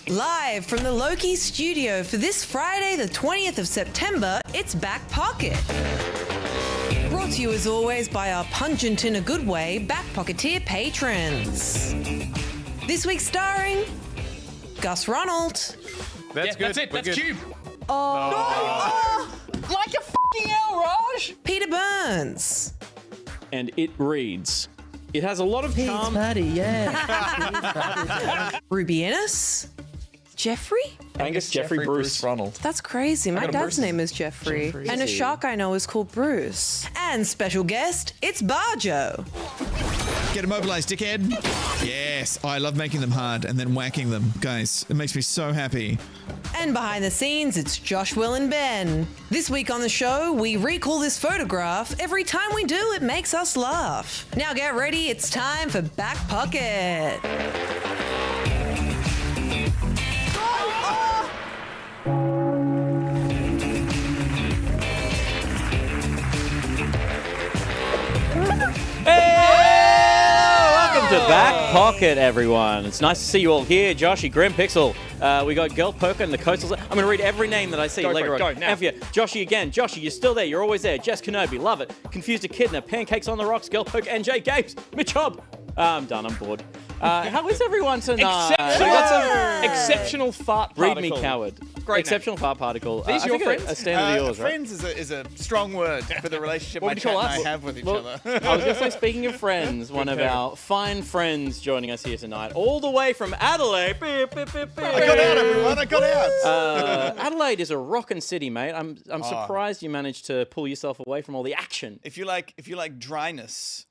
Live from the Loki studio for this Friday, the 20th of September, it's Back Pocket. Brought to you as always by our pungent in a good way Back Pocketeer patrons. This week starring Gus Ronald. That's good. That's it. That's Cube. Oh. Like a fucking L, Raj. Peter Burns. And it reads, it has a lot of charm. Ruby Ennis. Jeffrey? Angus Jeffrey Bruce. Ronald. That's crazy. My dad's name is Jeffrey. And a shark I know is called Bruce. And special guest, it's Bajo. Get immobilized, dickhead. Yes, I love making them hard and then whacking them. Guys, it makes me so happy. And behind the scenes, it's Josh, Will, and Ben. This week on the show, we recall this photograph. Every time we do, it makes us laugh. Now get ready, it's time for Back Pocket. Welcome to Back Pocket, everyone. It's nice to see you all here. Joshy, Grim Pixel. We got Girl Poker and the Coastals. I'm going to read every name that I see. Go for it, go, now. Anthea, Joshy again. Joshy, you're still there. You're always there. Jess Kenobi, love it. Confused Echidna, Pancakes on the Rocks, Girl Poker, NJ Gapes, Mitch Hobb. I'm done. I'm bored. How is everyone tonight? Exceptional fart Read particle. me, coward. Great Exceptional fart particle. These I your think friends? A standard of yours, right? Friends is a strong word for the relationship What my would you chat call and I us? have with each Well, other. I was going to say, speaking of friends, one of our fine friends joining us here tonight, all the way from Adelaide. Beep, beep, beep, beep. I got out, everyone. I got out. Adelaide is a rockin' city, mate. I'm surprised you managed to pull yourself away from all the action. If you like dryness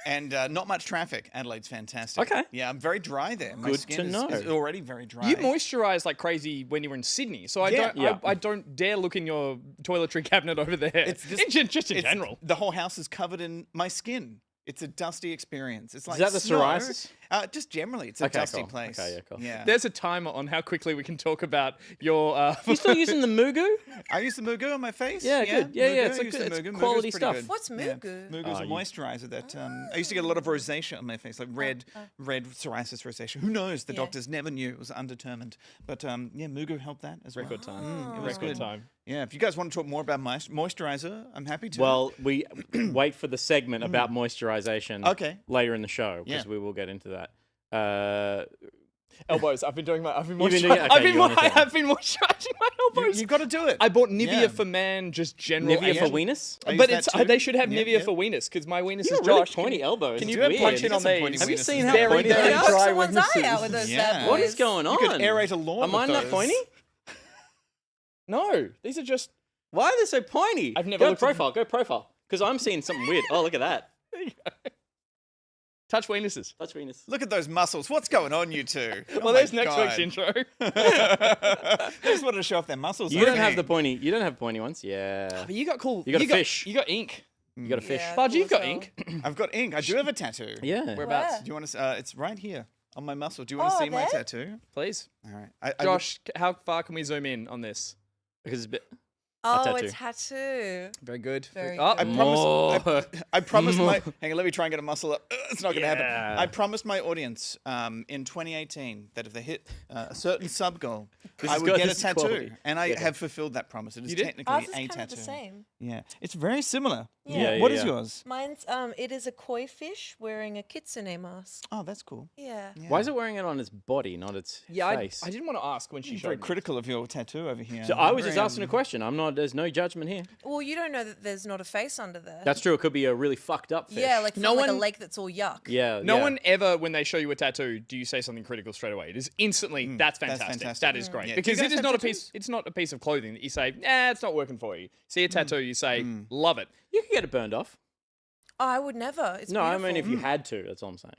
and not much traffic, Adelaide's fantastic. Okay. Yeah, I'm very dry there. My Good skin to know. is already very dry. You moisturise like crazy when you were in Sydney, so Yeah. I don't dare look in your toiletry cabinet over there. It's just in general. The whole house is covered in my skin. It's a dusty experience. It's like that the snow. psoriasis? Just generally, it's a Okay, dusty cool. place. Okay, yeah, cool. Yeah. There's a timer on how quickly we can talk about your. You still using the Mugu? I use the Mugu on my face. Yeah, good. Yeah, Mugu, it's I use the it's Mugu. Mugu's quality pretty stuff. good. What's Yeah. Mugu? Mugu's a moisturizer that I used to get a lot of rosacea on my face, like red psoriasis rosacea. Who knows? The doctors never knew. It was undetermined. But Mugu helped that as well. Record time. It was Record good. time. Yeah, if you guys want to talk more about moisturizer, I'm happy to. Well, we wait for the segment about moisturization Okay. later in the show, because Yeah. we will get into that. Elbows. I've been doing my. I've been You've been doing it? moisturising. Okay, you wanna say I've been moisturising my elbows. you got to do it. I bought Nivea Yeah. for man, just general. Nivea for Asian- weenus? I use But that it's too. they should have Yeah, Nivea yeah. for weenus because my weenus You is got really Josh. pointy elbows. Can It's you weird. punch in got on some these? pointy Have you weenuses. seen how Very, pointy very they I are? worked dry someone's eye weenuses. out with those Yeah. bad What boys. is going on? You could aerate a lawn Are mine with not those. pointy? No, these are just. Why are they so pointy? I've never go looked at profile. Go profile. Because I'm seeing something weird. Oh, look at that. Touch weenuses. Touch weenus. Look at those muscles. What's going on, you two? Well, there's next week's intro. They just wanted to show off their muscles. You don't have the pointy. You don't have pointy ones. Yeah. But you got cool. You got a fish. You got ink. You got a fish. Yeah. Bud, you've got cool as ink. I've got ink. I do have a tattoo. Yeah. Whereabouts? Where? Do you want to? It's right here on my muscle. Do you want to Oh, see my there? tattoo? Please, All right. Josh. How far can we zoom in on this? Because it's a bit. Oh, tattoo. a tattoo. Very good. Very Oh, good. I promised my. Hang on, let me try and get a muscle up. It's not going to Yeah. happen. I promised my audience in 2018 that if they hit a certain sub goal, This I is would good, get a this is tattoo, quality. and I Yeah. have fulfilled that promise. It is You did? technically Ours is a kind tattoo. of the same. Yeah, it's very similar. Yeah. What is yours? Mine's it is a koi fish wearing a kitsune mask. Oh, that's cool. Yeah. Why is it wearing it on its body, not its yeah. face? I didn't want to ask when she You're showed very me. critical of your tattoo over here. So I was just Very, asking a question. I'm not. There's no judgment here. Well, you don't know that there's not a face under there. That's true. It could be a really fucked up fish. yeah, like from No like a one- lake that's all yuck. Yeah. No yeah. one ever, when they show you a tattoo, do you say something critical straight away? It is instantly, that's fantastic. fantastic. That is great. Yeah. Do you Because guys it is have not a tattoos? piece, it's not a piece of clothing that you say, it's not working for you. See a tattoo, you say, love it. You could get it burned off. Oh, I would never. It's No, I mean beautiful. if you had to. That's all I'm saying.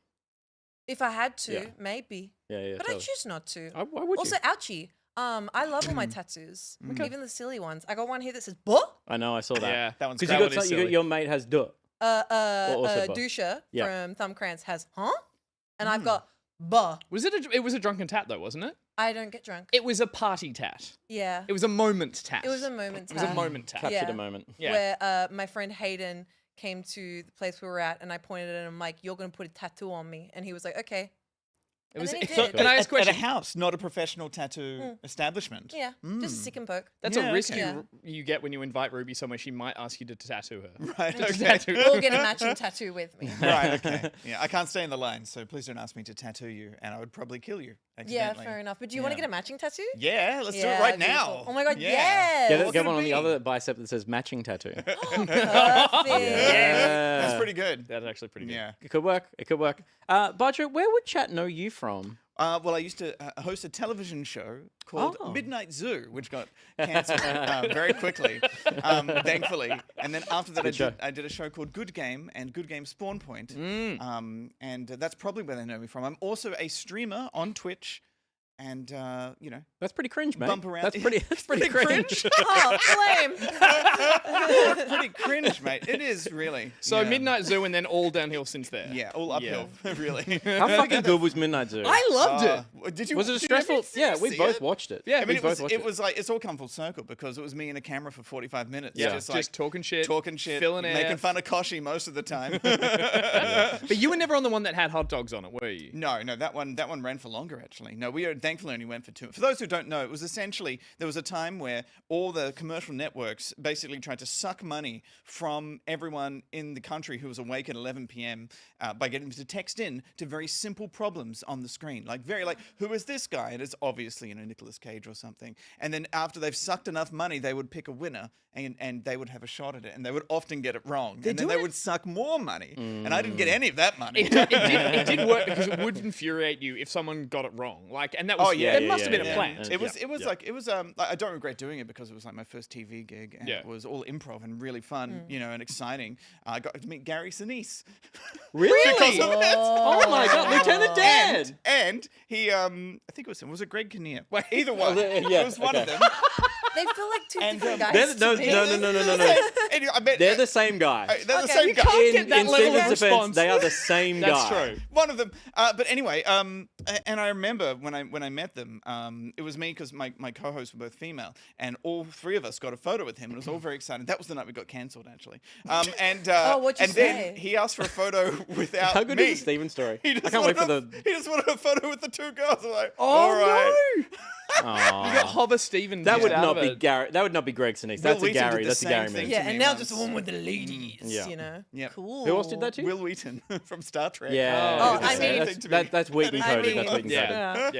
If I had to, Yeah. maybe. Yeah, yeah. But totally. I choose not to. Why would Also, you? ouchie. I love all my tattoos, even the silly ones. I got one here that says "Buh." I know. I saw that. Yeah. That one's Because great. you got your mate has duh. also buh. Dusha Yeah. from Thumbcrants has "huh," and I've got "buh." It was a drunken tat though, wasn't it? I don't get drunk. It was a party tat. Yeah. It was a moment tat. It was a moment. It was a moment tat. Captured Yeah. a moment. Yeah. Where my friend Hayden came to the place we were at, and I pointed at him, I'm like, "You're gonna put a tattoo on me," and he was like, "Okay." It was. then he So, did. can I ask a At a question? house, not a professional tattoo establishment. Yeah, just a stick and poke. That's Yeah, a risk okay. you get when you invite Ruby somewhere. She might ask you to tattoo her. Right. Just Okay. tattoo Or get a matching tattoo with me. Right. Okay. Yeah, I can't stay in the line, so please don't ask me to tattoo you, and I would probably kill you Yeah, accidentally. fair enough. But do you want to Yeah. get a matching tattoo? Yeah, let's do it Yeah, right beautiful. now. Oh my god, Yeah. yes. Get, What get could one it on the be? other bicep that says matching tattoo. Perfect. That's pretty good. That's actually pretty good. Yeah. It could work. It could work. Bajo, where would chat know you from? Well, I used to host a television show called Oh. Midnight Zoo, which got cancelled very quickly, thankfully. And then after that, show. I did a show called Good Game and Good Game Spawn Point. And that's probably where they know me from. I'm also a streamer on Twitch. And, That's pretty cringe, mate. bump around. That's pretty cringe. Oh, lame. It's pretty cringe, mate. It is really. So yeah. Midnight Zoo and then all downhill since there. Yeah, all uphill, really. How fucking good was Midnight Zoo? I loved it. Did you? Was it a did you ever stressful? Yeah, we see both it? watched it. Yeah, I mean, we it both was, watched it was like, it's all come full circle because it was me and a camera for 45 minutes. Yeah, Just, just talking shit, filling it making out. fun of Koshi most of the time. But you were never on the one that had hot dogs on it, were you? No, that one ran for longer actually. No, we thankfully only went for 2. For those who don't know, it was essentially there was a time where all the commercial networks basically tried to suck money from everyone in the country who was awake at 11 p.m. By getting them to text in to very simple problems on the screen, like who is this guy? And it's obviously Nicolas Cage or something. And then after they've sucked enough money, they would pick a winner and they would have a shot at it, and they would often get it wrong, and then they would suck more money. And I didn't get any of that money. It did work because it would infuriate you if someone got it wrong. Like, and that was there must have been a plan. It was I don't regret doing it because it was like my first TV gig, and it was all improv and really fun, and exciting. I got to meet Gary Sinise. Really? Because of it. Oh my god, Lieutenant Dan! And he, I think it was it Greg Kinnear? Either one. yeah, It was one of them. They feel like two And, different um, guys. No. to me. Anyway, I met, They're the same guy. they're the Okay, same you guy. can't get that in level of Steven's defense, response. they are the same That's guy. true. One of them, but anyway, and I remember when I met them, it was me because my co-hosts were both female, and all 3 of us got a photo with him, and it was all very exciting. That was the night we got cancelled, actually. what'd you and then say? he asked for a photo without How good me. is the Steven story? He I just can't wait for wanted the. He just wanted a photo with the 2 girls. I'm like, Oh all right. You got Hover Steven. That would out not of be it. Gary. That would not be Greg Sinise. That's a Wheaton Gary. did the That's a same Gary thing move. to Yeah, me and now once. just one with the ladies, Yeah. Yep. Cool. Who else did that to you? Will Wheaton from Star Trek. Yeah. Oh, He did the I same mean- thing to me. That's Wheaton I coded. mean- That's Wheaton coded.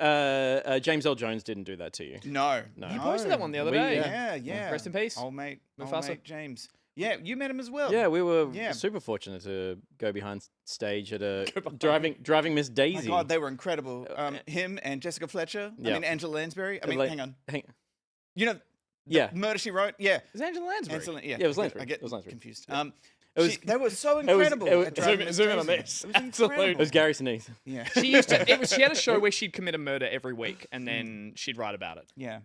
Yeah. James Earl Jones didn't do that to you. No. You posted that one the other We- day. Yeah. Rest in peace. Old mate Mufasa. James. Yeah, you met him as well. Yeah, we were Yeah. super fortunate to go behind stage at a driving Miss My Daisy. God, they were incredible. Him and Jessica Fletcher. Yeah. I mean, Angela Lansbury. I mean, hang on. You know, Yeah. Murder She Wrote. Yeah. Is Angela Lansbury? Angela, yeah. Yeah, it was Lansbury. I get It was Lansbury. confused. was- They were so was- incredible. it was- at driving Zoom in Miss on Daisy. this. It was Absolutely. It incredible. was Gary Sinise. Yeah. She used to. She had a show where she'd commit a murder every week, and then she'd write about it. Yeah.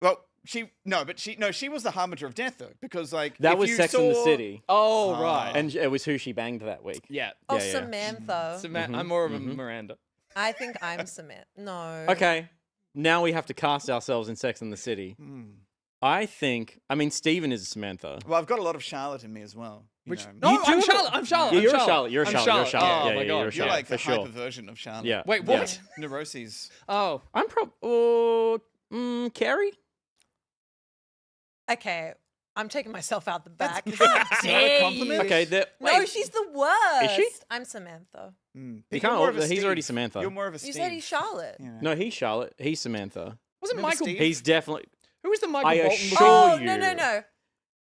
Well, she was the harbinger of death though, because like That if was you Sex in the saw- City, Oh right. and it was who she banged that week. Yeah. Oh, Yeah, yeah. Samantha. I'm more of a Miranda. I think I'm Samantha. No. Okay, now we have to cast ourselves in Sex in the City. I mean, Steven is Samantha. Well, I've got a lot of Charlotte in me as well. You know. No, You do I'm have a- Charlotte. I'm Charlotte. Yeah, I'm you're a Charlotte. You're a I'm Charlotte. You're a Charlotte. Oh Yeah, my yeah, god. you're a You're Charlotte, like for the sure. hyper version of Charlotte. Yeah. Wait, Yeah. what? Neuroses. Oh. I'm Carrie? Okay, I'm taking myself out the back. That's not a compliment. Okay, No, she's the worst. she? I'm Samantha. But He you're more of a can't. He's already Steve. Samantha. You're more of a You Steve. said he's Charlotte. Yeah. No, he's Charlotte. He's Samantha. Wasn't Remember Michael? Steve? He's definitely. Who was the Michael I Bolton? assure Oh, you. no.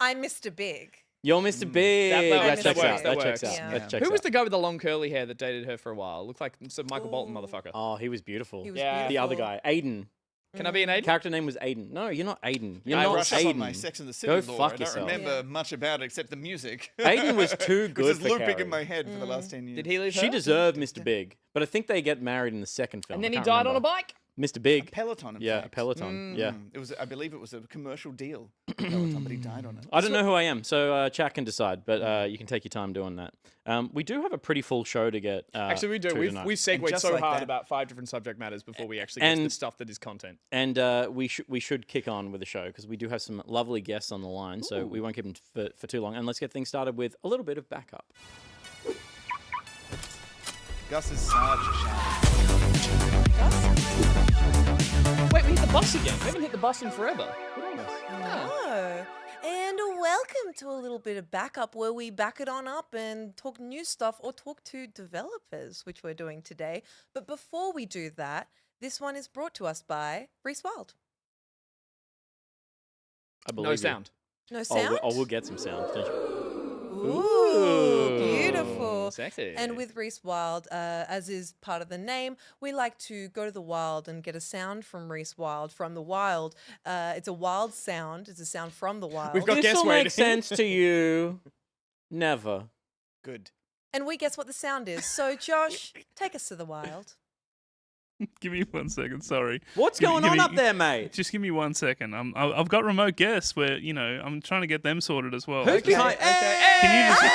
I'm Mr. Big. You're Mr. Big. that That checks works, out. that That checks works. out. Yeah. That checks Who was out. the guy with the long curly hair that dated her for a while? Looked like some Michael Bolton motherfucker. Oh, he was beautiful. He was Yeah. beautiful. The other guy, Aiden. Can I be an Aiden? Character name was Aiden. No, you're not Aiden. You're I not Brush up on my Aiden. Sex and the City Go lore. fuck I don't yourself. remember Yeah. much about it except the music. Aiden was too Which good is for looping Carrie. in my head for the last 10 years. Did he leave She her? deserved Mr. Big, but I think they get married in the second film. And then I he can't died on a remember. bike. Mr. Big. Peloton, in Yeah, a fact. Peloton. Yeah. It was. I believe it was a commercial deal. Peloton, but he died on it. I don't know who I am, so chat can decide, but you can take your time doing that. We do have a pretty full show to get. Actually, we do. to We've And segued just so like hard that- about 5 different subject matters before we actually get to the And- stuff that is content. And we should kick on with the show because we do have some lovely guests on the line, so we won't keep them for too long. And let's get things started with a little bit of backup. Gus is such a shadow. Wait, we hit the bus again. We haven't hit the bus in forever. Good on us. No. And welcome to a little bit of backup where we back it on up and talk new stuff or talk to developers, which we're doing today. But before we do that, this one is brought to us by Reese Wild. I believe No you. sound. No sound? We'll get some sound. Don't you? Ooh, beautiful. Sexy. And with Reese Wild, as is part of the name, we like to go to the wild and get a sound from Reese Wild, from the wild. It's a wild sound. It's a sound from the wild. We've got This guess will waiting. make sense to you. Never. Good. And we guess what the sound is. So, Josh, take us to the wild. Give me 1 second. Sorry. What's Give- going give on me- up there, mate? Just give me 1 second. I've got remote guests where I'm trying to get them sorted as well. Who's behind? Can you just? Oh,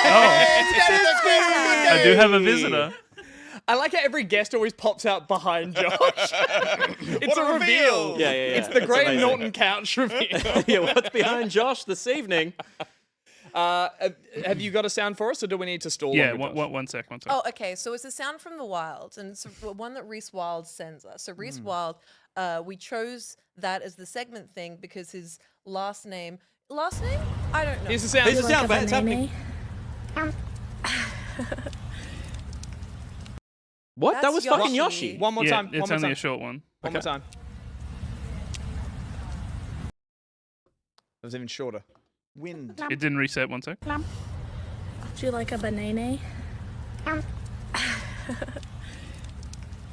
I do have a visitor. I like how every guest always pops out behind Josh. It's What a a reveal. reveal. Yeah. It's the That's Graham amazing. Norton couch reveal. Yeah, what's behind Josh this evening? Have you got a sound for us, or do we need to stall? Yeah. longer, Josh? One sec. Oh, okay. So it's a sound from the wild, and it's one that Reese Wild sends us. So Reese Wild, we chose that as the segment thing because his last name? I don't know. Here's the sound. Here's the sound, mate. It's happening. What? That That's was fucking Yoshi. Yoshi. One more Yeah, time. it's One more only time. a short one. One more time. That was even shorter. Wind. It didn't reset. 1 sec. Do you like a banana?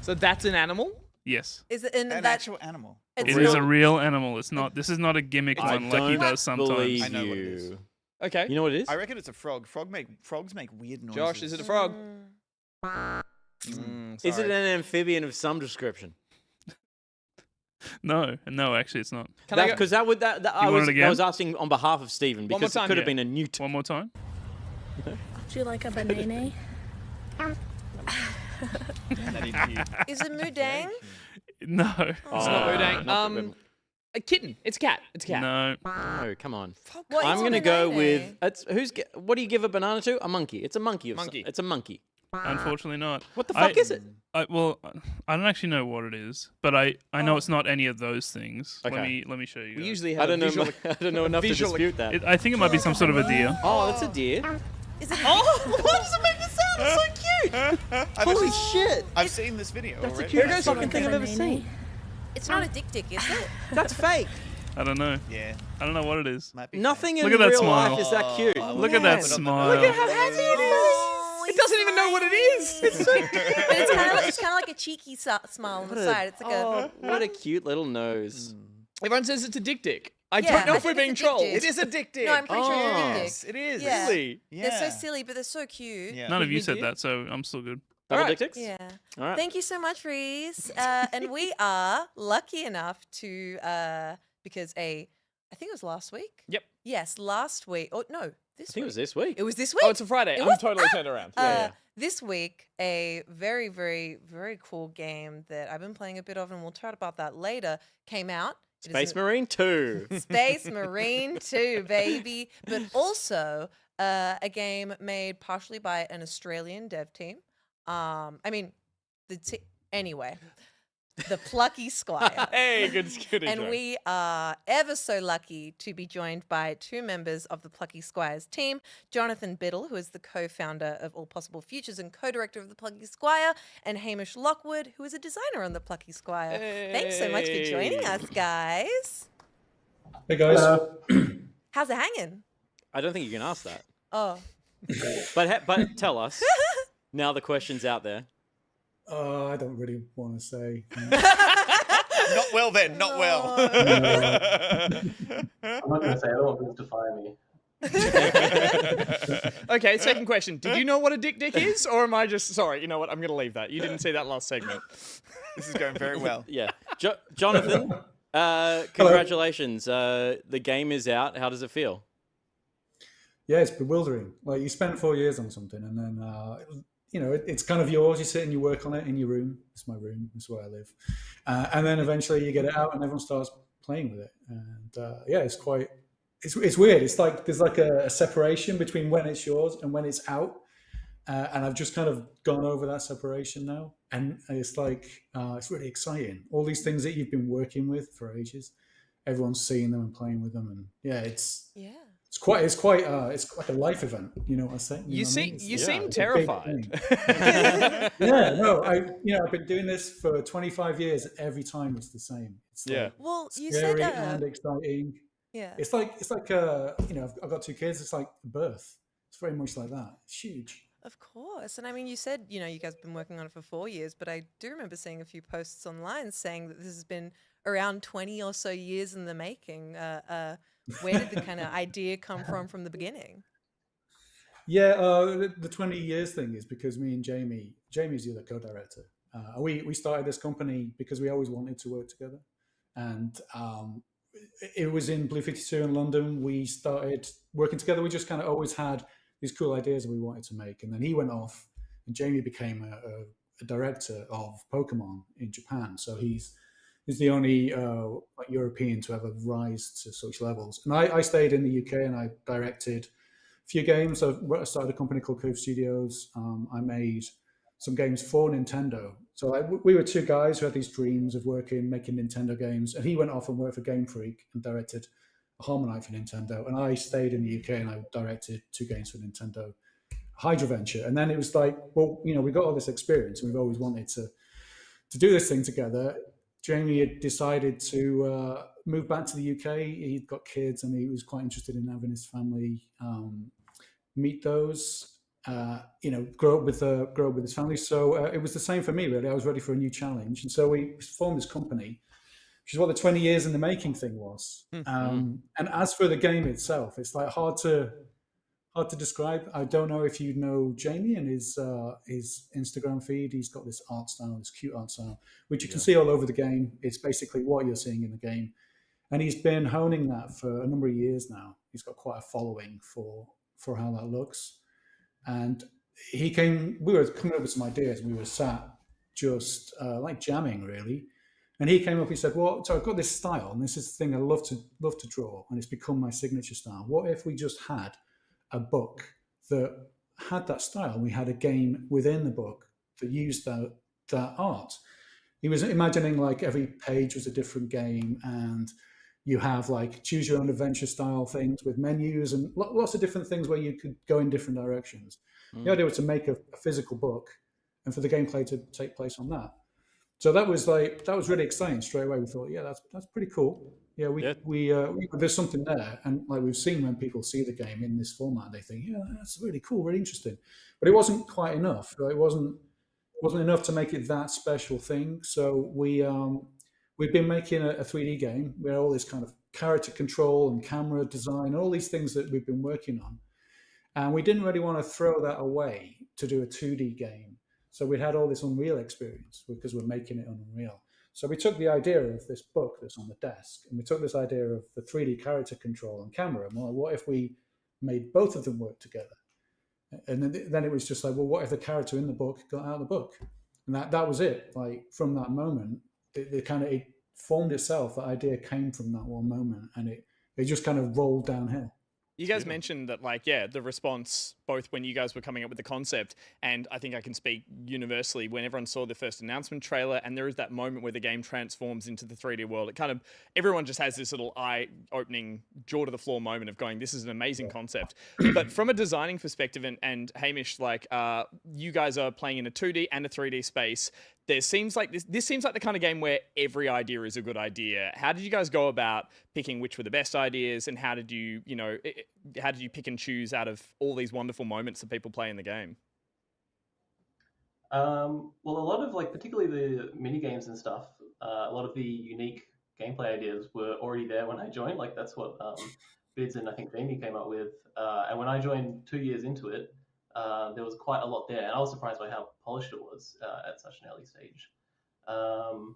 So that's an animal? Yes. Is it in An that? actual animal. It's It is not- a real animal. It's not. This is not a gimmick I one like he don't does sometimes. believe I know what it is. you. Okay. You know what it is? I reckon it's a frog. Frogs make weird noises. Josh, is it a frog? Is it an amphibian of some description? No, actually, it's not. Can I go? Because that would that I want was it again? I was asking on behalf of Stephen more because it time. could have Yeah. been a newt. One more time. Do you like a banana? Is it Mudang? No. It's not Odang. not A kitten. It's a cat. It's a cat. No. No, come on. What I'm is gonna go with banana? what do you give a banana to? A monkey. It's a monkey. Monkey. It's a monkey. Unfortunately, not. What the fuck is it? I don't actually know what it is, but I know it's not any of those things. Okay. Let me show you. We guys. usually I have don't a know. visual. I don't know enough to visual- dispute that. I think it might be some sort of a deer. Oh, that's a deer. Is it? Oh, why does it make this sound? It's so cute. Holy shit! I've seen this video That's the already. cutest fucking Like thing a I've ever banana? seen. It's not a dick, is it? That's fake. I don't know. Yeah, I don't know what it is. might be. Nothing in Look at that real smile. life is that cute. Look at that smile. Look at how happy it is. It doesn't even know what it is. It's so cute. But it's kind of like a cheeky smile on the side. It's like Oh, what a cute little nose. Everyone says it's a dick. I Yeah, don't know I if we're think being it's a dick trolled. dick. It is a dick dick. No, I'm pretty sure it's a dick Yes, dick. it is. Yeah. Really? Yeah. They're so silly, but they're so cute. Yeah. None of you Big said deer. that, so I'm still good. Double Alright. dick dicks? Yeah. All right. Thank you so much, Reese. And we are lucky enough to because I think it was last week. Yep. Yes, last week. Oh no, this I think it week. was this week. It was this week. Oh, it's a Friday. It I'm was- totally turned around. yeah. This week, a very, very, very cool game that I've been playing a bit of, and we'll chat about that later, came out. It is Space an- Marine 2. Space Marine 2, baby. But also a game made partially by an Australian dev team. Anyway, the Plucky Squire. Hey, good And joke. we are ever so lucky to be joined by two members of the Plucky Squires team, Jonathan Biddle, who is the co-founder of All Possible Futures and co-director of the Plucky Squire, and Hamish Lockwood, who is a designer on the Plucky Squire. Thanks so much for joining us, guys. Hey guys. How's it hanging? I don't think you can ask that. Oh, But tell us. Now the question's out there. I don't really want to say. Not well then. Not well. I'm not going to say, I don't want people to fire me. Okay, second question. Did you know what a dick is? Or am I just... Sorry, you know what? I'm going to leave that. You didn't see that last segment. This is going very well. Yeah. Jonathan, congratulations. The game is out. How does it feel? Yeah, it's bewildering. Like you spent 4 years on something, and then it's kind of yours. You sit and you work on it in your room. It's my room. It's where I live. And then eventually you get it out, and everyone starts playing with it. And it's quite. It's weird. It's like there's like a separation between when it's yours and when it's out. And I've just kind of gone over that separation now, and it's like it's really exciting. All these things that you've been working with for ages, everyone's seeing them and playing with them, and yeah, it's like a life event. You know what I'm saying? You seem it's a big thing. terrified. Yeah, no, I've been doing this for 25 years. Every time it's the same. It's like Well, you scary said and exciting. yeah. It's like I've got 2 kids. It's like birth. It's very much like that. It's huge. Of course. And I mean, you said, you guys have been working on it for 4 years, but I do remember seeing a few posts online saying that this has been around 20 or so years in the making. Where did the kind of idea come from the beginning? Yeah, the 20 years thing is because me and Jamie's the other co-director. We started this company because we always wanted to work together. And it was in Blue 52 in London. We started working together. We just kind of always had these cool ideas that we wanted to make. And then he went off and Jamie became a director of Pokemon in Japan. So he's the only European to ever rise to such levels. And I stayed in the UK and I directed a few games. I started a company called Cove Studios. I made some games for Nintendo. So we were 2 guys who had these dreams of making Nintendo games. And he went off and worked for Game Freak and directed Harmonite for Nintendo, and I stayed in the UK and I directed 2 games for Nintendo, Hydra Venture. And then it was like, well, we got all this experience and we've always wanted to do this thing together. Jamie had decided to move back to the UK. He'd got kids and he was quite interested in having his family meet those, grow up with his family. So it was the same for me, really. I was ready for a new challenge. And so we formed this company, which is what the 20 years in the making thing was. And as for the game itself, it's like hard to describe. I don't know if you know Jamie and his Instagram feed. He's got this art style, this cute art style, which you can see all over the game. It's basically what you're seeing in the game. And he's been honing that for a number of years now. He's got quite a following for how that looks. And we were coming up with some ideas. We were sat just like jamming, really. And he came up, he said, well, so I've got this style, and this is the thing I love to draw, and it's become my signature style. What if we just had a book that had that style, and we had a game within the book that used that art? He was imagining like every page was a different game, and you have like choose your own adventure style things with menus and lots of different things where you could go in different directions. The idea was to make a physical book and for the gameplay to take place on that. So that was really exciting straight away. We thought, yeah, that's pretty cool. Yeah, there's something there, and like we've seen when people see the game in this format, they think, yeah, that's really cool, really interesting. But it wasn't quite enough. It wasn't enough to make it that special thing. So we've been making a 3D game. We had all this kind of character control and camera design, all these things that we've been working on, and we didn't really want to throw that away to do a 2D game. So we had all this Unreal experience because we're making it on Unreal. So we took the idea of this book that's on the desk, and we took this idea of the 3D character control and camera, and what if we made both of them work together? And then it was just like, well, what if the character in the book got out of the book? And that was it. Like from that moment, it formed itself. The idea came from that one moment, and it just kind of rolled downhill. You guys mentioned that, like, yeah, the response, both when you guys were coming up with the concept, and I think I can speak universally, when everyone saw the first announcement trailer, and there is that moment where the game transforms into the 3D world. It kind of, everyone just has this little eye-opening, jaw-to-the-floor moment of going, this is an amazing concept. But from a designing perspective, and Hamish, like, you guys are playing in a 2D and a 3D space. This seems like the kind of game where every idea is a good idea. How did you guys go about picking which were the best ideas, and how did you pick and choose out of all these wonderful moments that people play in the game? Well, a lot of, like, particularly the mini games and stuff, a lot of the unique gameplay ideas were already there when I joined. Like, that's what Bids and I think Jamie came up with. And when I joined 2 years into it, there was quite a lot there, and I was surprised by how polished it was at such an early stage. And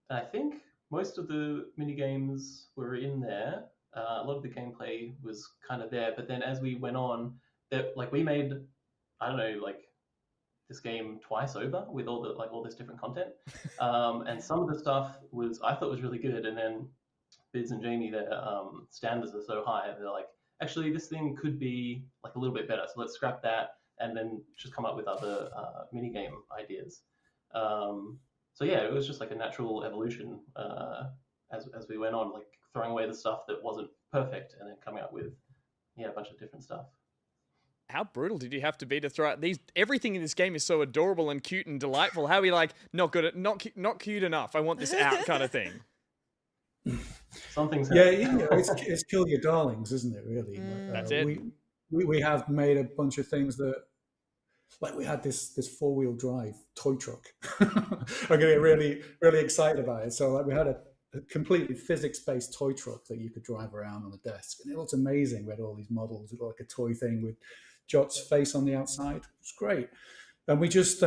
I think most of the mini games were in there. A lot of the gameplay was kind of there, but then as we went on, we made, I don't know, like this game twice over with all this different content, and some of the stuff I thought was really good, and then Bids and Jamie, their standards are so high, they're like, actually, this thing could be like a little bit better, so let's scrap that and then just come up with other minigame ideas. So yeah, it was just like a natural evolution as we went on, like throwing away the stuff that wasn't perfect and then coming up with a bunch of different stuff. How brutal did you have to be to throw out these? Everything in this game is so adorable and cute and delightful. How are we like not good at not cute enough? I want this out kind of thing. Some things. It's kill your darlings, isn't it? Really. That's it. We have made a bunch of things that, like we had this 4-wheel drive toy truck. I'm getting really excited about it. So like we had a completely physics-based toy truck that you could drive around on the desk, and it looked amazing. We had all these models. It looked like a toy thing with Jot's face on the outside. It was great. And we just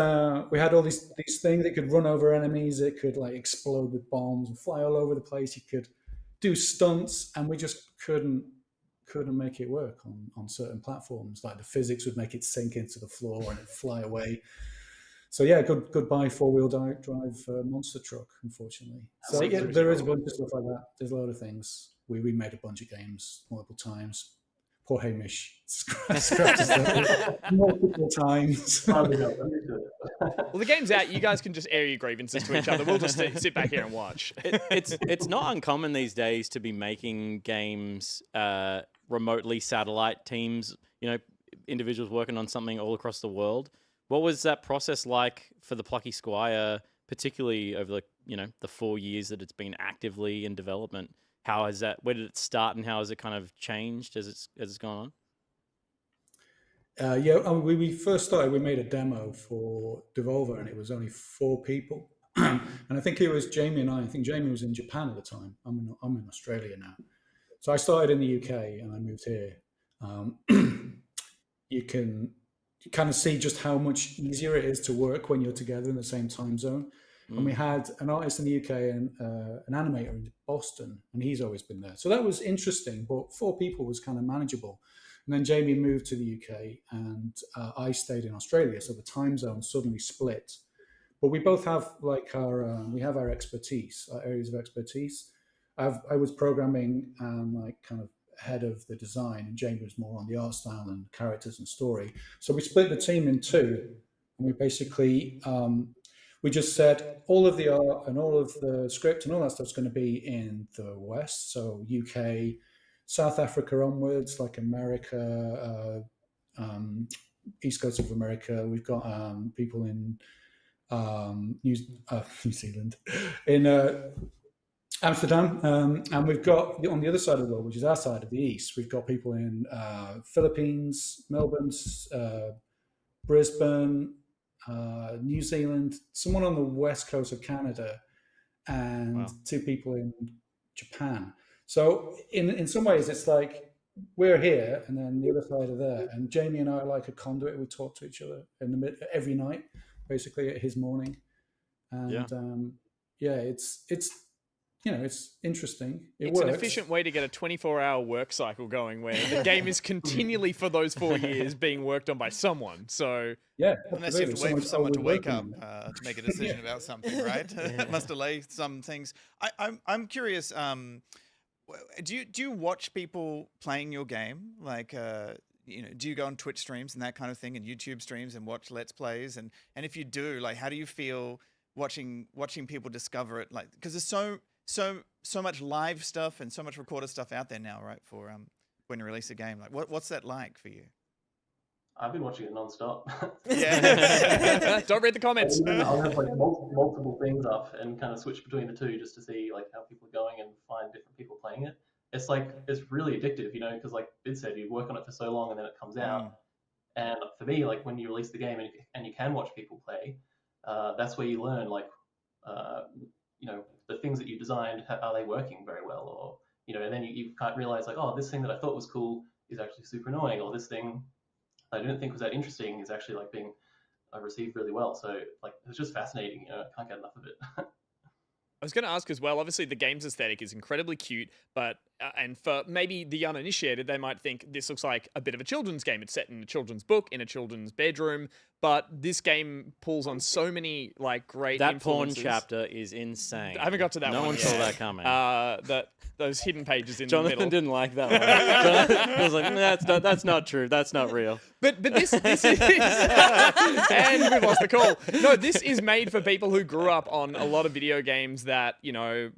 we had all these things that could run over enemies. It could like explode with bombs and fly all over the place. You could do stunts, and we just couldn't make it work on certain platforms. Like the physics would make it sink into the floor and it'd fly away. So yeah, goodbye 4-wheel drive monster truck, unfortunately. So yeah, there is a bunch of stuff like that. There's a lot of things. We made a bunch of games multiple times. Poor Hamish scratches multiple times. Well, the game's out. You guys can just air your grievances to each other. We'll just sit back here and watch. It's not uncommon these days to be making games remotely, satellite teams, individuals working on something all across the world. What was that process like for the Plucky Squire, particularly over the 4 years that it's been actively in development? How has that? Where did it start, and how has it kind of changed as it's gone on? When we first started, we made a demo for Devolver, and it was only 4 people. And I think it was Jamie and I. I think Jamie was in Japan at the time. I'm in Australia now. So I started in the UK and I moved here. You can kind of see just how much easier it is to work when you're together in the same time zone. And we had an artist in the UK and an animator in Boston, and he's always been there. So that was interesting, but 4 people was kind of manageable. And then Jamie moved to the UK, and I stayed in Australia. So the time zone suddenly split. But we both have like our expertise, our areas of expertise. I was programming and like kind of head of the design, and Jamie was more on the art style and characters and story. So we split the team in 2, and we basically we just said all of the art and all of the script and all that stuff's going to be in the West, so UK, South Africa onwards, like America, East Coast of America. We've got people in New Zealand, in Amsterdam, and we've got on the other side of the world, which is our side of the East, we've got people in Philippines, Melbourne, Brisbane, New Zealand, someone on the west coast of Canada, and 2 people in Japan. So in some ways, it's like we're here, and then the other side are there. And Jamie and I are like a conduit. We talk to each other every night, basically at his morning. And it's interesting. It's an efficient way to get a 24-hour work cycle going, where the game is continually for those 4 years being worked on by someone. So unless you have to wait for someone to wake up to make a decision about something, right? That must delay some things. I'm curious. Do you watch people playing your game? Like, do you go on Twitch streams and that kind of thing, and YouTube streams and watch Let's Plays? And if you do, like, how do you feel watching people discover it? Like, because there's so much live stuff and so much recorded stuff out there now, right? For when you release a game, like what's that like for you? I've been watching it non-stop. Yeah. Don't read the comments. I'll have like multiple things up and kind of switch between the 2 just to see like how people are going and find different people playing it. It's really addictive, because like Bid said, you work on it for so long and then it comes out. And for me, like when you release the game and you can watch people play, that's where you learn like, the things that you designed, are they working very well? Or, and then you can't realize like, oh, this thing that I thought was cool is actually super annoying, or this thing I didn't think was that interesting is actually like being received really well. So like it's just fascinating. I can't get enough of it. I was going to ask as well, obviously the game's aesthetic is incredibly cute, but and for maybe the uninitiated, they might think this looks like a bit of a children's game. It's set in a children's book, in a children's bedroom, but this game pulls on so many like great That porn influences. chapter is insane. I haven't got to that one. No one yet. saw that coming. Those hidden pages in Jonathan the middle. didn't like that one. Jonathan was like, that's not true. That's not real. But this is and we've lost the call. No, this is made for people who grew up on a lot of video games that your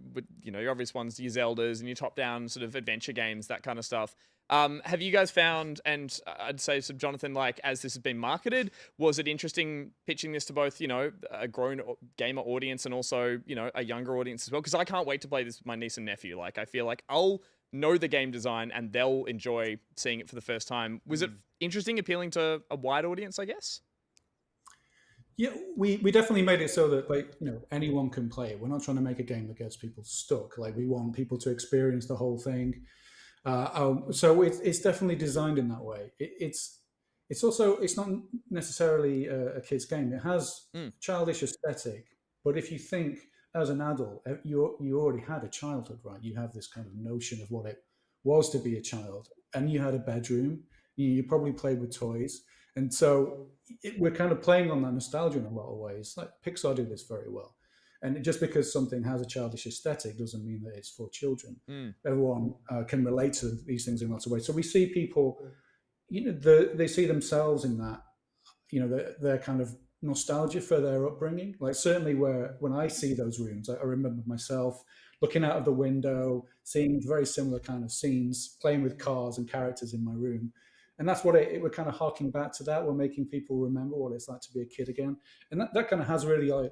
obvious ones, your Zeldas and your top-down sort of adventure games, that kind of stuff. Have you guys found, and I'd say, so Jonathan, like as this has been marketed, was it interesting pitching this to both, a grown gamer audience and also, a younger audience as well? Because I can't wait to play this with my niece and nephew. Like I feel like I'll know the game design and they'll enjoy seeing it for the first time. Was it interesting, appealing to a wide audience, I guess? Yeah, we definitely made it so that anyone can play it. We're not trying to make a game that gets people stuck. Like we want people to experience the whole thing. So it's definitely designed in that way. It's not necessarily a kid's game. It has childish aesthetic, but if you think as an adult, you already had a childhood, right? You have this kind of notion of what it was to be a child, and you had a bedroom. You probably played with toys, and so we're kind of playing on that nostalgia in a lot of ways. Like Pixar do this very well. And just because something has a childish aesthetic doesn't mean that it's for children. Everyone can relate to these things in lots of ways. So we see people, they see themselves in that, their kind of nostalgia for their upbringing. Like certainly when I see those rooms, I remember myself looking out of the window, seeing very similar kind of scenes, playing with cars and characters in my room. And that's what we're kind of harking back to that. We're making people remember what it's like to be a kid again. And that kind of has really like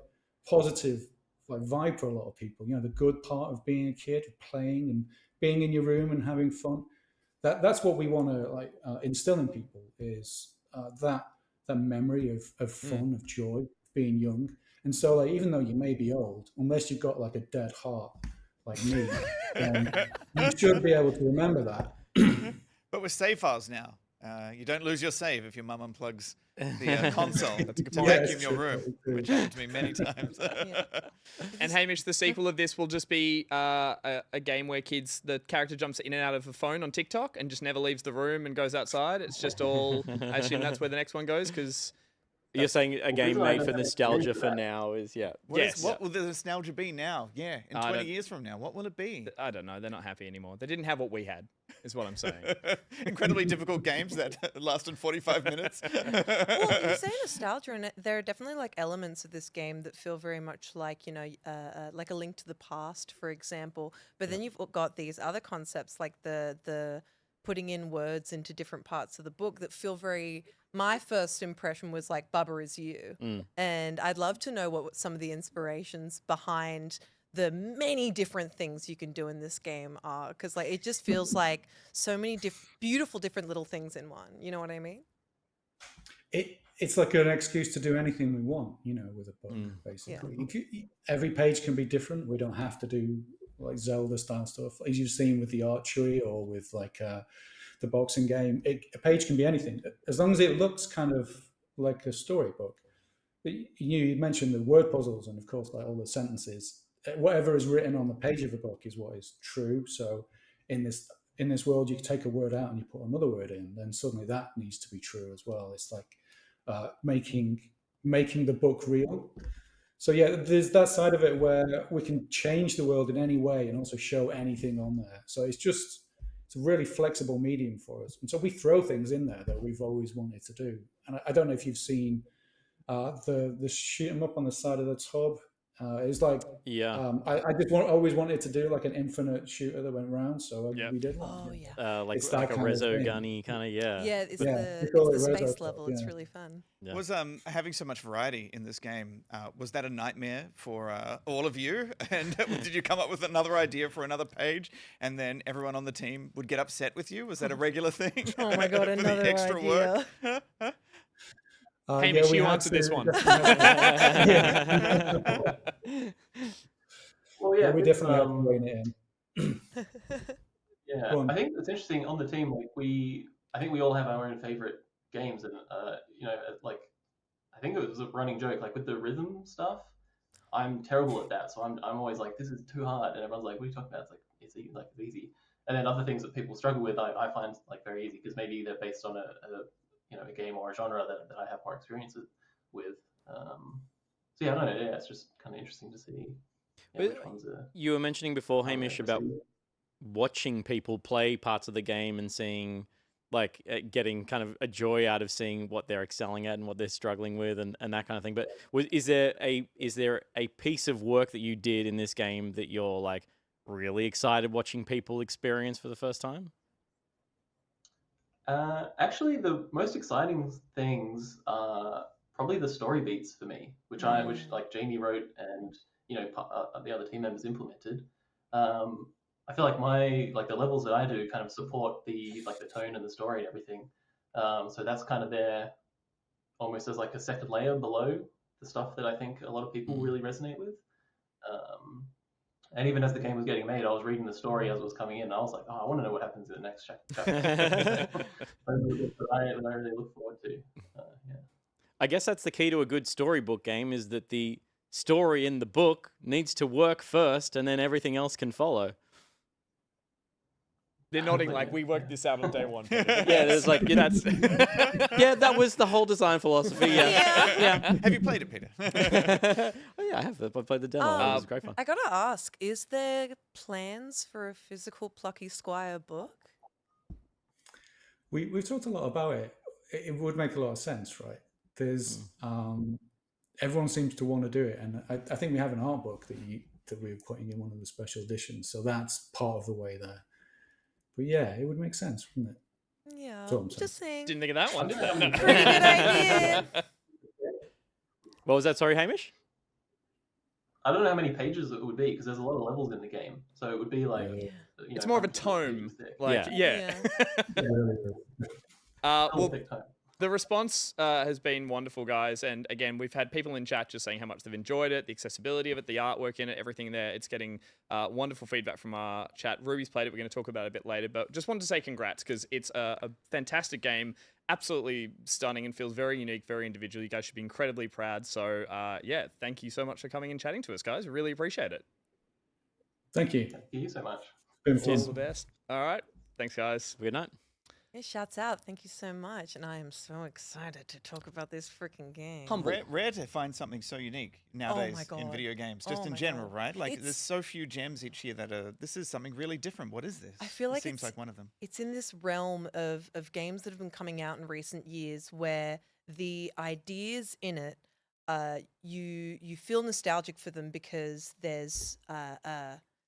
positive vibe for a lot of people. The good part of being a kid, playing and being in your room and having fun. That's what we want to instill in people is that memory of fun, of joy, being young. And so even though you may be old, unless you've got like a dead heart like me, then you should be able to remember that. But with save files now, you don't lose your save if your mum unplugs the console to vacuum your room, which happened to me many times. And Hamish, the sequel of this will just be a game where the character jumps in and out of a phone on TikTok and just never leaves the room and goes outside. It's just all, I assume that's where the next one goes, because... You're saying a game made for nostalgia for now is, What will the nostalgia be now? Yeah, in 20 years from now, what will it be? I don't know. They're not happy anymore. They didn't have what we had, is what I'm saying. Incredibly difficult games that lasted 45 minutes. Well, you say nostalgia, and there are definitely like elements of this game that feel very much like, like a Link to the Past, for example. But then you've got these other concepts like the putting in words into different parts of the book that feel very... My first impression was like Bubba Is You. And I'd love to know what some of the inspirations behind the many different things you can do in this game are. Because like it just feels like so many beautiful different little things in one. You know what I mean? It's like an excuse to do anything we want, with a book, basically. Yeah. Every page can be different. We don't have to do like Zelda style stuff, as you've seen with the archery or with like... the boxing game. A page can be anything, as long as it looks kind of like a storybook. You mentioned the word puzzles, and of course, like all the sentences. Whatever is written on the page of a book is what is true. So, in this world, you take a word out and you put another word in, then suddenly that needs to be true as well. It's like making the book real. So yeah, there's that side of it where we can change the world in any way and also show anything on there. So it's a really flexible medium for us. And so we throw things in there that we've always wanted to do. And I don't know if you've seen the shoot 'em up on the side of the tub. It's like, I just always wanted to do like an infinite shooter that went round. So we did one. Oh, yeah. Like a rezo gunny kind of, Yeah, it's the space level. It's really fun. Yeah. Was having so much variety in this game, was that a nightmare for all of you? And did you come up with another idea for another page and then everyone on the team would get upset with you? Was that a regular thing? Oh my God, another the extra idea. Work? Hamish, you answered this one. Well, yeah, we definitely have to rein it in. Yeah, I think it's interesting on the team. Like I think we all have our own favorite games, and like I think it was a running joke. Like with the rhythm stuff, I'm terrible at that. So I'm always like, this is too hard, and everyone's like, what are you talking about? It's like it's easy. And then other things that people struggle with, I find like very easy because maybe they're based on a game or a genre that I have more experience with. with. So yeah, I don't know. Yeah, it's just kind of interesting to see which ones are. You were mentioning before, Hamish, about received. watching people play parts of the game and seeing, like, getting kind of a joy out of seeing what they're excelling at and what they're struggling with and that kind of thing. But is there a piece of work that you did in this game that you're like really excited watching people experience for the first time? Actually, the most exciting things are probably the story beats for me, which like Jamie wrote and the other team members implemented. I feel like the levels that I do kind of support the tone and the story and everything. So that's kind of there almost as like a second layer below the stuff that I think a lot of people really resonate with. And even as the game was getting made, I was reading the story as it was coming in. And I was like, oh, I want to know what happens in the next chapter. I really look forward to. Yeah. I guess that's the key to a good storybook game, is that the story in the book needs to work first and then everything else can follow. They're nodding like we worked this out on day one. Yeah, there's like, that's that was the whole design philosophy. Yeah. Have you played it, Peter? Oh yeah, I have. I played the demo. It was great fun. I gotta ask, is there plans for a physical Plucky Squire book? We've talked a lot about it. It would make a lot of sense, right? There's everyone seems to want to do it, and I think we have an art book that we're putting in one of the special editions, so that's part of the way there. But yeah, it would make sense, wouldn't it? Yeah, just saying. Didn't think of that one, did they? No. Pretty good idea. What was that? Sorry, Hamish? I don't know how many pages it would be because there's a lot of levels in the game, so it would be like It's more of a tome. Like, yeah. Well, the response has been wonderful, guys. And again, we've had people in chat just saying how much they've enjoyed it, the accessibility of it, the artwork in it, everything there. It's getting wonderful feedback from our chat. Ruby's played it. We're going to talk about it a bit later. But just wanted to say congrats because it's a fantastic game. Absolutely stunning and feels very unique, very individual. You guys should be incredibly proud. So, yeah, thank you so much for coming and chatting to us, guys. We really appreciate it. Thank you. Thank you so much. Been fun. All the best. All right. Thanks, guys. Good night. Yeah, shouts out. Thank you so much. And I am so excited to talk about this freaking game. Rare to find something so unique nowadays in video games, just in general, right? Like, there's so few gems each year that this is something really different. What is this? I feel like it seems like one of them. It's in this realm of games that have been coming out in recent years where the ideas in it, you feel nostalgic for them because there's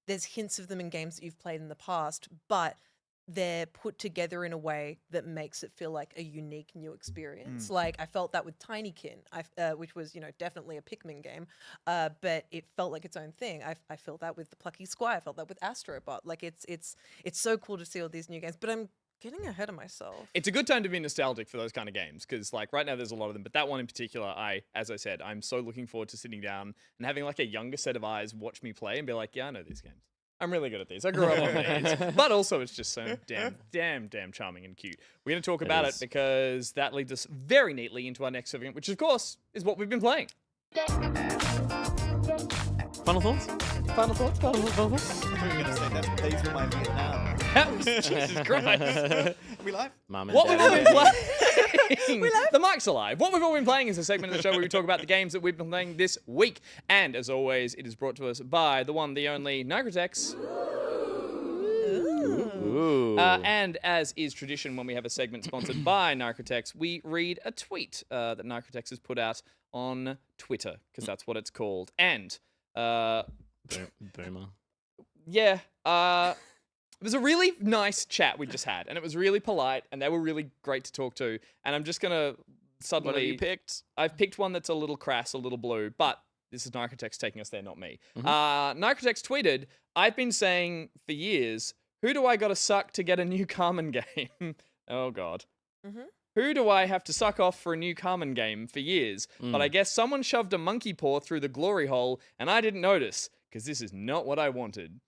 hints of them in games that you've played in the past, but they're put together in a way that makes it feel like a unique new experience. Like I felt that with Tinykin, which was definitely a Pikmin game, but it felt like its own thing. I felt that with the Plucky Squire. I felt that with Astrobot. Like it's so cool to see all these new games. But I'm getting ahead of myself. It's a good time to be nostalgic for those kind of games because, like, right now there's a lot of them, but that one in particular, as I said, I'm so looking forward to sitting down and having like a younger set of eyes watch me play and be like, yeah, I know these games. I'm really good at these. I grew up on these. But also it's just so damn charming and cute. We're going to talk about it because that leads us very neatly into our next segment, which of course is what we've been playing. Final thoughts? Final thoughts? I thought you were going to say that pays for my Vietnam. Jesus Christ. We live? Mum and What we've all Dad. been playing. The mic's alive. What we've all been playing is a segment of the show where we talk about the games that we've been playing this week. And as always, it is brought to us by the one, the only, Nigrotex. And as is tradition when we have a segment sponsored by Nigrotex, we read a tweet that Nigrotex has put out on Twitter, because that's what it's called. And Boomer. yeah, it was a really nice chat we just had, and it was really polite, and they were really great to talk to. And I'm just gonna suddenly. What have you picked? I've picked one that's a little crass, a little blue, but this is Nigrotex taking us there, not me. Nigrotex tweeted, "I've been saying for years, who do I got to suck to get a new Carmen game?" Oh God. Who do I have to suck off for a new Carmen game for years? But I guess someone shoved a monkey paw through the glory hole, and I didn't notice, because this is not what I wanted.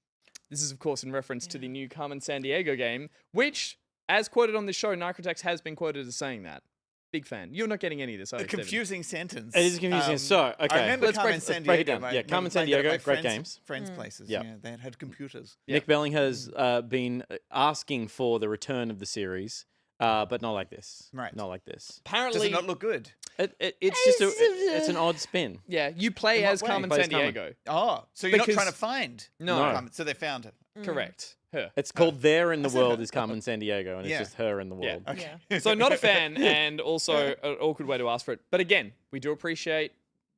This is, of course, in reference to the new Carmen Sandiego game, which, as quoted on this show, Nigrotex has been quoted as saying that. Big fan. You're not getting any of this, are you, A confusing sentence. It is confusing. So, okay. I remember Let's Carmen break it Sandiego. down. Yeah, Carmen Sandiego, great games. Friends' places. Yeah. They had computers. Nick Belling has been asking for the return of the series, but not like this. Right. Not like this. Apparently, Does it not look good? It's an odd spin. Yeah, you play In what as way? Carmen Plays Carmen. Sandiego. Oh, so you're Because- not trying to find? No. Carmen, so they found her. Correct. Her. It's called There in the said World her. is Carmen Sandiego, and it's Yeah. just her in the Yeah. world. Yeah. So not a fan, and also an awkward way to ask for it. But again, we do appreciate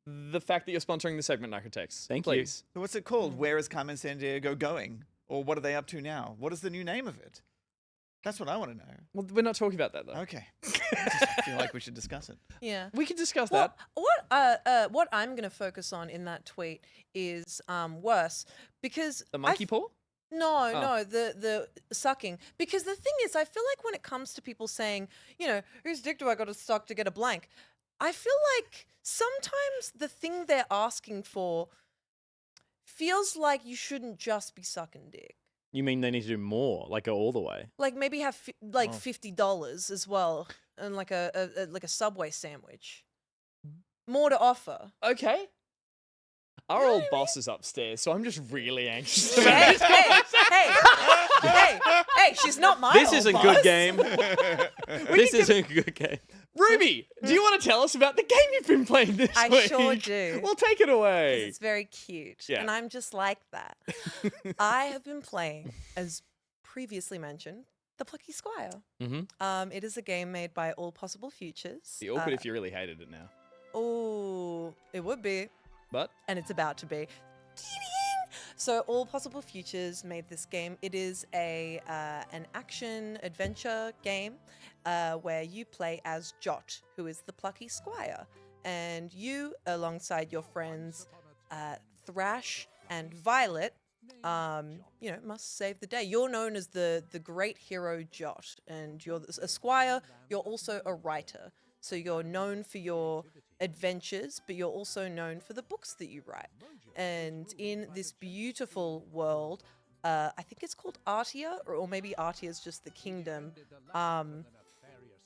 the fact that you're sponsoring the segment, Nicotex. Thank you. Please. So what's it called? Where is Carmen Sandiego going? Or what are they up to now? What is the new name of it? That's what I want to know. Well, we're not talking about that though. Okay. I feel like we should discuss it. Yeah. We can discuss Well, that. what I'm going to focus on in that tweet is worse because The monkey paw? No, the sucking. Because the thing is, I feel like when it comes to people saying, whose dick do I got to suck to get a blank? I feel like sometimes the thing they're asking for feels like you shouldn't just be sucking dick. You mean they need to do more, like go all the way? Like maybe have $50 as well, and like a Subway sandwich. More to offer. Okay. Our old boss is upstairs, so I'm just really anxious. Hey, she's not my This old isn't boss. good game. This isn't good game. Ruby, do you want to tell us about the game you've been playing this I week? sure do. Well, take it away. It's very cute. Yeah. And I'm just like that. I have been playing, as previously mentioned, the Plucky Squire. Mm-hmm. It is a game made by All Possible Futures. Be awkward if you really hated it now. Oh, it would be. But And it's about to be. So All Possible Futures made this game. It is an action adventure game where you play as Jot, who is the Plucky Squire, and you, alongside your friends Thrash and Violet, must save the day. You're known as the great hero Jot, and you're a squire. You're also a writer, so you're known for your adventures, but you're also known for the books that you write. And in this beautiful world, I think it's called Artia, or maybe Artia is just the kingdom.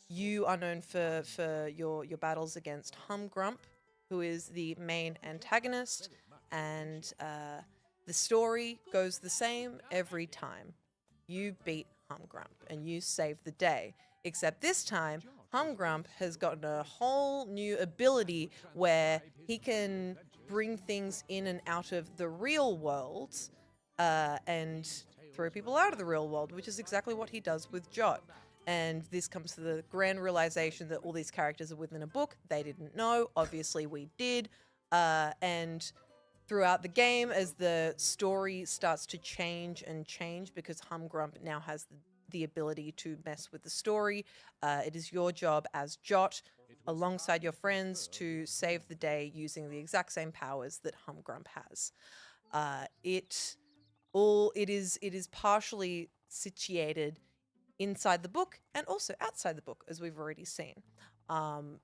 You are known for your battles against Humgrump, who is the main antagonist, and the story goes the same every time. You beat Humgrump and you save the day. Except this time, Humgrump has gotten a whole new ability where he can bring things in and out of the real world and throw people out of the real world, which is exactly what he does with Jot. And this comes to the grand realization that all these characters are within a book. They didn't know. Obviously, we did. And throughout the game, as the story starts to change because Humgrump now has the ability to mess with the story, it is your job as Jot, alongside your friends, to save the day using the exact same powers that Humgrump has. It is partially situated inside the book and also outside the book, as we've already seen. The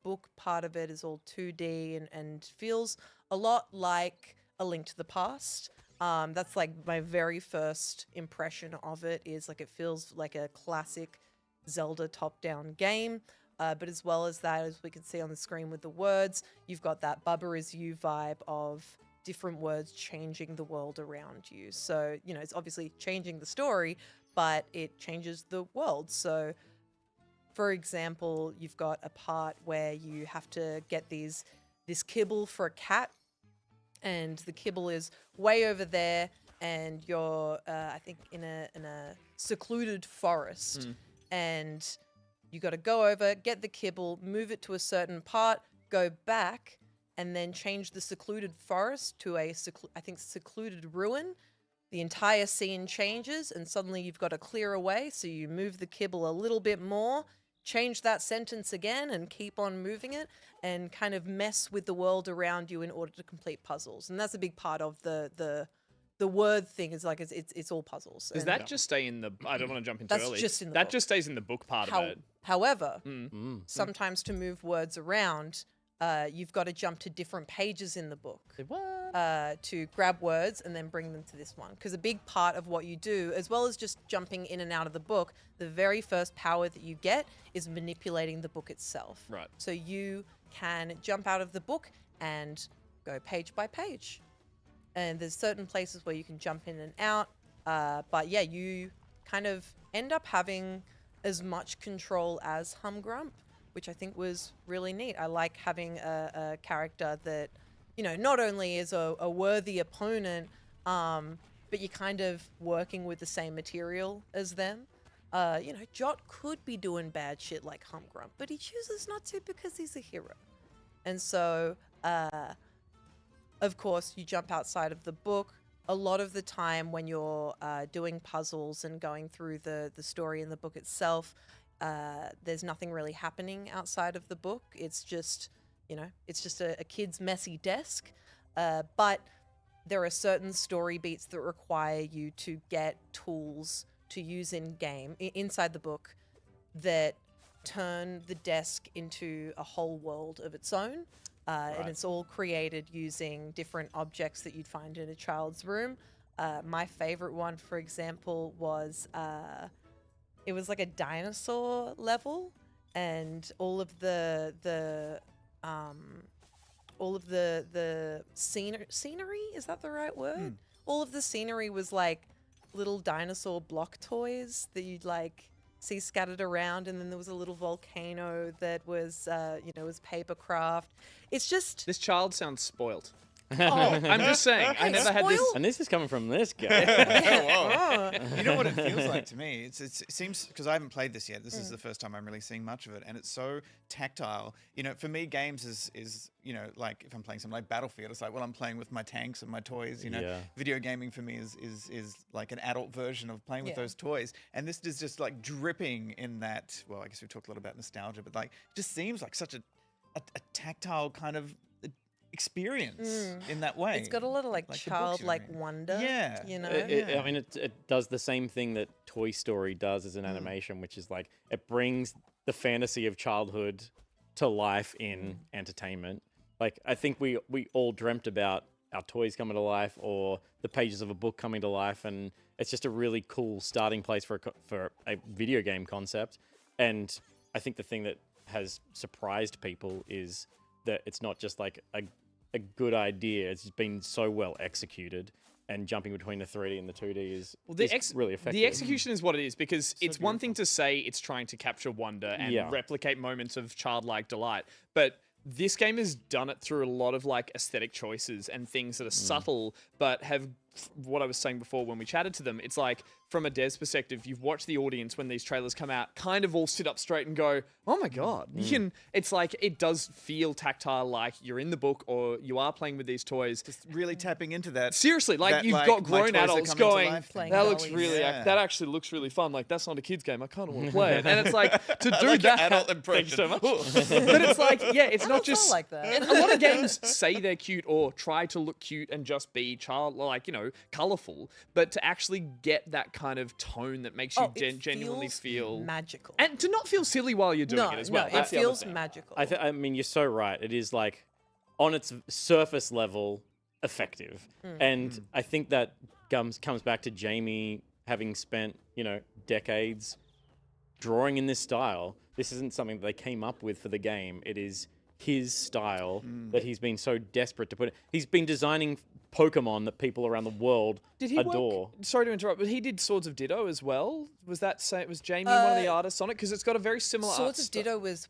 book part of it is all 2D and feels a lot like A Link to the Past. That's like my very first impression of it, is like it feels like a classic Zelda top-down game. But as well as that, as we can see on the screen with the words, you've got that Bubba is You vibe of different words changing the world around you. So, it's obviously changing the story, but it changes the world. So, for example, you've got a part where you have to get this kibble for a cat, and the kibble is way over there, and you're, I think, in a secluded forest, and you got to go over, get the kibble, move it to a certain part, go back, and then change the secluded forest to a secluded ruin. The entire scene changes, and suddenly you've got to clear away, so you move the kibble a little bit more, change that sentence again, and keep on moving it, and kind of mess with the world around you in order to complete puzzles. And that's a big part of the word thing, is like it's all puzzles. Does that just stay in the... I don't want to jump into That's early. just in the That book. just stays in the book part of it. However, sometimes to move words around, you've got to jump to different pages in the book to grab words and then bring them to this one. Because a big part of what you do, as well as just jumping in and out of the book, the very first power that you get is manipulating the book itself. Right. So you can jump out of the book and go page by page. And there's certain places where you can jump in and out. But yeah, you kind of end up having as much control as Humgrump. which I think was really neat. I like having a character that, not only is a worthy opponent, but you're kind of working with the same material as them. Jot could be doing bad shit like Humgrump, but he chooses not to because he's a hero. And so, of course, you jump outside of the book. A lot of the time when you're doing puzzles and going through the story in the book itself, there's nothing really happening outside of the book. It's just, a kid's messy desk. But there are certain story beats that require you to get tools to use inside the book that turn the desk into a whole world of its own. And it's all created using different objects that you'd find in a child's room. My favorite one, for example, was it was like a dinosaur level, and all of the scenery, is that the right word? All of the scenery was like little dinosaur block toys that you'd like see scattered around, and then there was a little volcano that was was paper craft. It's just, This child sounds spoiled. oh, I'm just saying, I never had this. And this is coming from this guy. Whoa. You know what it feels like to me? It seems, because I haven't played this yet. This is the first time I'm really seeing much of it, and it's so tactile. For me, games is like if I'm playing something like Battlefield, it's like, well, I'm playing with my tanks and my toys. Video gaming for me is like an adult version of playing with those toys, and this is just like dripping in that. Well, I guess we talked a lot about nostalgia, but like, it just seems like such a tactile kind of experience in that way. it's got a lot of like the books childlike you're in. wonder. Yeah. I mean, it does the same thing that Toy Story does as an animation, which is like it brings the fantasy of childhood to life in entertainment. Like, I think we all dreamt about our toys coming to life or the pages of a book coming to life, and it's just a really cool starting place for a video game concept. And I think the thing that has surprised people is that it's not just like a good idea. It's been so well executed, and jumping between the 3D and the 2D is really effective. The execution is what it is, because it's one thing to say it's trying to capture wonder and replicate moments of childlike delight, but this game has done it through a lot of like aesthetic choices and things that are subtle, but have, what I was saying before when we chatted to them, it's like, from a dev's perspective, you've watched the audience when these trailers come out kind of all sit up straight and go, oh my God. It's like, it does feel tactile, like you're in the book or you are playing with these toys. Just really tapping into that. Seriously, like that, you've like, got my grown toys are adults coming to going, life thing. that looks dollies. really, Yeah. that actually looks really fun. Like, that's not a kid's game. I kind of want to play it. And it's like, to do like your that. adult Thanks so impression. much. But it's like, yeah, it's not Adults are just like that. And a lot of games say they're cute or try to look cute and just be colorful, but to actually get that kind of tone that makes you It genuinely feels feel magical. and to not feel silly while you're doing it as well. No, it That's the other feels thing. magical. I mean, you're so right. It is like, on its surface level, effective. And I think that comes back to Jamie having spent, decades drawing in this style. This isn't something that they came up with for the game. It is his style that he's been so desperate to put it. He's been designing Pokemon that people around the world Did he adore. work? Sorry to interrupt, but he did Swords of Ditto as well. Was Jamie one of the artists on it? Because it's got a very similar. Swords art of Ditto was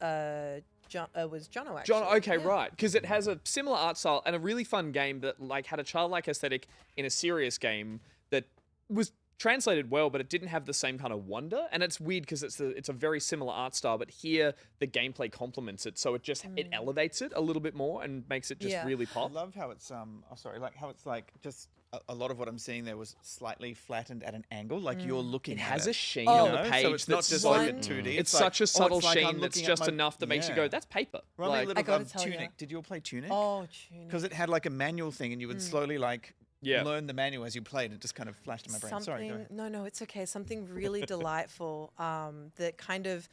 Jono, actually. John, okay, right, because it has a similar art style and a really fun game that like had a childlike aesthetic in a serious game that was translated well, but it didn't have the same kind of wonder. And it's weird because it's a very similar art style, but here the gameplay complements it, so it just it elevates it a little bit more and makes it just really I pop. love how it's how it's like just a lot of what I'm seeing there was slightly flattened at an angle, like you're looking It at has it. a sheen Oh. on the page. So it's not that's just so- like a 2D. It's like, such a subtle it's like I'm sheen that's looking at just my- enough that makes you go, "That's paper." Remind me a Like, little I gotta of tell ya. Tunic. Did you all play Tunic? Oh, Tunic. Because it had like a manual thing, and you would slowly like learn the manual as you played. It just kind of flashed in my brain. Sorry, go ahead. No, it's okay. Something really delightful that kind of,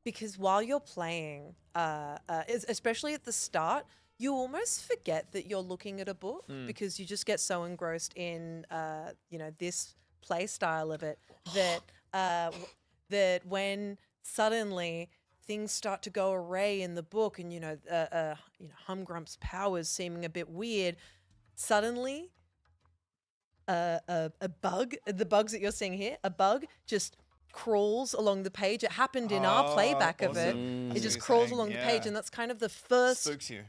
because while you're playing, especially at the start, you almost forget that you're looking at a book because you just get so engrossed in, this play style of it that when suddenly things start to go array in the book and, Humgrump's powers seeming a bit weird, suddenly a bug, the bugs that you're seeing here, a bug just crawls along the page. It happened in our playback of it. awesome. I It see just what you're crawls saying, along the page, yeah. and that's kind of the first. Spooks you.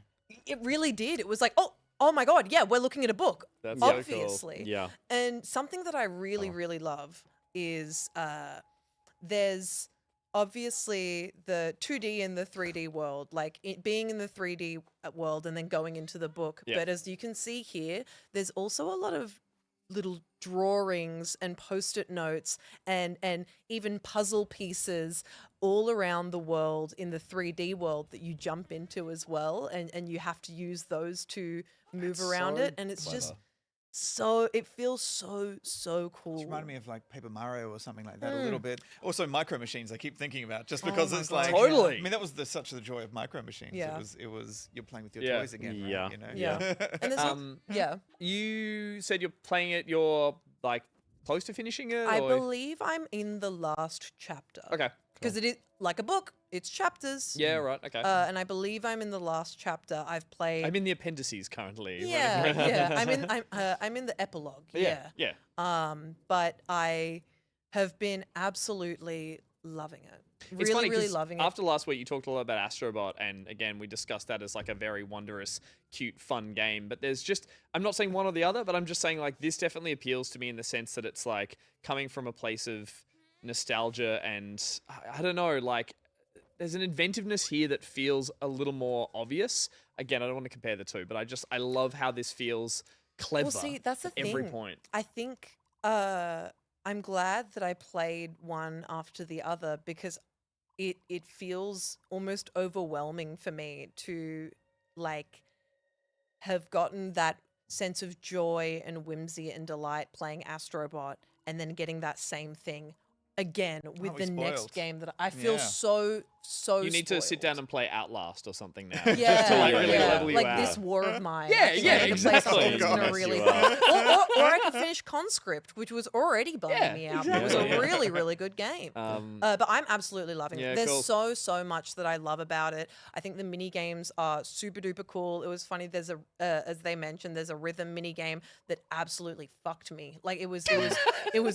It really did. It was like, oh my god, yeah, we're looking at a book, That's so cool. obviously. Yeah. And something that I really, really love is there's obviously the 2D and the 3D world, like being in the 3D world and then going into the book. Yeah. But as you can see here, there's also a lot of little drawings and post-it notes and even puzzle pieces all around the world in the 3D world that you jump into as well, and you have to use those to move around it, and it's just so it feels so cool. It's reminded me of like Paper Mario or something like that a little bit. Also Micro Machines I keep thinking about just because my it's God, like Totally. I mean that was such the joy of Micro Machines. Yeah. It was you're playing with your Yeah. toys again, right? Yeah. You know? Yeah. And there's yeah. You said you're playing it. You're like close to finishing it. I or- believe I'm in the last chapter. Okay. Because it is like a book. It's chapters. Yeah. Right. Okay. And I believe I'm in the last chapter. I've played. I'm in the appendices currently. Yeah, yeah. I'm in the epilogue. Yeah. Yeah. But I have been absolutely loving it. It's funny Really 'cause loving it. After last week, you talked a lot about Astrobot, and again, we discussed that as like a very wondrous, cute, fun game. But there's just, I'm not saying one or the other, but I'm just saying like this definitely appeals to me in the sense that it's like coming from a place of nostalgia and I don't know, like there's an inventiveness here that feels a little more obvious. Again, I don't want to compare the two, but I love how this feels clever. Well, see, that's the at thing. every point. I think I'm glad that I played one after the other because it feels almost overwhelming for me to like have gotten that sense of joy and whimsy and delight playing Astrobot and then getting that same thing again with we're the next spoiled. game that I feel Yeah. so You need to sit spoiled. down and play Outlast or something now. Yeah, just to like really yeah. level you like out. this war of mine. Yeah, I think yeah, I need to play something exactly. that's gonna Yes, really you or I could finish Conscript, which was already bumming Yeah, me out. But it was a exactly. really, really good game. But I'm absolutely loving Yeah, it. There's cool. so much that I love about it. I think the mini games are super duper cool. It was funny. There's a as they mentioned, there's a rhythm mini game that absolutely fucked me. Like it was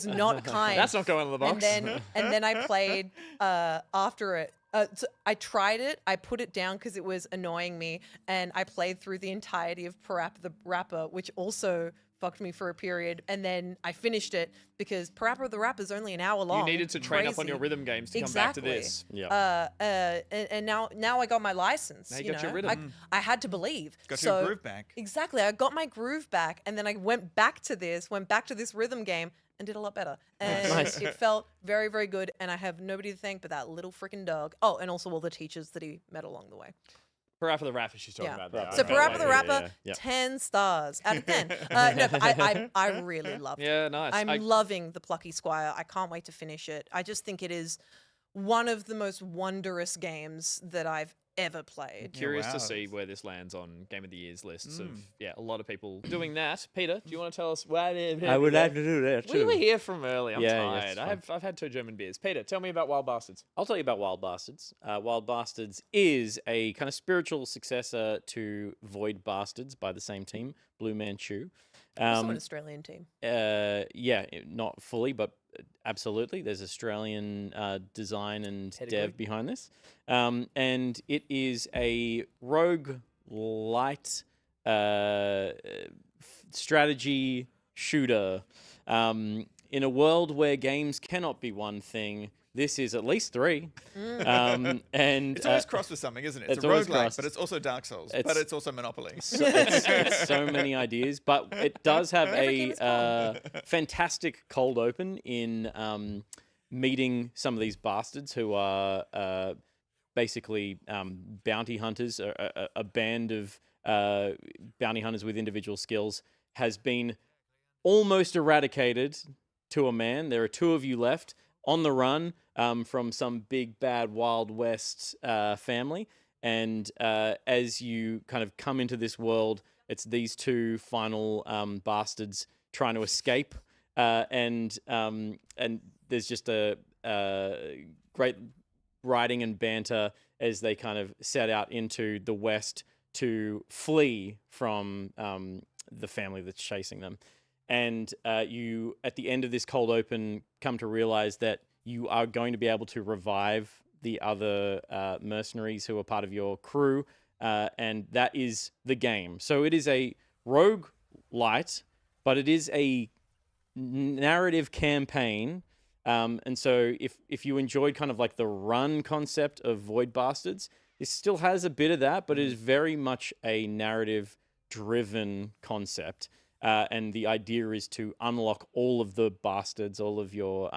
not kind. That's not going on the box. And then I played after it. So I tried it. I put it down because it was annoying me, and I played through the entirety of Parappa the Rapper, which also fucked me for a period. And then I finished it because Parappa the Rapper is only an hour long. You needed to train up on your Crazy. rhythm games to Exactly. come back to this. Yeah. And now I got my license. Now you got your know? rhythm. I had to believe. Got so, your groove back. Exactly. I got my groove back, and then I went back to this rhythm game, and did a lot better. And Nice. it felt very, very good. And I have nobody to thank but that little freaking dog. Oh, and also all the teachers that he met along the way. Parappa the Rapper she's talking Yeah. about there. So Okay, Parappa like- the Rapper, yeah. 10 stars out of 10. No, but I really loved it. Yeah, nice. I'm loving the Plucky Squire. I can't wait to finish it. I just think it is one of the most wondrous games that I've ever played. Curious wow. to see where this lands on Game of the Year's lists of a lot of people doing that. Peter, do you want to tell us what I would like to do that We too. were here from early. I'm Yeah, yes, tired. it's fine. I've had 2 German beers. Peter, tell me about Wild Bastards. I'll tell you about Wild Bastards. Wild Bastards is a kind of spiritual successor to Void Bastards by the same team, Blue Manchu. Also an Australian team. Not fully, but absolutely. There's Australian design and dev behind this. And it is a rogue light strategy shooter. In a world where games cannot be one thing, this is at least 3. And It's always crossed with something, isn't it? It's it's a always roguelike, crossed. but it's also Dark Souls, It's- but it's also Monopoly. it's so many ideas, but it does have Whatever game a it's fantastic cold open in meeting some of these bastards who are basically bounty hunters. A band of bounty hunters with individual skills has been almost eradicated to a man. There are 2 of you left on the run from some big bad Wild West family. And as you kind of come into this world, it's these 2 final bastards trying to escape. And there's just a great writing and banter as they kind of set out into the West to flee from the family that's chasing them. And you, at the end of this cold open, come to realize that you are going to be able to revive the other mercenaries who are part of your crew, and that is the game. So it is a rogue light, but it is a narrative campaign. And so if you enjoyed kind of like the run concept of Void Bastards, it still has a bit of that, but it is very much a narrative driven concept. And the idea is to unlock all of the bastards, all of your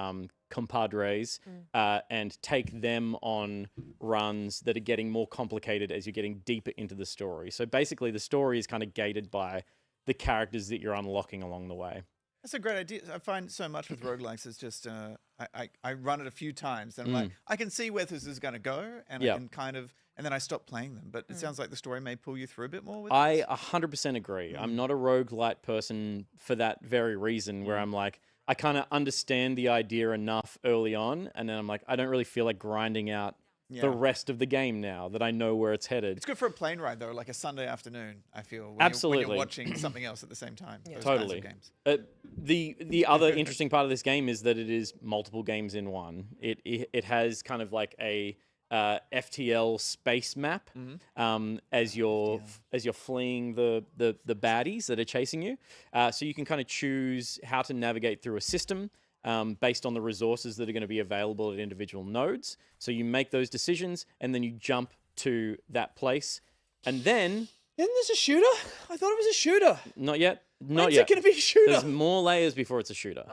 compadres, and take them on runs that are getting more complicated as you're getting deeper into the story. So basically the story is kind of gated by the characters that you're unlocking along the way. That's a great idea. I find so much with roguelikes is just I run it a few times and I'm like, I can see where this is going to go, and I can kind of, and then I stop playing them. But it sounds like the story may pull you through a bit more with I 100% agree. I'm not a roguelite person for that very reason, where I'm like, I kind of understand the idea enough early on, and then I'm like, I don't really feel like grinding out the rest of the game now that I know where it's headed. It's good for a plane ride though, like a Sunday afternoon. I feel when Absolutely. when you're watching something else at the same time. Those Totally. kinds of games. The other interesting part of this game is that it is multiple games in one. It has kind of like a FTL space map as you're fleeing the baddies that are chasing you. So you can kind of choose how to navigate through a system based on the resources that are going to be available at individual nodes. So you make those decisions, and then you jump to that place, and then Isn't this a shooter? I thought it was a shooter. not yet. Not When's yet. it going to be a shooter? There's more layers before it's a shooter.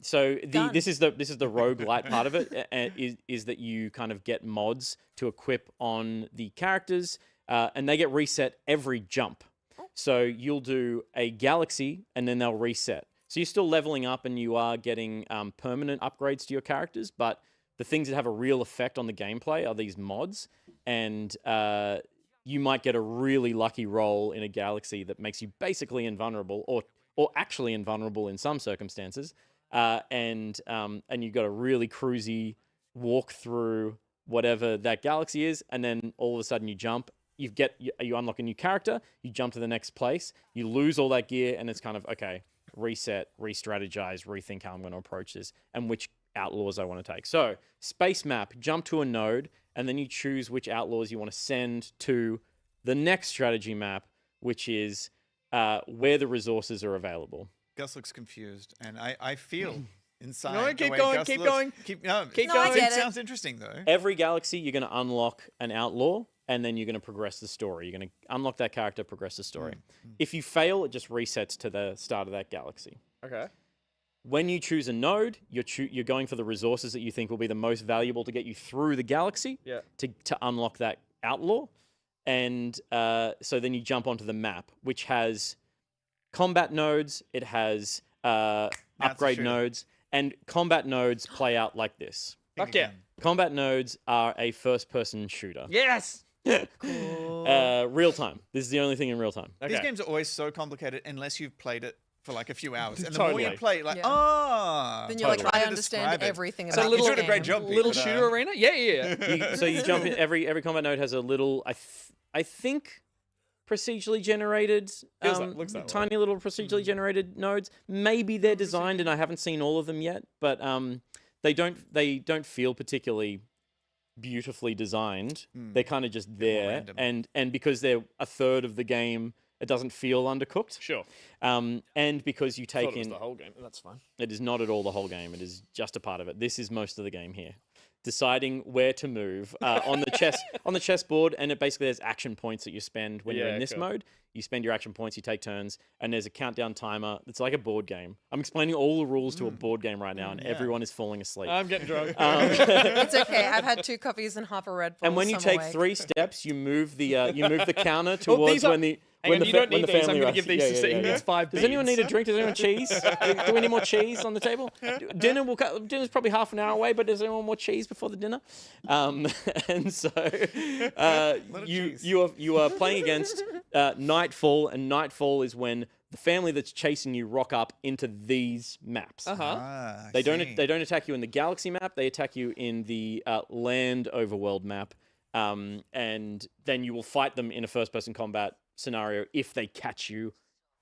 So this is the roguelite part of it, is that you kind of get mods to equip on the characters, and they get reset every jump. So you'll do a galaxy, and then they'll reset. So you're still leveling up, and you are getting permanent upgrades to your characters, but the things that have a real effect on the gameplay are these mods, and you might get a really lucky roll in a galaxy that makes you basically invulnerable, or actually invulnerable in some circumstances, and you've got a really cruisy walk through whatever that galaxy is, and then all of a sudden you jump, you unlock a new character, you jump to the next place, you lose all that gear, and it's kind of, okay, reset, re-strategize, rethink how I'm going to approach this, and which outlaws I want to take. So, space map, jump to a node, and then you choose which outlaws you want to send to the next strategy map, which is where the resources are available. Gus looks confused, and I feel inside. No, the keep way going, Gus keep looks. going. Keep No, going. I get it. Sounds interesting though. Every galaxy, you're going to unlock an outlaw, and then you're going to progress the story. You're going to unlock that character, progress the story. If you fail, it just resets to the start of that galaxy. Okay. When you choose a node, you're going for the resources that you think will be the most valuable to get you through the galaxy to unlock that outlaw. And so then you jump onto the map, which has combat nodes, it has upgrade nodes, and combat nodes play out like this. Fuck yeah. Combat nodes are a first-person shooter. Yes. Real time. This is the only thing in real time. These games are always so complicated unless you've played it for like a few hours, and the Totally. more you play, like, Then you're like, trying I to understand describe it. everything So about you're this doing a great game. job, Pete, Little but, shooter arena? Yeah. So you jump in. Every combat node has a little, I think, procedurally generated, looks that way. tiny little procedurally generated nodes. Maybe they're designed, and I haven't seen all of them yet, but they don't feel particularly beautifully designed. They're kind of just there, random. and because they're a third of the game, it doesn't feel undercooked. Sure. And because you take Thought it was in the whole game. That's fine. it is not at all the whole game. It is just a part of it. This is most of the game here. Deciding where to move on the chessboard, and it basically has action points that you spend when you're in this mode. You spend your action points, you take turns, and there's a countdown timer. It's like a board game. I'm explaining all the rules to a board game right now, and everyone is falling asleep. I'm getting drunk. It's okay. I've had 2 coffees and half a Red Bull. And when you so I'm take awake. 3 steps, you move the counter towards when the Hang on, you don't when need the these. I'm family going to rush. give these to Steve. He needs 5 Does anyone beans. need a drink? Does anyone cheese? Do we need more cheese on the table? Dinner's probably half an hour away, but does anyone want cheese before the dinner? And so you are playing against Nightfall, and Nightfall is when the family that's chasing you rock up into these maps. They don't attack you in the galaxy map. They attack you in the land overworld map. And then you will fight them in a first-person combat scenario if they catch you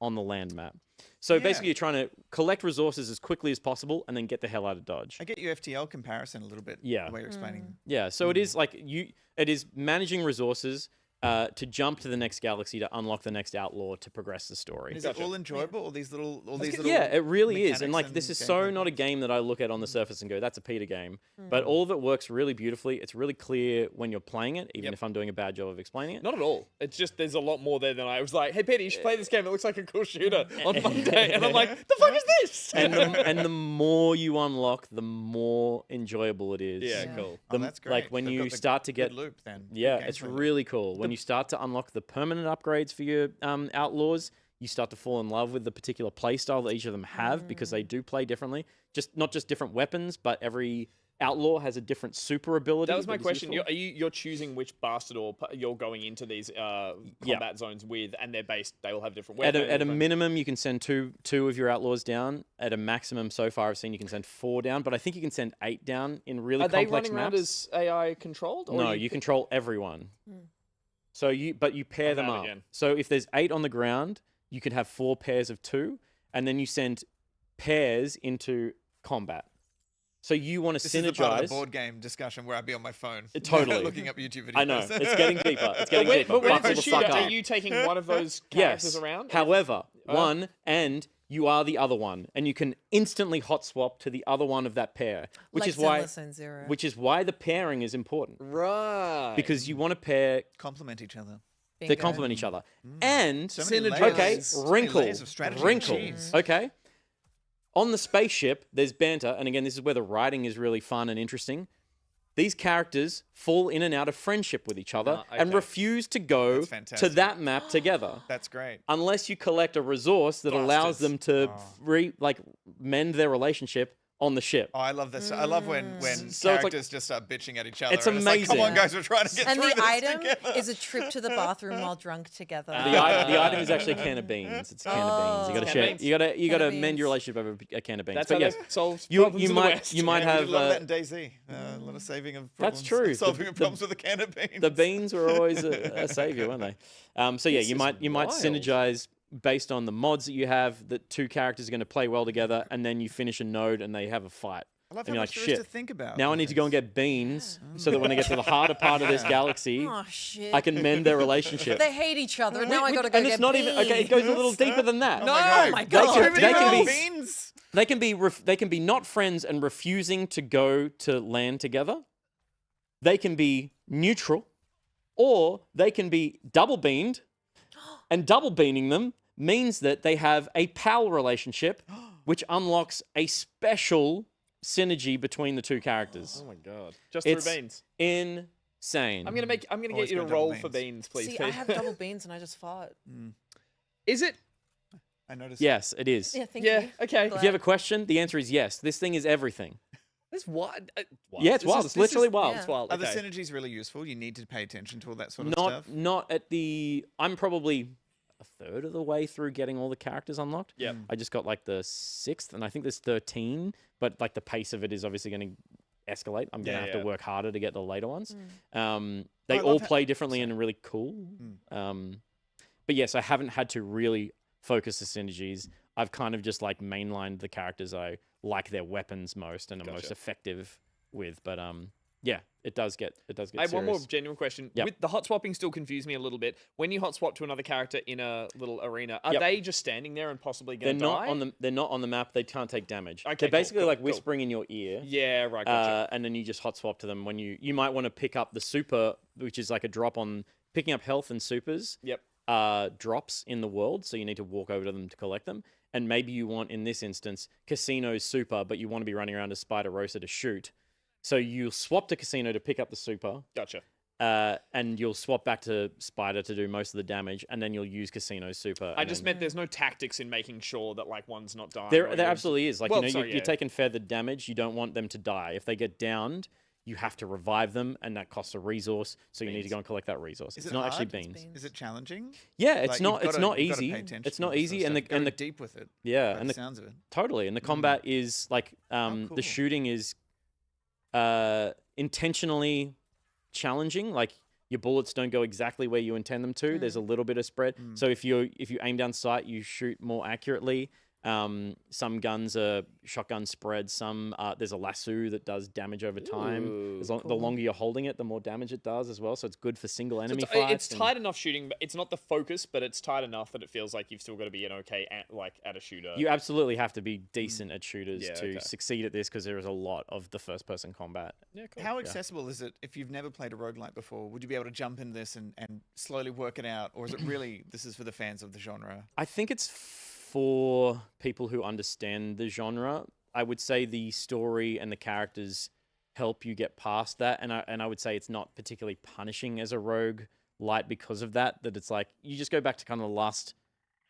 on the land map. So basically, you're trying to collect resources as quickly as possible and then get the hell out of Dodge. I get your FTL comparison a little bit. Yeah. The way you're explaining. Yeah, so it is like it is managing resources to jump to the next galaxy to unlock the next outlaw to progress the story. Is it all enjoyable? All these little Yeah, it really is. And mechanics like this is and so gameplay? not a game that I look at on the surface and go, that's a Peter game. But all of it works really beautifully. It's really clear when you're playing it, even if I'm doing a bad job of explaining it. Not at all. It's just there's a lot more there than I was like, hey, Peter, you should play this game. It looks like a cool shooter on Monday. And I'm like, the fuck is this? And the more you unlock, the more enjoyable it is. Yeah, cool. Oh, that's great. Like when They've got you the start to good get loop then. Yeah, Good it's gameplay loop. really cool. When you start to unlock the permanent upgrades for your outlaws, you start to fall in love with the particular play style that each of them have because they do play differently. Just not just different weapons, but every outlaw has a different super ability. That was my is question. useful. You're choosing which bastard or you're going into these combat zones with, and they're based. They will have different At weapons. a minimum, you can send two of your outlaws down. At a maximum, so far I've seen you can send 4 down, but I think you can send 8 down in really Are they complex running around maps. as AI controlled? Or No, you control everyone. So you pair them found it up. again. So if there's 8 on the ground, you could have 4 pairs of 2, and then you send pairs into combat. So you want to This synergize. is the part of the board game discussion where I'd be on my phone. Totally. Looking up YouTube videos. I know it's getting deeper. It's getting deeper. But when Buckle it's a the fuck shooter, up. are you taking one of those characters Yes. around? However, one and you are the other one, and you can instantly hot swap to the other one of that pair, which Like is why Zenless and Zero. which is why the pairing is important Right. because you want to pair. Complement each other. They Bingo. complement each other. And So many layers. okay, So many wrinkle, layers of strategy and wrinkle. cheese. Okay. On the spaceship, there's banter, and again, this is where the writing is really fun and interesting. These characters fall in and out of friendship with each other and okay. refuse to go That's to fantastic. that map together. That's great. Unless you collect a resource that allows them to mend their relationship on the ship. Oh, I love this. I love when So it's characters like- just start bitching at each other. It's and like, amazing. Come on, guys, we're trying to get And through the this item together. is a trip to the bathroom while drunk together. The item is actually a can of beans. It's a can of beans. You got to Can share. of beans. You got to Can of mend your beans. relationship over a can of beans. That's but how yes, they solve you problems in the might West. you might Yeah, we have did a lot of that in DayZ. A lot of saving of problems. That's true. Solving The- of problems with a can of beans. the beans were always a savior, weren't they? So yeah, you might wild. synergize based on the mods that you have. That 2 characters are going to play well together, and then you finish a node and they have a fight. I love And how you're much like, there is shit. to think about. Now I with need to go and this. get beans so that when I get to the harder part of this galaxy, Oh shit! I can mend their relationship. They hate each other. Now I got to go and get it's not even okay. It goes a little deeper than that. No, God. my They god! can- they can be- beans. They can be not friends and refusing to go to land together. They can be neutral, or they can be double beamed, and double beaning them means that they have a pal relationship, which unlocks a special synergy between the 2 characters. Oh my god! Just It's through beans. insane. I'm gonna get Always you to go double roll for beans. beans, please. See, Pete. I have double beans and I just fought. Is it? I noticed. Yes, it is. Yeah, thank Yeah. you. Okay. If you have a question, the answer is yes. This thing is everything. That's wild. Yeah, it's wild. It's literally wild. yeah. It's wild. Are the Okay. synergies really useful? You need to pay attention to all that sort of stuff. Not at the. I'm probably a third of the way through getting all the characters unlocked. Yep. I just got like the 6th, and I think there's 13. But like the pace of it is obviously going to escalate. I'm going to have to work harder to get the later ones. They I all love play differently and are really cool. But yes, I haven't had to really focus the synergies. I've kind of just like mainlined the characters I like their weapons most and are most effective with. But yeah, it does get I have one more serious. genuine question. Yep. With the hot swapping still confused me a little bit. When you hot swap to another character in a little arena, are Yep. they just standing there and possibly They're going to die? They're not on the map. They can't take damage. Okay, They're cool, basically cool, like cool. whispering in your ear. Yeah, right. Gotcha. And then you just hot swap to them when you might want to pick up the super, which is like a drop on picking up health and supers. Yep. Drops in the world, so you need to walk over to them to collect them. And maybe you want, in this instance, Casino's super, but you want to be running around as Spider Rosa to shoot. So you'll swap to Casino to pick up the super, Gotcha. and you'll swap back to Spider to do most of the damage, and then you'll use Casino's super. I and just then- meant there's no tactics in making sure that like one's not dying. There or there you're- absolutely is. Like, Well, you know, sorry, you're yeah. taking feathered damage. You don't want them to die. If they get downed, you have to revive them, and that costs a resource. So you need to go and collect that resource. Is It's it not actually hard? beans. Is it challenging? Yeah, it's Like, not. you've It's gotta- not you've gotta easy. pay attention It's to not all that easy, sort and of the stuff. and Go the deep with it. yeah, by and the the sounds of it. totally, and the combat is like cool. the shooting is intentionally challenging. Like your bullets don't go exactly where you intend them to. There's a little bit of spread. So if you aim down sight, you shoot more accurately. Some guns are shotgun spread. Some there's a lasso that does damage over time. The longer you're holding it, the more damage it does as well. So it's good for single enemy fights. It's tight enough shooting, but it's not the focus, but it's tight enough that it feels like you've still got to be at a shooter. You absolutely have to be decent at shooters to succeed at this, because there is a lot of the first person combat. Yeah, cool. How accessible is it if you've never played a roguelike before? Would you be able to jump into this and slowly work it out? Or is it really, this is for the fans of the genre? I think it's for people who understand the genre. I would say the story and the characters help you get past that, and I would say it's not particularly punishing as a rogue light because of that. That it's like you just go back to kind of the last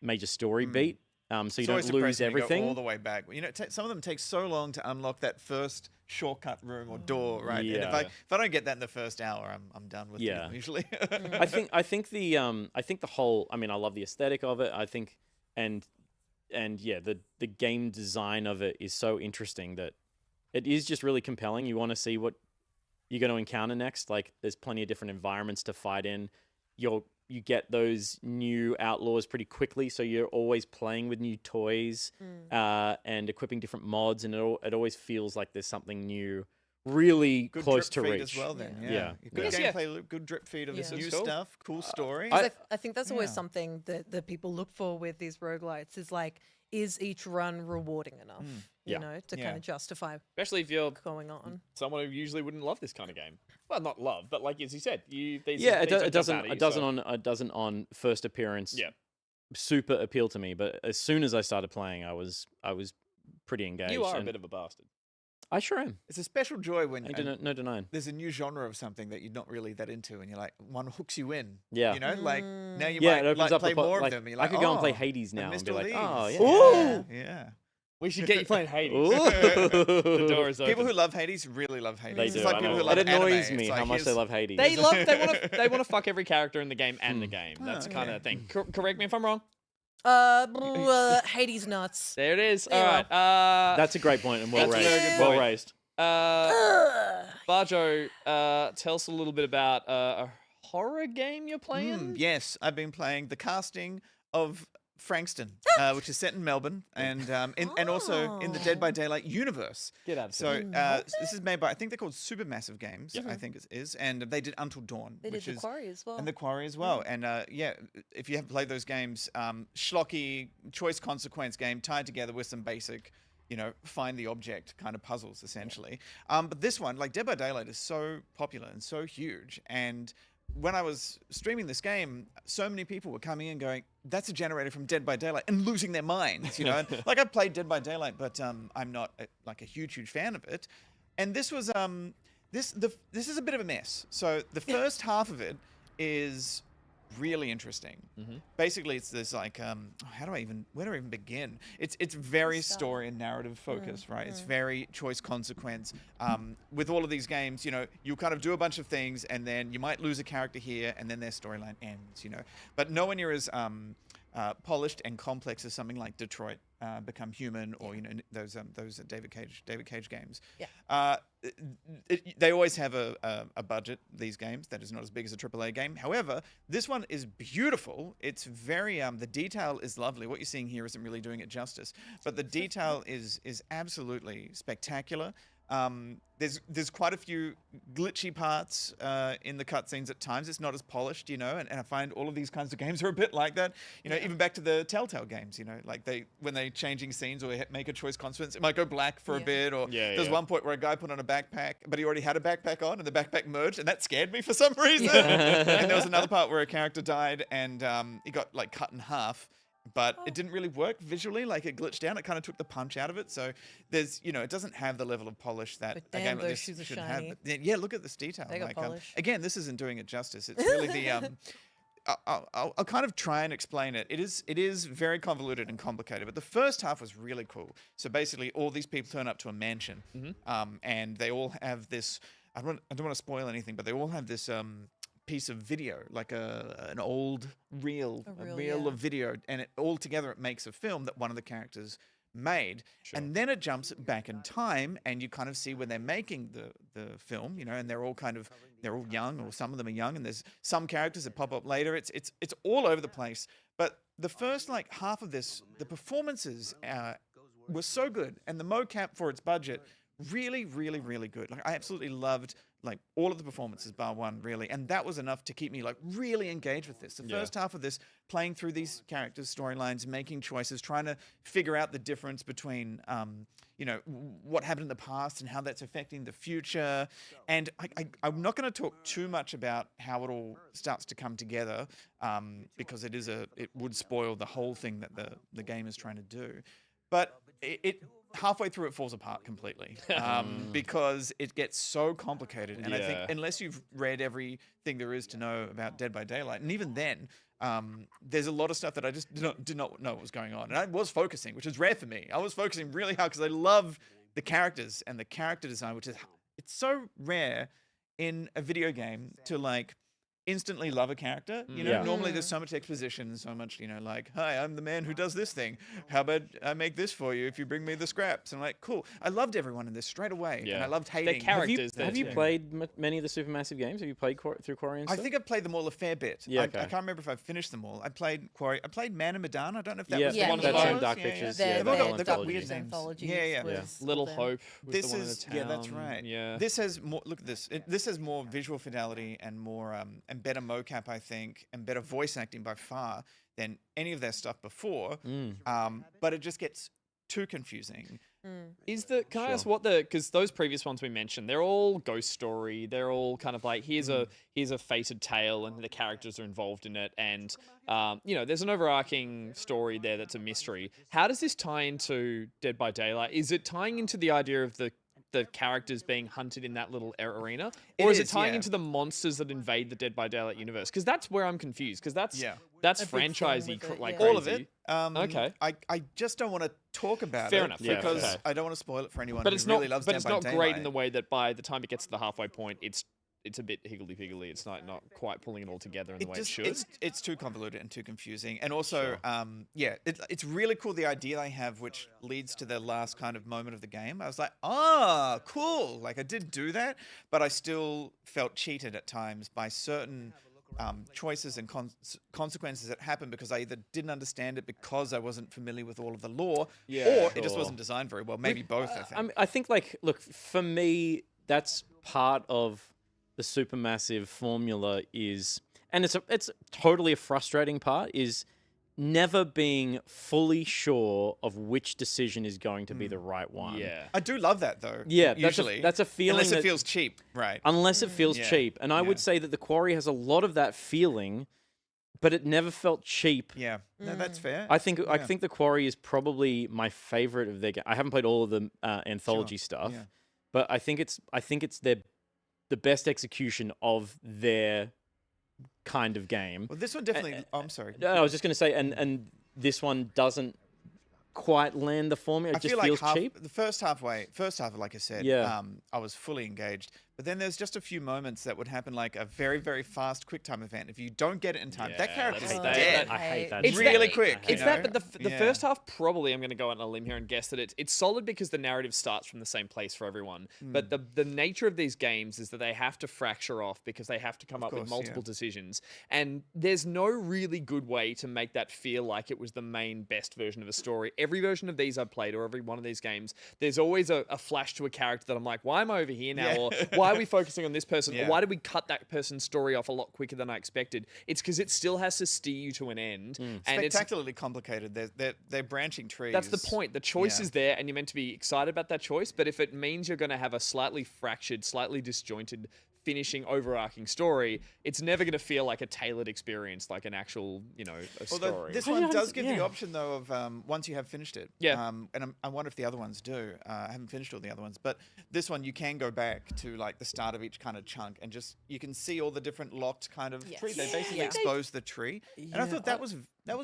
major story beat, so you don't lose everything. You go all the way back. You know, some of them take so long to unlock that first shortcut room or door, right? Yeah. And if I don't get that in the first hour, I'm done with it usually. I think the whole. I mean, I love the aesthetic of it. I think the game design of it is so interesting that it is just really compelling. You want to see what you're going to encounter next. Like, there's plenty of different environments to fight in. You get those new outlaws pretty quickly, so you're always playing with new toys and equipping different mods, and it always feels like there's something new, really good close drip to feed reach. as well. Then, Yeah. Good gameplay loop, good drip feed of this new stuff, cool story. I think that's always something that people look for with these roguelites is like, is each run rewarding enough, you know, to kind of justify Especially if you're going on. someone who usually wouldn't love this kind of game. Well, not love, but like as you said, It doesn't on first appearance. Super appeal to me, but as soon as I started playing, I was pretty engaged. You are a bit of a bastard. I sure am. It's a special joy when no denying. There's a new genre of something that you're not really that into, and you're like, one hooks you in. Yeah. You know, like now you it might opens like up play more like, of them. You're I like, could go and play Hades now and be like, oh yeah. Ooh. Yeah. We should get you playing Hades. The door is open. People who love Hades really love Hades. They It's do. like people who love it annoys anime. me It's how like, much they here's- love Hades. They want to fuck every character in the game and the game. That's kind of the thing. Correct me if I'm wrong. Hades nuts. There it is. There All you right. That's a great point and well That's a raised. very good Well point. raised. Bajo, tell us a little bit about a horror game you're playing. Yes, I've been playing the casting of Frankston, which is set in Melbourne and also in the Dead by Daylight universe. Get out of So this is made by, I think they're called Supermassive Games, I think it is, and they did Until Dawn. They did The Quarry as well. And The Quarry as well. And if you haven't played those games, schlocky choice consequence game tied together with some basic, find the object kind of puzzles, essentially. But this one, like Dead by Daylight, is so popular and so huge. And when I was streaming this game, so many people were coming in going, that's a generator from Dead by Daylight, and losing their minds, And, like, I've played Dead by Daylight, but I'm not a huge fan of it. And this was this is a bit of a mess. So the first half of it is really interesting. Basically, it's this like where do I even begin? It's very story and narrative focused, right? It's very choice consequence. With all of these games, you kind of do a bunch of things, and then you might lose a character here, and then their storyline ends, But nowhere near as polished and complex as something like Detroit Become Human, or those David Cage games. They always have a budget, these games that is not as big as a AAA game. However, this one is beautiful. It's very the detail is lovely. What you're seeing here isn't really doing it justice, but the detail is absolutely spectacular. There's quite a few glitchy parts in the cutscenes at times. It's not as polished, and I find all of these kinds of games are a bit like that. Even back to the Telltale games, like when they changing scenes or make a choice consequence, it might go black for a bit. Or there's one point where a guy put on a backpack, but he already had a backpack on, and the backpack merged, and that scared me for some reason. And there was another part where a character died, and he got like cut in half. But it didn't really work visually, like it glitched out. It kind of took the punch out of it. So there's, it doesn't have the level of polish that a game like this should have. But yeah, look at this detail. They got polish. Again, this isn't doing it justice. It's really the I'll kind of try and explain it. It is very convoluted and complicated, but the first half was really cool. So basically, all these people turn up to a mansion, and they all have this. I don't want to spoil anything, but they all have this piece of video, like an old reel of video, and all together it makes a film that one of the characters made. And then it jumps back in time, and you kind of see when they're making the film, and they're all kind of they're all young, or some of them are young, and there's some characters that pop up later. It's all over the place. But the first like half of this, the performances were so good, and the mocap for its budget really, really, really good. Like I absolutely loved like all of the performances bar one, really, and that was enough to keep me like really engaged with this. The first half of this, playing through these characters' storylines, making choices, trying to figure out the difference between what happened in the past and how that's affecting the future. And I'm not going to talk too much about how it all starts to come together because it would spoil the whole thing that the game is trying to do. But it halfway through it falls apart completely because it gets so complicated. And I think unless you've read everything there is to know about Dead by Daylight, and even then, there's a lot of stuff that I just did not know what was going on. And I was focusing, which is rare for me. I was focusing really hard because I love the characters and the character design, it's so rare in a video game to like instantly love a character. Normally there's so much exposition and so much, like, hi, I'm the man who does this thing. How about I make this for you if you bring me the scraps? And I'm like, cool. I loved everyone in this straight away. And I loved hating. Their characters. Have you played many of the Supermassive games? Have you played through Quarry and stuff? I think I've played them all a fair bit. Yeah, I can't remember if I've finished them all. I played Quarry. I played Man and Madonna. I don't know if that was Yeah, one of yeah, those. yeah. Dark Pictures. They've all got weird names. Anthologies Yeah. was Little them. Hope was This the one in the is town. that's right. Yeah. This has more. Look at this. This has more visual fidelity and more and better mocap, I think, and better voice acting by far than any of their stuff before. But it just gets too confusing. Can I ask because those previous ones we mentioned, they're all ghost story. They're all kind of like here's a fated tale and the characters are involved in it, and there's an overarching story there that's a mystery. How does this tie into Dead by Daylight? Is it tying into the idea of the characters being hunted in that little arena, or is it tying into the monsters that invade the Dead by Daylight universe? Because that's where I'm confused. Because that's franchisey like all crazy. of it. Okay. I just don't want to talk about Fair it enough. because I don't want to spoil it for anyone But who it's really not. loves But Dead it's by not Daylight. great in the way that by the time it gets to the halfway point, it's a bit higgledy-piggledy. It's not quite pulling it all together in the way it should. It's too convoluted and too confusing. And also, it's really cool the idea they have, which leads to the last kind of moment of the game. I was like, cool. Like I did do that, but I still felt cheated at times by certain choices and consequences that happened because I either didn't understand it because I wasn't familiar with all of the lore, or it just wasn't designed very well. Maybe both, I think. I think, like, look, for me, that's part of the Supermassive formula and it's totally a frustrating part, is never being fully sure of which decision is going to be the right one. Yeah. I do love that, though. Yeah, usually. that's a feeling. Unless it feels cheap, right? Unless it feels cheap. And I would say that the Quarry has a lot of that feeling, but it never felt cheap. Yeah, no, that's fair. I think the Quarry is probably my favorite of their. I haven't played all of the anthology stuff, but I think it's the best execution of their kind of game. Well, this one definitely. I'm sorry. No, I was just going to say, and this one doesn't quite land the formula. It just feels cheap. The first half, like I said, I was fully engaged. But then there's just a few moments that would happen, like a very, very fast QuickTime event. If you don't get it in time, that character's dead. I hate that. It's really that, quick. It's that, but the first half, probably, I'm going to go out on a limb here and guess that it's solid because the narrative starts from the same place for everyone. But the nature of these games is that they have to fracture off because they have to come up with multiple decisions. And there's no really good way to make that feel like it was the main best version of a story. Every version of these I've played, or every one of these games, there's always a flash to a character that I'm like, why am I over here now? Or why are we focusing on this person? Or why did we cut that person's story off a lot quicker than I expected? It's because it still has to steer you to an end. And spectacularly complicated. They're branching trees. That's the point. The choice is there, and you're meant to be excited about that choice. But if it means you're going to have a slightly fractured, slightly disjointed, finishing, overarching story, it's never going to feel like a tailored experience, like an actual, a story. This one does give the option, though, of once you have finished it. Yeah. And I wonder if the other ones do. I haven't finished all the other ones, but this one you can go back to like the start of each kind of chunk and just you can see all the different locked kind of trees. They basically expose the tree, and I thought that was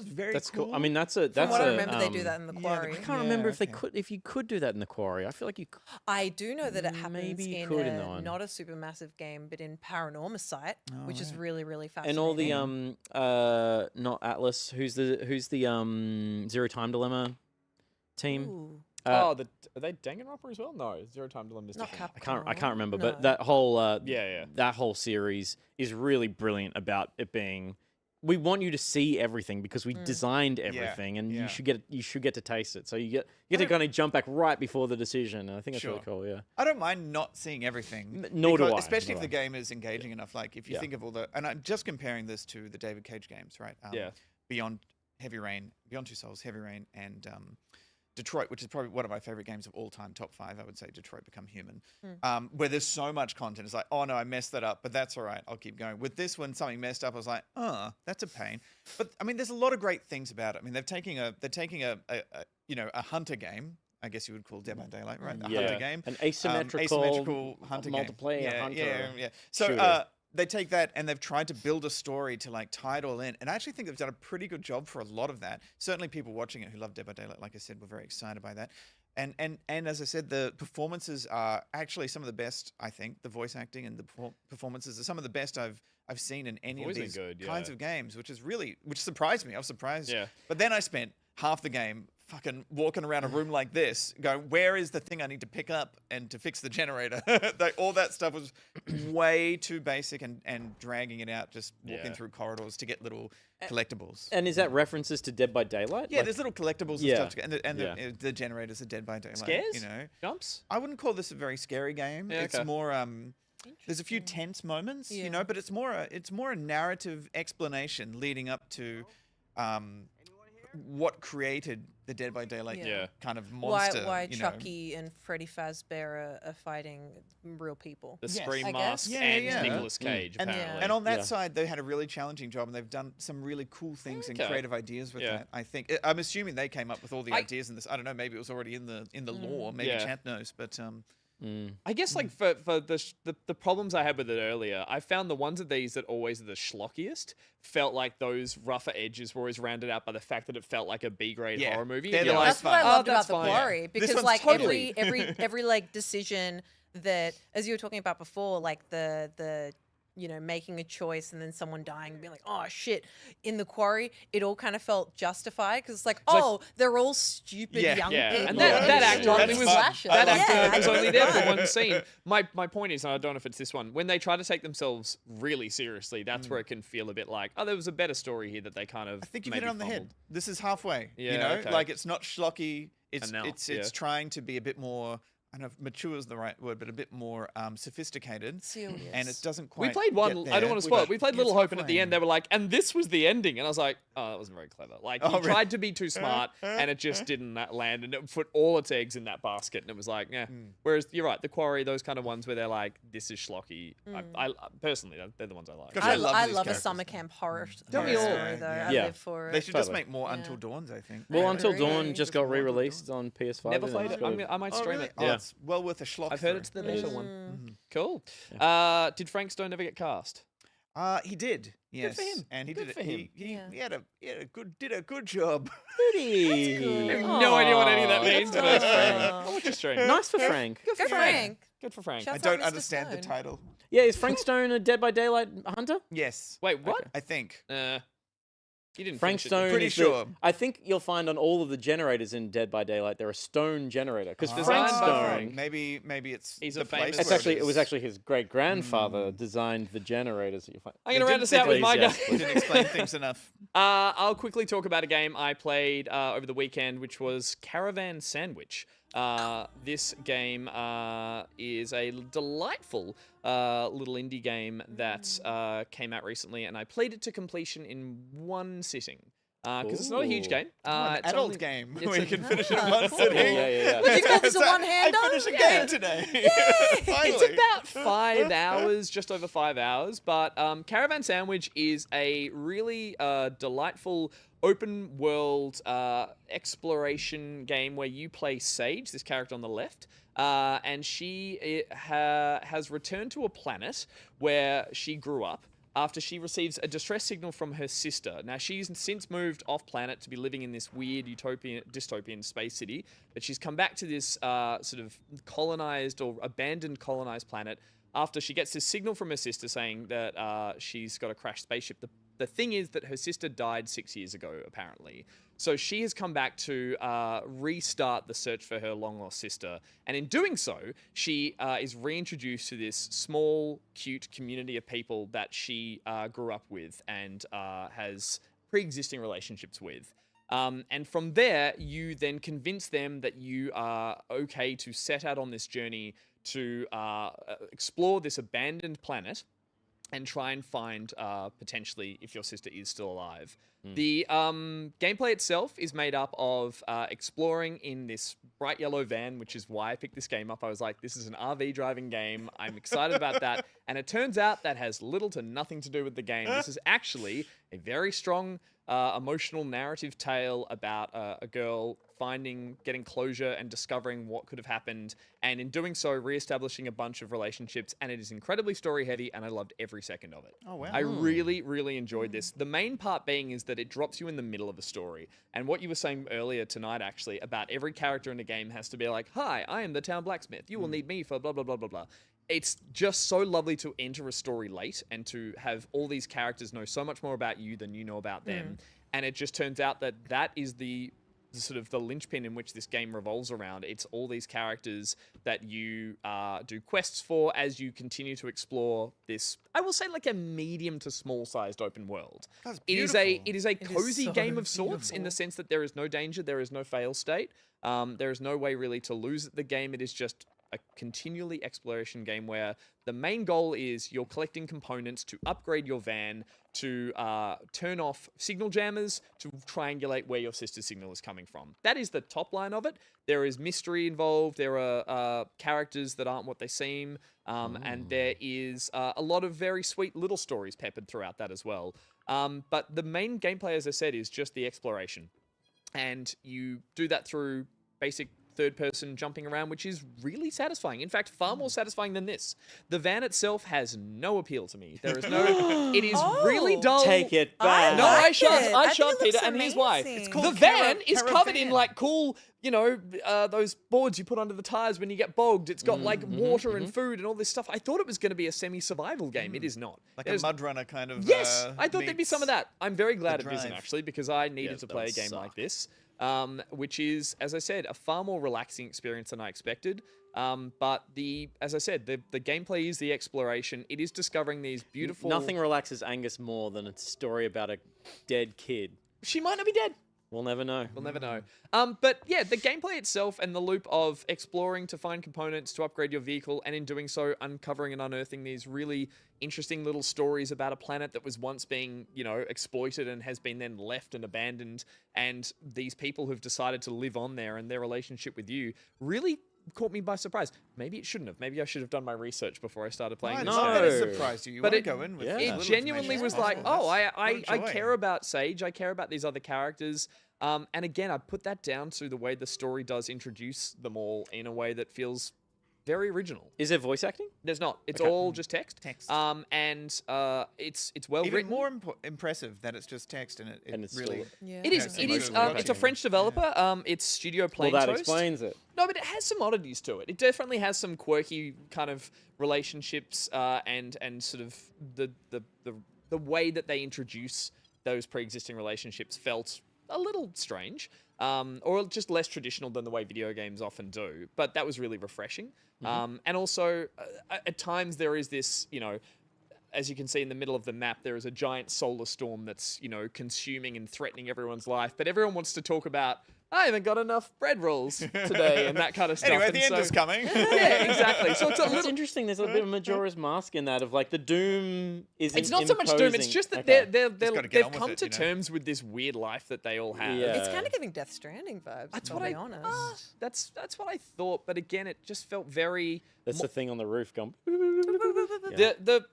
very cool. I mean, that's a. From what I remember, they do that in the Quarry. I can't remember if you could do that in the Quarry. I feel like you. I do know that it happens Maybe you in could in that one. not a Supermassive game, but in Paranormasight, which is really, really And fascinating. all the not Atlas. Who's the Zero Time Dilemma team? Ooh. Are they Danganronpa as well? No, Zero Time Dilemma is Not different. Capcom. I can't remember, No. but that whole Yeah. that whole series is really brilliant about it being. We want you to see everything because we designed everything, and you should get to taste it. So you get to kind of jump back right before the decision. And I think that's really cool. Yeah. I don't mind not seeing everything. Nor do I. Especially if the game is engaging enough. Like if you think of all the, and I'm just comparing this to the David Cage games, right? Beyond Heavy Rain, Beyond Two Souls, Heavy Rain, and Detroit, which is probably one of my favorite games of all time, top 5, I would say Detroit Become Human, where there's so much content. It's like, oh no, I messed that up, but that's all right. I'll keep going. With this one, something messed up. I was like, oh, that's a pain. But I mean, there's a lot of great things about it. I mean, they're taking a hunter game. I guess you would call Dead by Daylight, right? A hunter game, an asymmetrical hunter multiplayer game. hunter. Yeah. So they take that and they've tried to build a story to like tie it all in. And I actually think they've done a pretty good job for a lot of that. Certainly people watching it who love Dead by Daylight, like I said, were very excited by that. And as I said, the performances are actually some of the best, I think. The voice acting and the performances are some of the best I've seen in any of these kinds of games, which surprised me. I was surprised. Yeah. But then I spent half the game fucking walking around a room like this, going, where is the thing I need to pick up and to fix the generator? All that stuff was way too basic and dragging it out, just walking through corridors to get little collectibles. And is that references to Dead by Daylight? Yeah, there's little collectibles and stuff to get, and the generators are Dead by Daylight. Scares? You know, Jumps? I wouldn't call this a very scary game. Yeah, it's more there's a few tense moments, you know, but it's more a narrative explanation leading up to what created the Dead by Daylight kind of monster. Why Chucky and Freddy Fazbear are fighting real people. The Scream Mask and Nicolas Cage, apparently. And on that side, they had a really challenging job, and they've done some really cool things and creative ideas with that. I think I'm assuming they came up with all the ideas in this. I don't know, maybe it was already in the lore. Maybe Champ knows, but I guess like for the problems I had with it earlier, I found the ones of these that always are the schlockiest felt like those rougher edges were always rounded out by the fact that it felt like a B-grade horror movie. That's what I loved about the Quarry, because like totally. every like decision that, as you were talking about before, like the making a choice and then someone dying and being like, oh shit, in the Quarry, it all kind of felt justified because it's like, they're all stupid young people. And that actor was only there for one scene. My point is, and I don't know if it's this one, when they try to take themselves really seriously, that's where it can feel a bit like, there was a better story here that they kind of I think you hit it on the head. This is halfway. Like it's not schlocky. It's trying to be a bit more. I don't know if mature is the right word, but a bit more sophisticated. Serious. And it doesn't quite. We played one. I don't want to spoil it. We played Little Hope, and at the end they were like, "And this was the ending." And I was like, "Oh, that wasn't very clever." Like he tried to be too smart, and it just didn't land. And it put all its eggs in that basket, and it was like, yeah. Whereas you're right, the Quarry, those kind of ones where they're like, "This is schlocky." I personally, they're the ones I like. I love a summer camp horror story though. I live for it. They should just make more Until Dawns, I think. Well, Until Dawn just got re-released on PS5. Never played it. I might stream it. Yeah, it's well worth a schlock. I've heard it's the better one. Cool. Did Frank Stone ever get cast? He did. Yes. Good for him. And he Good did for him. He did a good job. Pretty. I have no idea what any of that means. But I'll watch your stream. Nice for Frank. Good for Frank. Good for Frank. I don't understand the title. Yeah, is Frank Stone a Dead by Daylight hunter? Yes. Wait, what? I think. You didn't Frank Stone. Pretty sure. I think you'll find on all of the generators in Dead by Daylight they're a stone generator because Frank Designed by Stone. Frank. Maybe it's He's the a famous- place It's where actually it was actually his great grandfather designed the generators that you find. I'm going to round us out with my guy. Didn't explain things enough. I'll quickly talk about a game I played over the weekend, which was Caravan Sandwich. This game is a delightful little indie game that came out recently, and I played it to completion in one sitting. Because it's not a huge game. An it's adult only- game it's where a- you can finish it in one sitting. Yeah. Would you call this a one-hander? I finished a game today. Finally. It's about 5 hours, just over 5 hours. But Caravan Sandwich is a really delightful open world exploration game where you play Sage, this character on the left. And she has returned to a planet where she grew up after she receives a distress signal from her sister. Now, she's since moved off planet to be living in this weird dystopian space city, but she's come back to this sort of colonized or abandoned colonized planet after she gets this signal from her sister saying that she's got a crashed spaceship. The the thing is that her sister died 6 years ago, apparently. So she has come back to restart the search for her long-lost sister. And in doing so, she is reintroduced to this small, cute community of people that she grew up with and has pre-existing relationships with. And from there, you then convince them that you are okay to set out on this journey to explore this abandoned planet and try and find, potentially, if your sister is still alive. The gameplay itself is made up of exploring in this bright yellow van, which is why I picked this game up. I was like, this is an RV driving game. I'm excited about that. And it turns out that has little to nothing to do with the game. This is actually a very strong emotional narrative tale about a girl getting closure and discovering what could have happened, and in doing so, reestablishing a bunch of relationships. And it is incredibly story heavy, and I loved every second of it. Oh, wow. I really, really enjoyed this. The main part being is that it drops you in the middle of a story. And what you were saying earlier tonight, actually, about every character in the game has to be like, hi, I am the town blacksmith. You will need me for blah, blah, blah, blah, blah. It's just so lovely to enter a story late and to have all these characters know so much more about you than you know about them. And it just turns out that that is the sort of the linchpin in which this game revolves around. It's all these characters that you do quests for as you continue to explore this, I will say, like a medium to small sized open world. That's It is a cozy so game of sorts in beautiful. the sense that there is no danger, there is no fail state. There is no way really to lose at the game. It is just a continually exploration game where the main goal is you're collecting components to upgrade your van, to turn off signal jammers, to triangulate where your sister's signal is coming from. That is the top line of it. There is mystery involved. There are characters that aren't what they seem. And there is a lot of very sweet little stories peppered throughout that as well. But the main gameplay, as I said, is just the exploration. And you do that through basic third-person jumping around, which is really satisfying. In fact, far more satisfying than this. The van itself has no appeal to me. There is no... It is really dull. Take it back. No, I like shan't. it. I I think shan't, it looks Peter, and here's why. amazing. It's The called van is covered in Caravan. like cool, those boards you put under the tires when you get bogged. It's got like water and food and all this stuff. I thought it was going to be a semi-survival game. It is not. Like There's- a mud runner kind of. Yes, I thought there'd be some of meets- that. I'm very glad it Drive. isn't, actually, because I needed Yes, to that play a would game suck. like this, which is, as I said, a far more relaxing experience than I expected. But as I said, the gameplay is the exploration. It is discovering these beautiful... Nothing relaxes Angus more than a story about a dead kid. She might not be dead. We'll never know. We'll never know. But yeah, the gameplay itself and the loop of exploring to find components to upgrade your vehicle, and in doing so, uncovering and unearthing these really interesting little stories about a planet that was once being, exploited and has been then left and abandoned, and these people who've decided to live on there and their relationship with you really caught me by surprise. Maybe it shouldn't have. Maybe I should have done my research before I started playing I this. love that it No. surprised you. You But want it- to go in with yeah. as It little genuinely information was as like, possible. oh, I What a joy. care about Sage. I care about these other characters. And again, I put that down to the way the story does introduce them all in a way that feels very original. Is there voice acting? There's not. It's Okay. all just text. Text. And it's well Even written. more impressive that it's just text and it And it's really. still- Yeah. It is. it's It is. emotionally It's a touching. French developer. It's Studio Well, Plain that Toast. explains it. No, but it has some oddities to it. It definitely has some quirky kind of relationships and sort of the way that they introduce those pre-existing relationships felt a little strange, or just less traditional than the way video games often do. But that was really refreshing. And also, at times there is this, as you can see in the middle of the map, there is a giant solar storm that's, consuming and threatening everyone's life. But everyone wants to talk about, I haven't got enough bread rolls today and that kind of stuff. Anyway, And the end so- is coming. Yeah, exactly. So it's a It's little... interesting. There's a bit of Majora's Mask in that of like the Doom isn't. It's not so much Doom. It's imposing- just that Okay. gotta get they've on with come it, to you know? terms with this weird life that they all have. Yeah. It's kind of giving Death Stranding vibes. That's I'll what be I honest. That's what I thought. But again, it just felt very. That's the thing on the roof going. The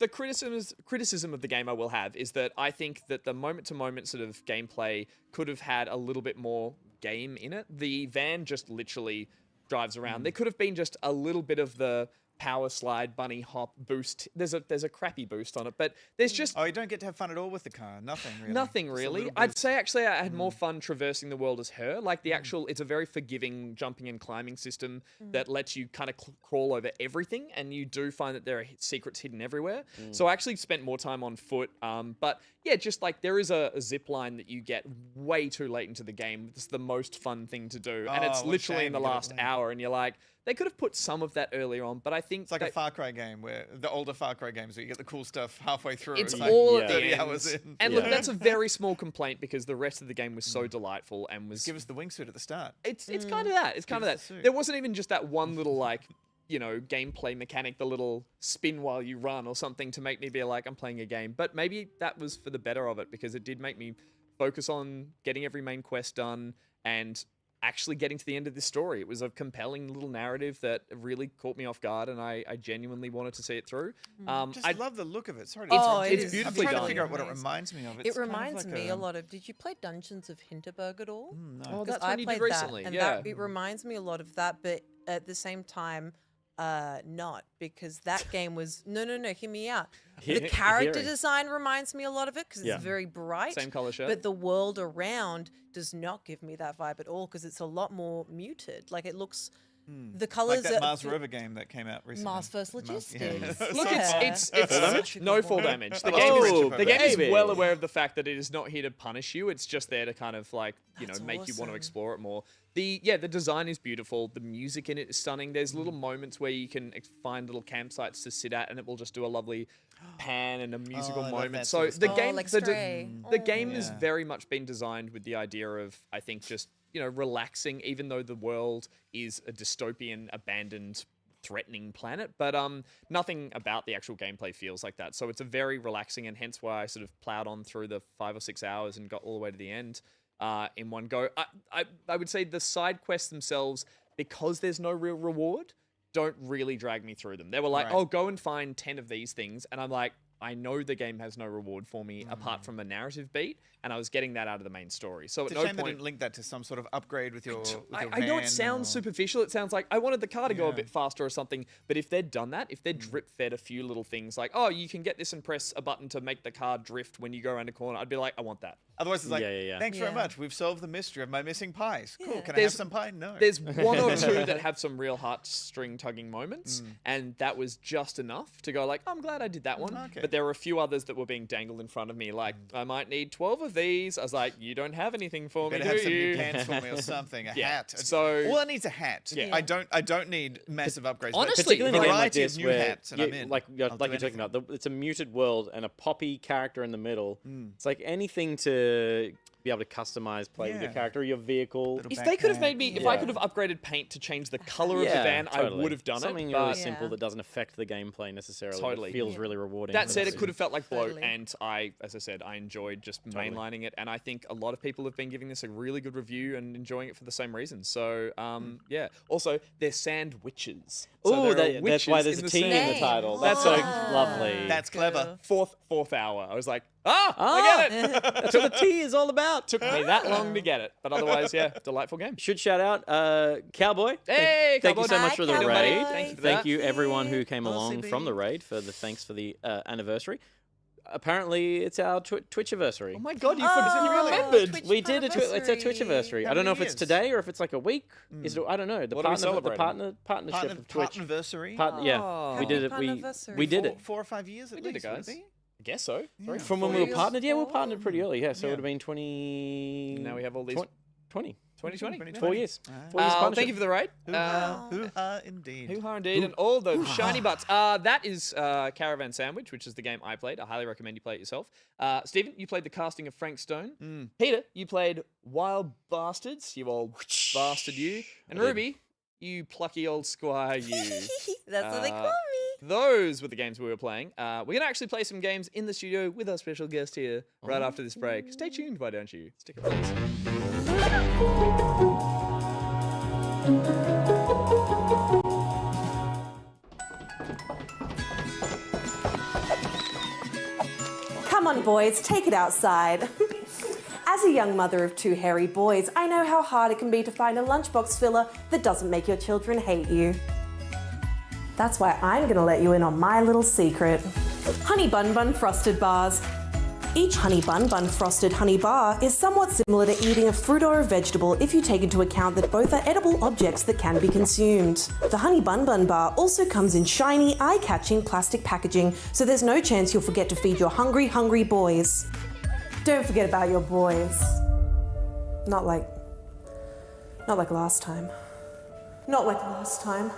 criticism of the game I will have is that I think that the moment to moment sort of gameplay could have had a little bit more game in it. The van just literally drives around. There could have been just a little bit of the power slide, bunny hop, boost. There's a crappy boost on it, but there's just Oh, you don't get to have fun at all with the car. Nothing really. nothing Just a really. little I'd boost. say actually I had more fun traversing the world as her. Like the actual, it's a very forgiving jumping and climbing system that lets you kind of crawl over everything, and you do find that there are secrets hidden everywhere. So I actually spent more time on foot. But yeah, just like there is a zip line that you get way too late into the game. It's the most fun thing to do, and it's what a literally shame in the you get it last late. hour, and you're like, they could have put some of that earlier on, but I think It's like a Far Cry game where the older Far Cry games where you get the cool stuff halfway through. It's like all at the 30 end. hours in. And look, that's a very small complaint because the rest of the game was so delightful and was. Give us the wingsuit at the start. It's kind of that. It's kind of us that. the suit. There wasn't even just that one little like, gameplay mechanic, the little spin while you run or something to make me be like, I'm playing a game. But maybe that was for the better of it because it did make me focus on getting every main quest done and actually getting to the end of this story. It was a compelling little narrative that really caught me off guard, and I genuinely wanted to see it through. I love the look of it. Sorry, it's is beautifully I'm trying done. to figure out what it Amazing. reminds me of. It It's kind of reminds like me a lot of. Did you play Dungeons of Hinterberg at all? No. Oh, 'Cause that's I when you did played recently. that, and Yeah. it reminds me a lot of that, but at the same time, not because that game was no. Hear me out. The character design reminds me a lot of it because it's very bright. Same color shirt. But the world around does not give me that vibe at all because it's a lot more muted. Like it looks, the colors. Like that Mars Rover game that came out recently. Mars First Logistics. Look, Yeah. it's no full damage. The Oh, game is baby. well aware of the fact that it is not here to punish you. It's just there to kind of like That's make you want to awesome. explore it more. The design is beautiful. The music in it is stunning. There's little moments where you can find little campsites to sit at, and it will just do a lovely pan and a musical I love moment. that So sort of the stuff. game, like the Stray. game has Yeah. very much been designed with the idea of I think just relaxing, even though the world is a dystopian, abandoned, threatening planet, but nothing about the actual gameplay feels like that. So it's a very relaxing, and hence why I sort of plowed on through the 5 or 6 hours and got all the way to the end in one go. I would say the side quests themselves, because there's no real reward, don't really drag me through them. They were like, Right. oh, go and find 10 of these things, and I'm like, I know the game has no reward for me apart from a narrative beat, and I was getting that out of the main story. So It's at a no shame they point didn't link that to some sort of upgrade with your. I know it sounds superficial. It sounds like I wanted the car to go a bit faster or something. But if they'd done that, if they'd drip fed a few little things like, oh, you can get this and press a button to make the car drift when you go around a corner, I'd be like, I want that. Otherwise, it's like, Yeah. thanks very Yeah. much. We've solved the mystery of my missing pies. Cool. Can I have There's- some pie? No. There's one or two that have some real heartstring tugging moments, and that was just enough to go like, I'm glad I did that one. Okay. But there were a few others that were being dangled in front of me, like I might need 12 of these. I was like, you don't have anything for me, Better have do some new you? pants for me or something. A Yeah. hat. So- all I need is a hat. Yeah. I don't need massive upgrades. but Honestly, Particularly in a game like variety this of new where, hats, and I'm in. like I'll you're do talking anything. about, it's a muted world and a poppy character in the middle. It's like anything to be able to customize, play with your Yeah. character, your vehicle. Little If they could have backpack. made me, if I could have upgraded paint to change the color of the van, I would have done something it. really But simple Yeah. that doesn't affect the gameplay necessarily. Totally. It feels really rewarding. that for said, that it could have felt like bloat, Totally. and as I said, I enjoyed just mainlining it, and I think a lot of people have been giving this a really good review and enjoying it for the same reasons. So, yeah. Also, they're sandwiches. So Oh, there are that's witches why there's in a the T in the sand. title. That's so Oh. lovely. That's clever. Fourth hour. I was like, I get it. That's what the T is all about. Took me that long to get it, but otherwise, yeah, delightful game. Should shout out Cowboy. Hey, thank you Cowboy. so much Hi, for the Cowboy. raid. Thank you for Thank that. you everyone who came along OCB. from the raid for the thanks for the anniversary. Apparently, it's our Twitch anniversary. Oh my god, you Oh, remembered. Twitch We did it's a anniversary. Twitch anniversary. How I don't know many if it's years? today or if it's like a week. Is it, I don't know. The What are we partnership celebrating? of Twitch. Anniversary. Yeah, Oh. we did it. Happy We anniversary. did it. 4 or 5 years at We did it, least. would guys. be? I guess so. Sorry. From when we 4 were years. partnered. Yeah, we were partnered pretty early. Yeah, so it Yeah. would have been 20. Now we have all these. 20. 2020. 4 years. 4 years partnership. Thank you for the raid. Hoo-ha, indeed. Hoo-ha indeed, and all those shiny butts. That is Caravan Sandwich, which is the game I played. I highly recommend you play it yourself. Stephen, you played the casting of Frank Stone. Peter, you played Wild Bastards, you old bastard you. And Ruby, you plucky old squire you. That's what they call me. Those were the games we were playing. We're going to actually play some games in the studio with our special guest here right after this break. Stay tuned, why don't you? Stick around. Come on, boys, take it outside. As a young mother of 2 hairy boys, I know how hard it can be to find a lunchbox filler that doesn't make your children hate you. That's why I'm going to let you in on my little secret. Honey Bun Bun Frosted Bars. Each Honey Bun Bun Frosted Honey Bar is somewhat similar to eating a fruit or a vegetable if you take into account that both are edible objects that can be consumed. The Honey Bun Bun Bar also comes in shiny, eye-catching plastic packaging, so there's no chance you'll forget to feed your hungry, hungry boys. Don't forget about your boys. Not like last time. Not like last time.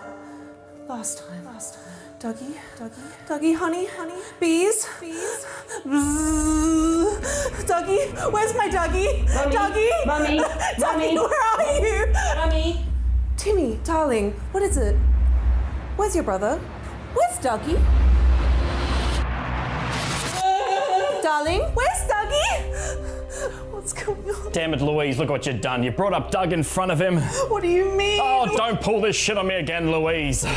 Last time. Dougie, honey, bees. Dougie, where's my Dougie? Mummy, Dougie, where are you? Mummy. Timmy, darling, what is it? Where's your brother? Where's Dougie? Darling, where's Dougie? What's going on? Damn it, Louise, look what you've done. You brought up Doug in front of him. What do you mean? Oh, don't pull this shit on me again, Louise.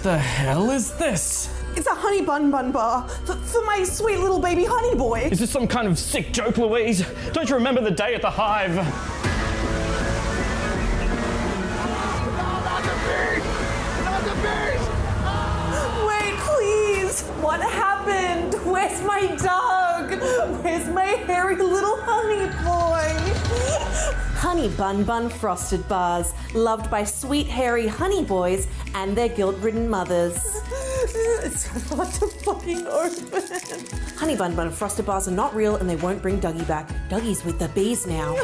The hell is this? It's a Honey Bun Bun Bar for my sweet little baby honey boy. Is this some kind of sick joke, Louise? Don't you remember the day at the Hive? Wait, please. What happened? Where's my dog? Where's my hairy little honey boy? Honey Bun Bun Frosted Bars, loved by sweet hairy honey boys and their guilt-ridden mothers. It's hard to fucking open. Honey Bun Bun Frosted Bars are not real and they won't bring Dougie back. Dougie's with the bees now.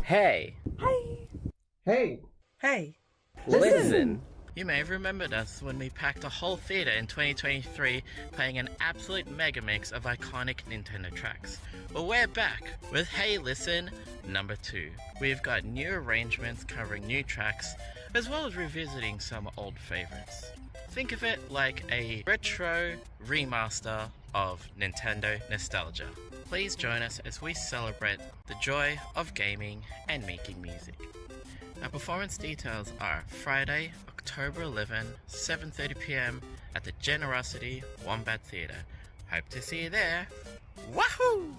Hey. Hey. Hey. Listen. You may have remembered us when we packed a whole theater in 2023 playing an absolute mega mix of iconic Nintendo tracks. Well, we're back with Hey Listen number 2. We've got new arrangements covering new tracks, as well as revisiting some old favorites. Think of it like a retro remaster of Nintendo nostalgia. Please join us as we celebrate the joy of gaming and making music. Our performance details are Friday, October 11, 7:30 p.m. at the Generosity Wombat Theatre. Hope to see you there. Wahoo!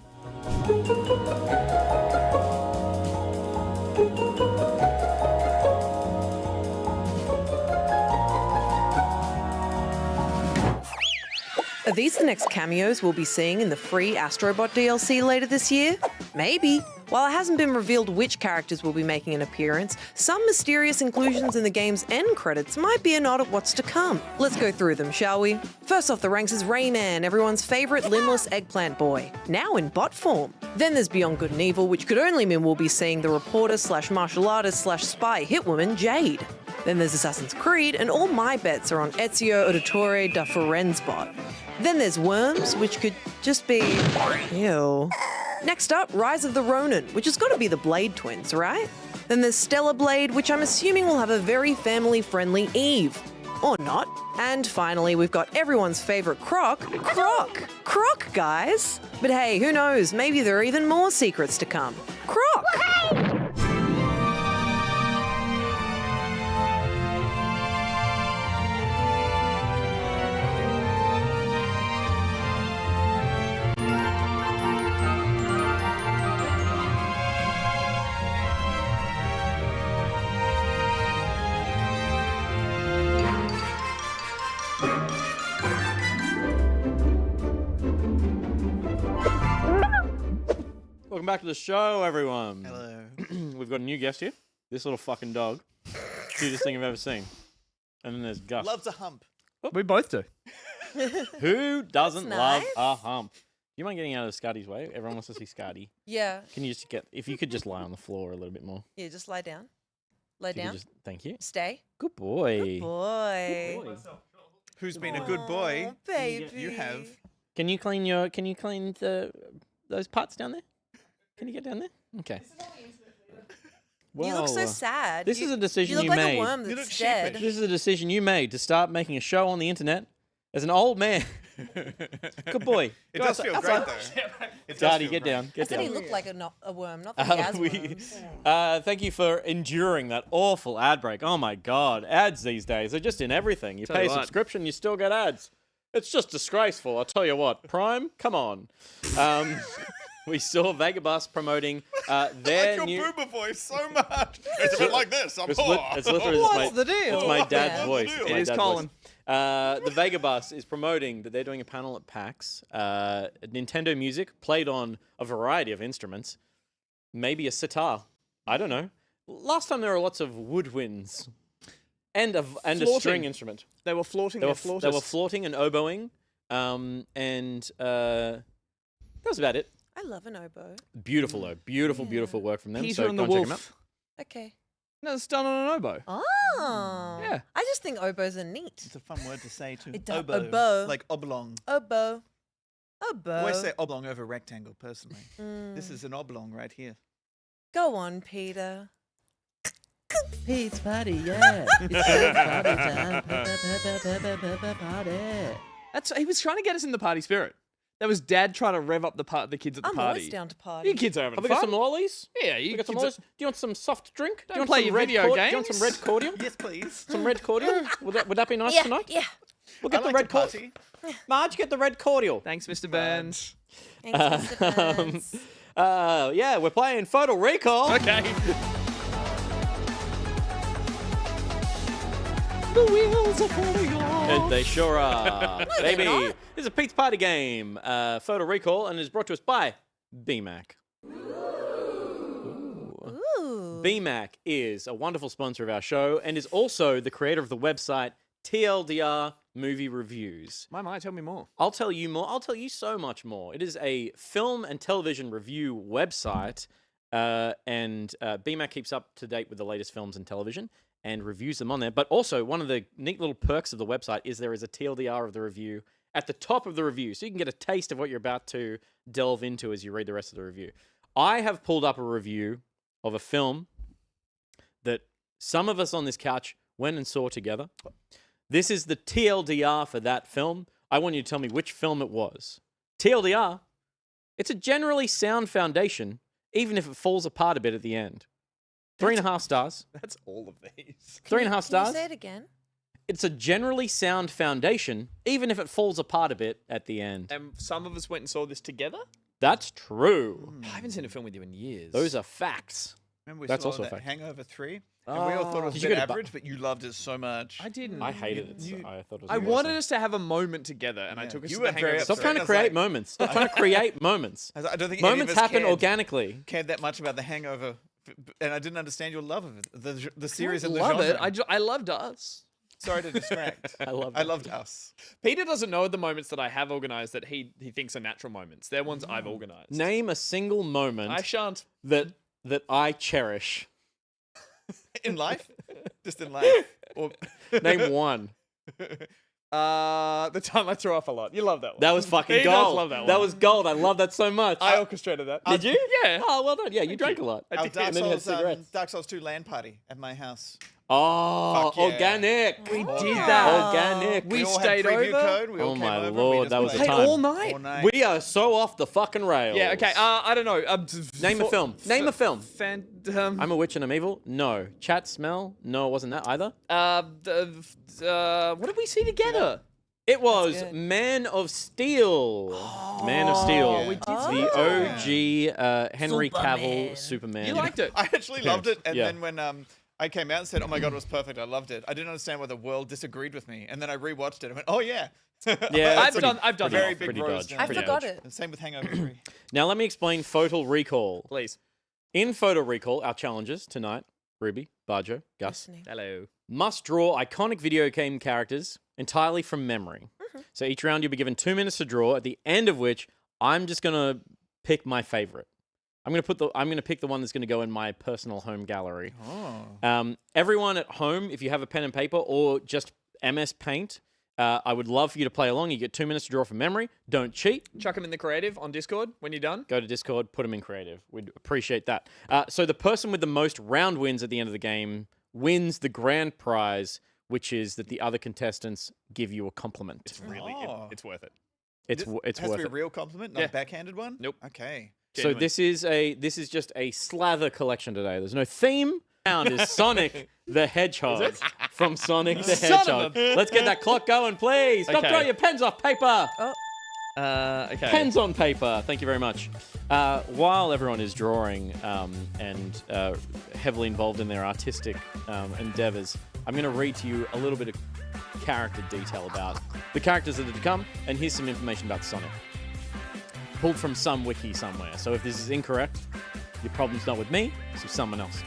Are these the next cameos we'll be seeing in the free Astrobot DLC later this year? Maybe. While it hasn't been revealed which characters will be making an appearance, some mysterious inclusions in the game's end credits might be a nod at what's to come. Let's go through them, shall we? First off the ranks is Rayman, everyone's favourite limbless eggplant boy, now in bot form. Then there's Beyond Good and Evil, which could only mean we'll be seeing the reporter slash martial artist slash spy hitwoman Jade. Then there's Assassin's Creed, and all my bets are on Ezio Auditore da Firenze-bot. Then there's Worms, which could just be... ew. Next up, Rise of the Ronin, which has got to be the Blade twins, right? Then there's Stellar Blade, which I'm assuming will have a very family-friendly Eve. Or not. And finally, we've got everyone's favourite Croc, Croc, guys! But hey, who knows, maybe there are even more secrets to come. Croc! Welcome back to the show, everyone. Hello. We've got a new guest here. This little fucking dog. Cutest thing I've ever seen. And then there's Gus. Loves a hump. We both do. Who doesn't love nice. a hump? You mind getting out of Scotty's way? Everyone wants to see Scotty. Yeah. Can you just if you could just lie on the floor a little bit more? Yeah, just lie down. Lay If you could down. just- thank you. Stay. Good boy. Good boy. Who's been a good boy? Oh, baby. You have. Can you clean those pots down there? Can you get down there? Okay. You look so sad. This is a decision you you look like made. a worm You that's look dead. sheepish. This is a decision you made to start making a show on the internet There's an old man. Good boy. It Go does outside- feel outside. great, though. It does Daddy, feel get great. down. I Get said down. he looked like a worm, not that he has worms. Thank you for enduring that awful ad break. Oh my God, ads these days are just in everything. You Tell pay you a what. subscription, you still get ads. It's just disgraceful. I'll tell you what. Prime, come on. We saw Vegabus promoting their Your new. boomer voice so much. It's a bit like this. I'm It's literally What's the deal? It's my dad's Yeah. voice. It It's my is dad's Colin. voice. The Vegabus is promoting that they're doing a panel at PAX. Nintendo music played on a variety of instruments. Maybe a sitar. I don't know. Last time there were lots of woodwinds. And a string instrument. They were flaunting They their were flautists. flaunting and oboing. That was about it. I love an oboe. Beautiful though. Beautiful work from them. Peter so and go the and check them out. Wolf. Okay. No, it's done on an oboe. Oh. Yeah. I just think oboes are neat. It's a fun word to say too. It does- Oboe. oboe. Like oblong. Oboe. I Oboe. always say oblong over rectangle, personally. Mm. This is an oblong right here. Go on, Peter. Pete's party, yeah. It's party. He was trying to get us in the party spirit. That was Dad trying to rev up the kids at the I'm party. always down to party. You kids are having Have we fun. got some lollies? Yeah, We you got some kids lollies. Do you want some soft drink? Don't Do you want play some your red video Do you want some games. red cordial? Yes, please. Some red cordial? Would that be nice Yeah, tonight? yeah. We'll get I the like red to cordial. party. Marge, get the red cordial. Thanks, Mr. Burns. Thanks, Mr. Burns. Yeah, we're playing Photal Recall. Okay. The wheels are falling off. And they sure are. No, they're Baby. not. This is a Pete's Party game. Photal Recall, and is brought to us by BMAC. Ooh. BMAC is a wonderful sponsor of our show and is also the creator of the website TLDR Movie Reviews. My, tell me more. I'll tell you more. I'll tell you so much more. It is a film and television review website, and BMAC keeps up to date with the latest films and television and reviews them on there. But also, one of the neat little perks of the website is there is a TLDR of the review at the top of the review, so you can get a taste of what you're about to delve into as you read the rest of the review. I have pulled up a review of a film that some of us on this couch went and saw together. This is the TLDR for that film. I want you to tell me which film it was. TLDR, it's a generally sound foundation, even if it falls apart a bit at the end. 3.5 stars. That's all of these. 3.5 Can you stars. say it again? It's a generally sound foundation, even if it falls apart a bit at the end. And some of us went and saw this together. That's true. I haven't seen a film with you in years. Those are facts. Remember we That's saw also a that fact. Hangover 3? And we all thought it was Did a you bit go to average, but you loved it so much. I didn't. I hated it. So I thought it was I awesome. wanted us to have a moment together, and I Yeah. took us You to were the very Hangover. Stop upset. trying to That's create like- moments. Stop trying to create moments. I don't think Moments any of us happen cared, organically. cared that much about the Hangover, and I didn't understand your love of it, the series I and the love genre. it. I loved us. Sorry to distract. I loved us. Peter doesn't know the moments that I have organized that he thinks are natural moments. They're ones I've organized. Name a single moment I shan't. that I cherish. In life? Just in life. Or Name one. The time I threw off a lot. You love that one. That was fucking He does gold. love that one. That was gold. I love that so much. I orchestrated that. Did you? Yeah. Oh, well done. Yeah, you drank a lot. Our did. Dark And then you had Souls, cigarettes. Dark Souls 2 LAN party at my house. Oh, Fuck yeah. organic. We Oh, did yeah. that. Organic. We all had stayed preview over. Code. We all Oh came my over, lord, we just that was a played Played time. all night. all night. We are so off the fucking rails. Yeah. Okay. I don't know. Name a film. Name a film. Phantom. I'm a witch and I'm evil. No. Chat smell. No, it wasn't that either. What did we see together? It was good. Man of Steel. Man of Steel. we did The OG Henry Cavill Superman. Superman. You liked it. I actually loved it, and Yeah. then when I came out and said, "Oh my god, it was perfect. I loved it." I didn't understand why the world disagreed with me, and then I rewatched it and went, "Oh yeah." Yeah, I've done very it. big Pretty rose dodge. down. I Pretty forgot dodge. it. And same with Hangover 3. Now let me explain Photal Recall. Please. In Photal Recall, our challenges tonight, Ruby, Bajo, Gus, Listening. Hello. must draw iconic video game characters entirely from memory. So each round you'll be given 2 minutes to draw, at the end of which I'm just gonna pick my favorite. I'm gonna pick the one that's gonna go in my personal home gallery. Oh. Everyone at home, if you have a pen and paper or just MS Paint, I would love for you to play along. You get 2 minutes to draw from memory. Don't cheat. Chuck them in the creative on Discord when you're done. Go to Discord, put them in creative. We'd appreciate that. So the person with the most round wins at the end of the game wins the grand prize, which is that the other contestants give you a compliment. It's really, it's worth it. It's Has to worth be a it. real compliment, not a backhanded one? Nope. Okay. So this is just a slather collection today. There's no theme. Round is Sonic the Hedgehog from Sonic the Hedgehog. Let's get that clock going, please. Stop throwing your pens off paper. Okay. Pens on paper. Thank you very much. While everyone is drawing and heavily involved in their artistic endeavors, I'm going to read to you a little bit of character detail about the characters that are to come, and here's some information about Sonic. Pulled from some wiki somewhere. So if this is incorrect, your problem's not with me, it's with someone else.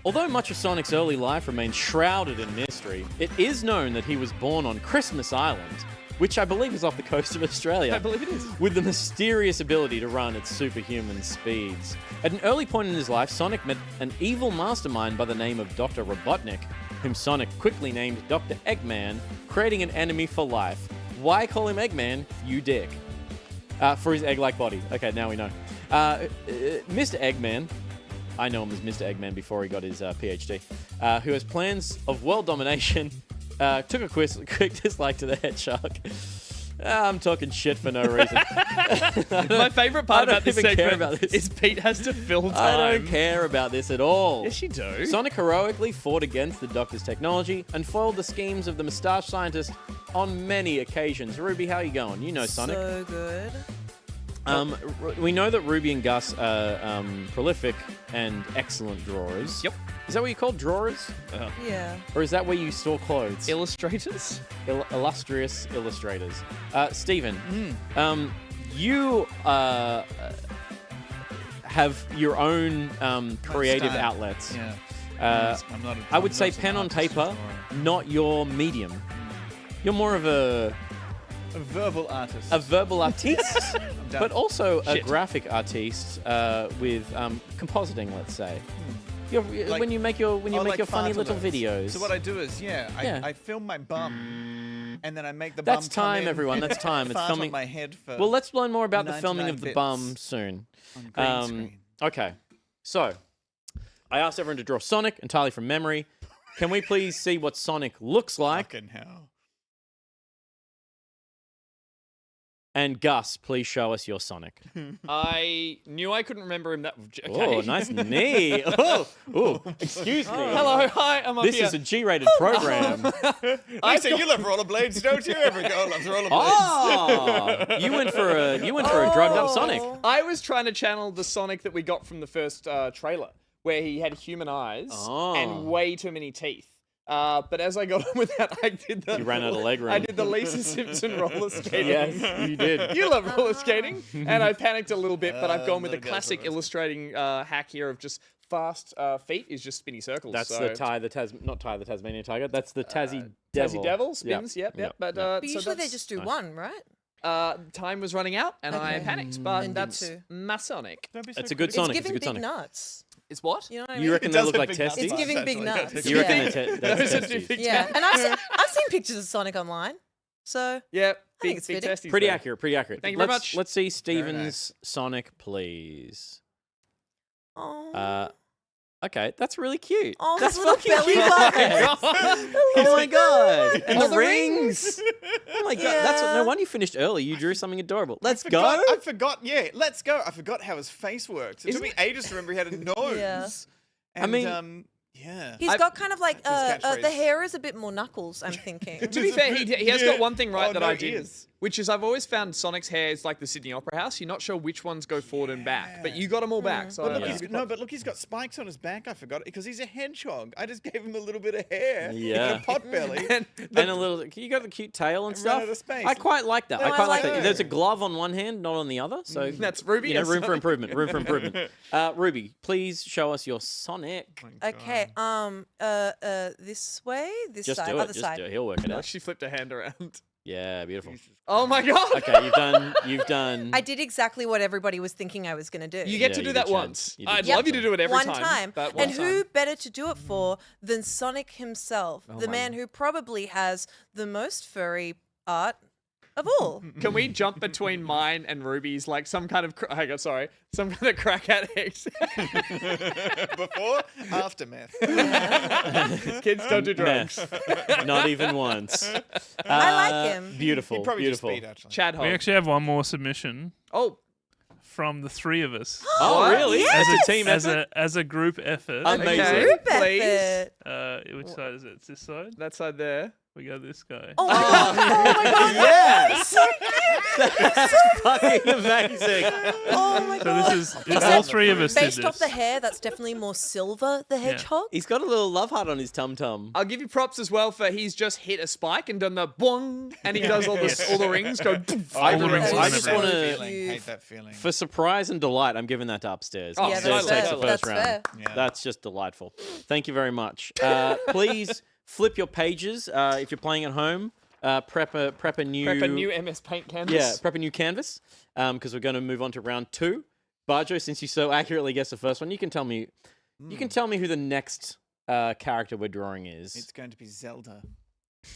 Although much of Sonic's early life remains shrouded in mystery, it is known that he was born on Christmas Island, which I believe is off the coast of Australia. I believe it is. With the mysterious ability to run at superhuman speeds. At an early point in his life, Sonic met an evil mastermind by the name of Dr. Robotnik, whom Sonic quickly named Dr. Eggman, creating an enemy for life. Why call him Eggman, you dick? For his egg-like body. Okay, now we know. Mr. Eggman, I know him as Mr. Eggman before he got his PhD, who has plans of world domination, took a quick dislike to the hedgehog. I'm talking shit for no reason. My favorite part about this segment this. is Pete has to fill time. I don't care about this at all. Yes, you do. Sonic heroically fought against the Doctor's technology and foiled the schemes of the moustache scientist on many occasions. Ruby, how you going? You know Sonic. So good. We know that Ruby and Gus are prolific and excellent drawers. Yep. Is that what you call drawers? Yeah. Or is that where you store clothes? Illustrators? Illustrious illustrators. Stephen, you have your own creative style. outlets. Yeah. I'm not I would say pen on paper, not your medium. You're more of a verbal artist. A verbal artiste, done. but also a Shit. graphic artiste with compositing, let's say. Like- when you make your like funny little fartalets. videos. So what I do is, I film my bum, and then I make the bum That's come time, in everyone. That's time. It's fart filming on my head for Well, let's learn more about the filming 99 of the bits bum soon. on green screen. Okay, so I asked everyone to draw Sonic entirely from memory. Can we please see what Sonic looks like? Fucking hell. And Gus, please show us your Sonic. I knew I couldn't remember him that. Okay. Oh, nice knee. Oh, excuse me. Hello, hi, I'm up This here. is a G-rated program. I say you love rollerblades, don't you? Every girl loves rollerblades. Oh, you went for a drugged up Sonic. I was trying to channel the Sonic that we got from the first trailer, where he had human eyes and way too many teeth. But as I got on with that, I did the... You ran out of leg room. I did the Lisa Simpson roller skating. Yes, you did. You love roller skating. And I panicked a little bit, but I've gone with the classic illustrating hack here of just fast feet is just spinny circles. That's so. not Ty the Tasmanian Tiger. That's the Tassie Devil. Tassie Devil spins, yep. But, But so usually they that's- just do one, right? time was running out, and I panicked, but Then did that's two. my Sonic. It's a good Sonic. It's It's a giving good big Sonic. nuts. It's what? You know what I You mean? reckon It they does look have like big testes? It's giving big nuts. You reckon Yeah. that's Those are testes? big Yeah, nuts. and I've seen pictures of Sonic online, so Yeah, think big it's fitting. testes Pretty there. accurate. Pretty accurate. Thank you very Let's- much. Let's see Steven's nice. Sonic, please. oh, Okay, that's really cute. oh, That's his little fucking belly cute. button. Oh my god! And Oh, the the rings. Oh my god! That's Yeah. no wonder you finished early. You drew something adorable. Let's go. I forgot. Yeah, let's go. I forgot how his face works. It took me ages to remember he had a nose. Yeah. And, I mean- yeah. He's got kind of like That's his the catchphrase. hair is a bit more knuckles. I'm thinking. To be fair, he has got one thing right Oh, that no, I he did, is. which is I've always found Sonic's hair is like the Sydney Opera House. You're not sure which ones go forward and back, but you got them all back. So But look, I- but look, he's got spikes on his back. I forgot it because he's a hedgehog. I just gave him a little bit of hair. Yeah. And a pot belly. And a little. You got the cute tail and Ran stuff. out of space. I quite like that. I No, quite I like like that. it. There's a glove on one hand, not on the other. So That's Ruby. You know, and room for Sonic. improvement. Room for improvement. Ruby, please show us your Sonic. Okay. This way, this Just side, do it. other Just side. do it. He'll work it out. She flipped her hand around. Yeah, beautiful. Oh my god! Okay, you've done. I did exactly what everybody was thinking I was going to do. You get Yeah, to do you that did, Chad. once. You did. I'd Yep. love you to do it every one time. but one And who time. better to do it for than Sonic himself, the man who probably has the most furry art of all. Can we jump between mine and Ruby's like some kind of some kind of crack addict? Before, after meth. Kids don't do drugs. Not even once. I like him. Beautiful, He'd probably beautiful. just speed, actually. Chad We Hogg. actually have one more submission Oh, from the three of us. Oh, really? Yes! As a team effort? As a group effort. Amazing. okay. Group Please. effort. Which side is it? It's this side? That side there. We got this guy. Oh my god! Oh my god! Yes! So cute. That's fucking amazing. Oh my So god! this is all three of us did Based off this. the hair, that's definitely more Silver the Hedgehog. He's got a little love heart on his tum-tum. I'll give you props as well for he's just hit a spike and done the boing, and he does all the rings go. All the rings I on just everywhere. want to, Hate that feeling. for surprise and delight, I'm giving that to upstairs. Oh, Yeah, Upstairs that's takes fair. the first That's round. fair. Yeah. That's just delightful. Thank you very much. Please flip your pages if you're playing at home. Prep a new MS Paint canvas. Yeah, prep a new canvas because we're going to move on to round 2. Bajo, since you so accurately guessed the first one, you can tell me who the next character we're drawing is. It's going to be Zelda.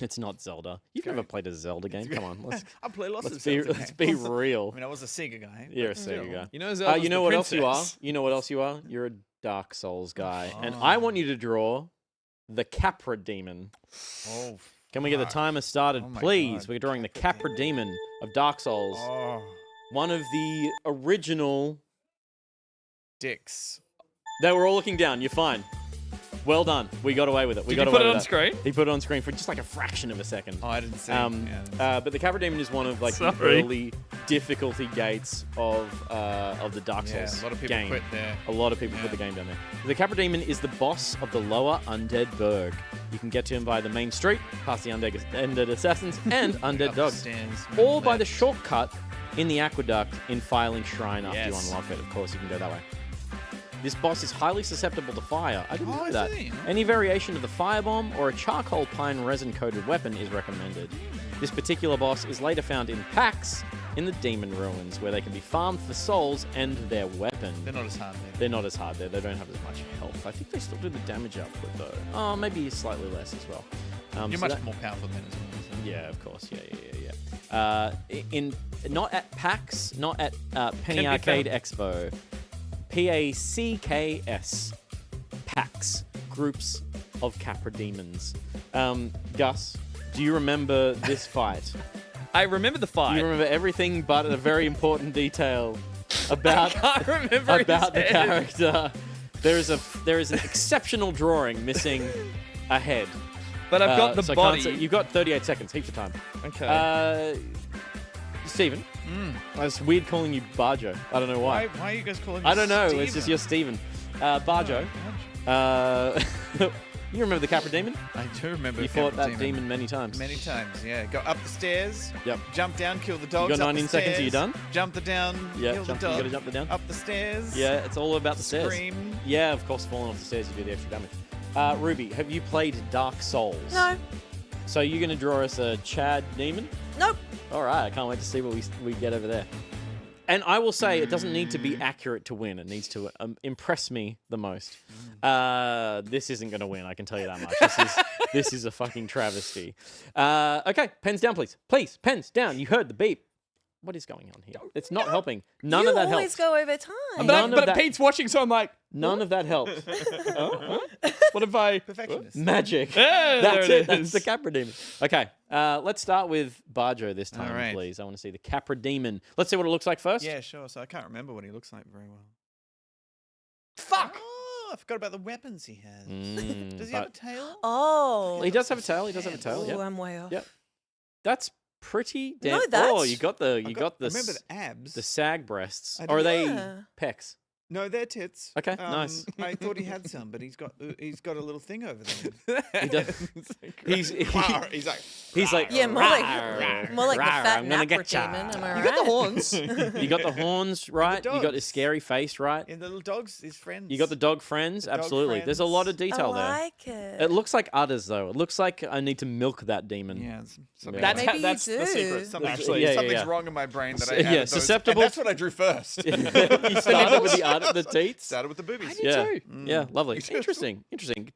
It's not Zelda. You've never played a Zelda game. Come on, I play lots of let's Zelda be games. real. I mean, I was a Sega guy. You're a but still. Sega guy. You know, Zelda's you know the what else you are? princess. You know what else you are? You're a Dark Souls guy, and I want you to draw the Capra Demon. Oh, Can we get the timer started, Oh my please? God, We're drawing the Capra Demon of Dark Souls. oh, One of the original. dicks. They were all looking down. You're fine. Well done. We got away with it. We Did got you put away it with on that. screen? He put it on screen for just like a fraction of a second. Oh, I didn't see. But the Capra Demon is one of like the Sorry. early difficulty gates of the Dark Yeah, Souls a lot of people game. quit there. A lot of people put the game down there. The Capra Demon is the boss of the lower Undead Burg. You can get to him via the main street, past the undead assassins and undead Up dogs, the stairs, or by the left. shortcut in the aqueduct in Filing Shrine after you Yes. unlock it. Of course, you can go that way. This boss is highly susceptible to fire. I didn't know is that. he? Any variation of the firebomb or a charcoal pine resin-coated weapon is recommended. This particular boss is later found in packs in the Demon Ruins, where they can be farmed for souls and their weapon. They're not as hard there. They're not as hard there. They don't have as much health. I think they still do the damage output, though. Oh, maybe slightly less as well. You're so much that- more powerful than as well. So. Yeah, of course. Yeah. Not at PAX, not at Penny Can be Arcade found- Expo. PACKS. PAX. Groups of Capra Demons. Gus, do you remember this fight? I remember the fight. You remember everything but a very important detail about I can't remember about the his head. character. There is an exceptional drawing missing a head. But I've got the so I can't body. say- you've got 38 seconds, heaps of time. Okay. Steven, it's weird calling you Bajo. I don't know why. Why are you guys calling me I don't know. Steven? It's just you're Steven. Bajo. You remember the Capra Demon? I do remember. You the fought Capra that demon many times. Many times, yeah. Go up the stairs. Yep. Jump down, kill the dogs. You got up 19 the seconds. Are stairs, you done? Jump the down. Yeah. Kill Jump, the you dog. got to jump the down. Up the stairs. Yeah, it's all about the stairs. Scream. Yeah, of course, falling off the stairs, you do the extra damage. Ruby, have you played Dark Souls? No. So you're going to draw us a Chad demon? Nope. All right, I can't wait to see what we get over there. And I will say, it doesn't need to be accurate to win. It needs to impress me the most. This isn't going to win, I can tell you that much. This is a fucking travesty. Okay, pens down, please. Please, pens down. You heard the beep. What is going on here? It's not helping. None of that You always helps. go over time. But Pete's watching, so I'm like, None of that helps. what if I... Perfectionist. Magic. Yeah, That's there it. it That's is. the Capra Demon. Okay, let's start with Bajo this time, All right. please. I want to see the Capra Demon. Let's see what it looks like first. Yeah, sure. So I can't remember what he looks like very well. Fuck! Oh, I forgot about the weapons he has. Mm, Does he have a tail? Oh. He does have a tail. He does have a tail. Oh, Yep. I'm way off. Yep. That's pretty damn. No, that's- Oh, you got the I the remember the abs. the sag breasts. I Or are they Yeah. pecs? No, they're tits. Okay, nice. I thought he had some, but he's got a little thing over there. He does. he's He's like. he's like Yeah, more like the fat I'm gonna Napra get ya. demon. Am I You right? got the horns. You got the horns right. You got his dogs. scary face right. And the little dogs, his friends. You got the dog friends. The dog Absolutely. There's a lot of friends. detail I there. like it. It looks like udders though. It looks like I need to milk that demon. Yeah, something Yeah. Maybe you that's the do. secret. Actually, Yeah, something's yeah. wrong in my brain that I Yeah, added those, susceptible- And that's what I drew first. You started with the teats. Started with the boobies. Yeah, too. yeah, lovely. Interesting.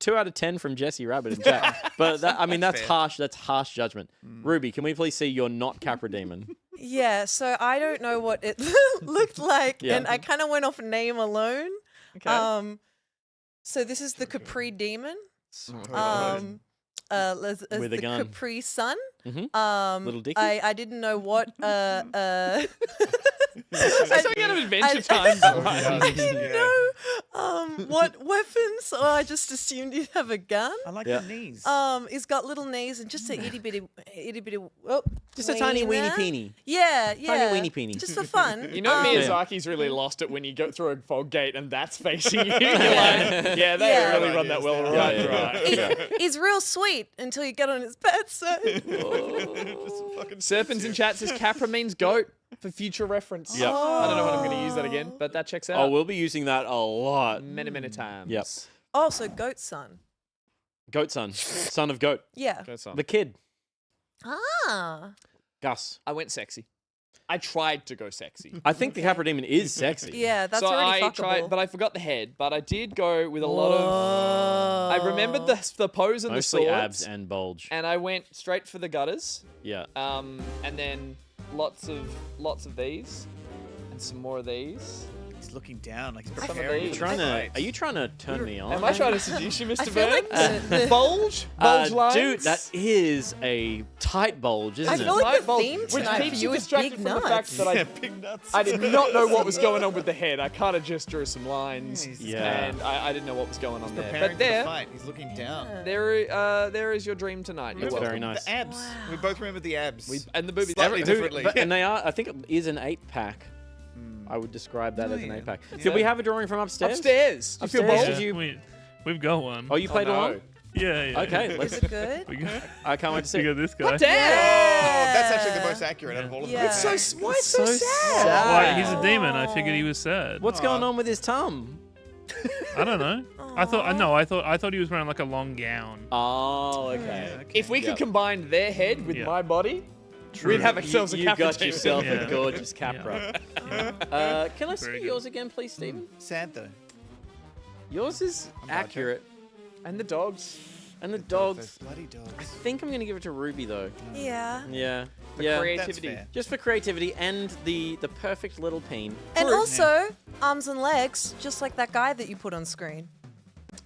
2 out of 10 from Jesse Rabbit in chat. But that, I mean, that's Fair. harsh. That's harsh judgment. Ruby, can we please see your not Capra Demon? Yeah, so I don't know what it looked like, Yeah. and I kind of went off name alone. Okay. So this is the Capri Demon. As With a the gun. Capri Sun. Little Dicky? I didn't know what. That's something out of Adventure Time. I didn't know what weapons, so I just assumed he'd have a gun. I like Yeah. the knees. He's got little knees and just a itty bitty. Oh, Just a tiny weeny wiener. peeny. Yeah, yeah. weeny peeny. Just for fun. You know, Miyazaki's really lost it when you go through a fog gate and that's facing you. You're like, yeah, they Yeah. really run that well, right? He's real sweet until you get on his bad side. Serpents in chat says Capra means goat for future reference. Yep. I don't know what I'm going to use that again, but that checks out. Oh, we'll be using that a lot. Many, many times. Yep. Also, Goat Son. Goat son. Son of goat. Yeah. Goat son. The kid. Ah. Gus. I went sexy. I tried to go sexy. I think the Capra Demon is sexy. Yeah, that's so already I fuckable. tried, but I forgot the head. But I did go with a lot of. I remembered the pose and Mostly the swords, abs and bulge. and I went straight for the gutters. Yeah. And then lots of these, and some more of these. He's looking down like he's Some of preparing. these. for the fight. Are you trying to turn me on? Am I trying to seduce you, Mr. I feel like Burns? the- Bulge lines. Dude, that is a tight bulge, isn't I it? feel like Tight the bulge, theme which tonight for keeps you you is distracted big from the nuts. fact that Yeah, big nuts. I did not know what was going on with the head. I kind of just drew some lines, Yeah. and I didn't know what was going on there. Preparing But for the there, fight. He's looking down. there is your dream tonight. You're That's welcome. very nice. The abs. We both remember the abs. And the boobies. Slightly Dude, differently. and they are, I think it is an 8-pack. I would describe that as an yeah. 8-pack. Yeah. Did we have a drawing from upstairs? Upstairs. Do you feel Upstairs? bold? Did you- We've got one. Oh, you played no. along? Yeah. Okay, Is let's. it good? We got, I can't wait to see. we got it. this guy. Damn! Oh, that's actually the most accurate out of all of them. Yeah. It's so why it's so So sad. sad. Why, he's a demon. I figured he was sad. What's going on with his tum? I don't know. I thought he was wearing like a long gown. Oh, okay. If we could Yep. combine their head with Yeah. my body, we'd have ourselves a You Capra got team. yourself Yeah. a gorgeous Capra. Can I see Very yours again, please, Stephen? Sad though. Yours is accurate. And the dogs. And the Those dogs. bloody dogs. I think I'm going to give it to Ruby, though. Yeah. Yeah. For yeah. creativity. That's fair. Just for creativity and the perfect little peen. And also, arms and legs, just like that guy that you put on screen.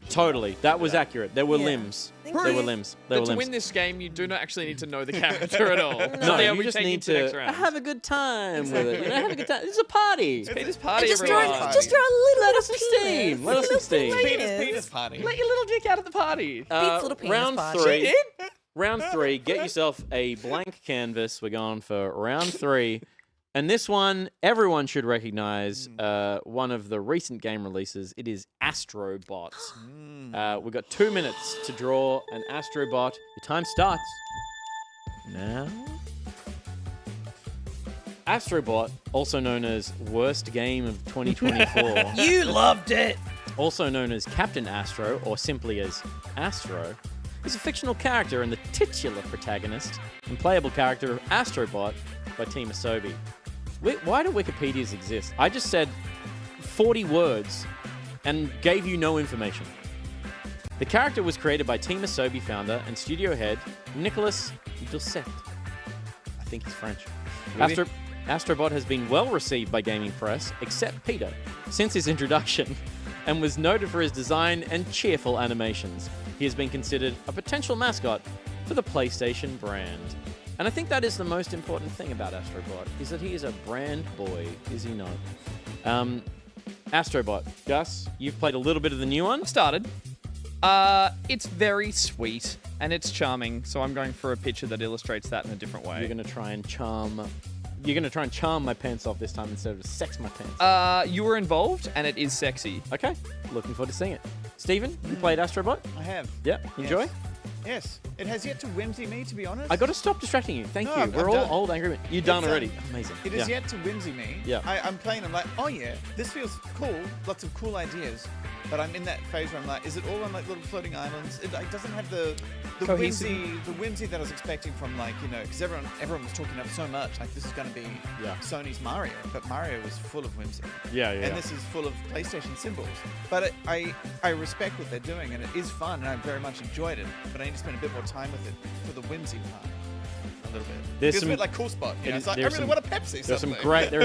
Totally. That was accurate. There were Yeah. limbs. Thank There were you. limbs. There But were to limbs. win this game, you do not actually need to know the character at all. No, They'll you be just taken need the next to round. have a good time with it. You know, have a good time. It's a party. It's Peter's party, And just everyone. draw a little Let bit us of some steam. penis. Let us some steam. Penis party. Let your little dick out of the party. Pete's little penis round party. three. Round 3. Get yourself a blank canvas. We're going for round 3. And this one, everyone should recognize one of the recent game releases. It is Astrobot. We've got 2 minutes to draw an Astrobot. Your time starts now. Astrobot, also known as Worst Game of 2024. You loved it. Also known as Captain Astro, or simply as Astro, is a fictional character and the titular protagonist and playable character of Astrobot by Team Asobi. Why do Wikipedias exist? I just said 40 words and gave you no information. The character was created by Team Asobi founder and studio head Nicolas Dusset. I think he's French. Really? Astrobot has been well received by gaming press, except Peter, since his introduction, and was noted for his design and cheerful animations. He has been considered a potential mascot for the PlayStation brand. And I think that is the most important thing about Astrobot, is that he is a brand boy, is he not? Astrobot, Gus, you've played a little bit of the new one. Started. It's very sweet and it's charming, so I'm going for a picture that illustrates that in a different way. You're gonna try and charm my pants off this time instead of sex my pants. You were involved, and it is sexy. Okay, looking forward to seeing it. Stephen, you played Astrobot? I have. Yep. Enjoy? Yes. It has yet to whimsy me, to be honest. I got to stop distracting you. Thank No, you. I'm We're all done. old angry men. You're done It's, already. Amazing. It is yet to whimsy me. Yeah. I'm playing, I'm like, oh yeah, this feels cool. Lots of cool ideas. but I'm in that phase where I'm like, is it all on like little floating islands? It like doesn't have the whimsy that I was expecting from like, you know, because everyone was talking up so much like this is going to be Sony's Mario, but Mario was full of whimsy. And this is full of PlayStation symbols. But I respect what they're doing, and it is fun, and I very much enjoyed it. But I need to spend a bit more time with it for the whimsy part. A little bit. It's a bit like Cool Spot. You know? It's like, I really want a Pepsi. There are some great. It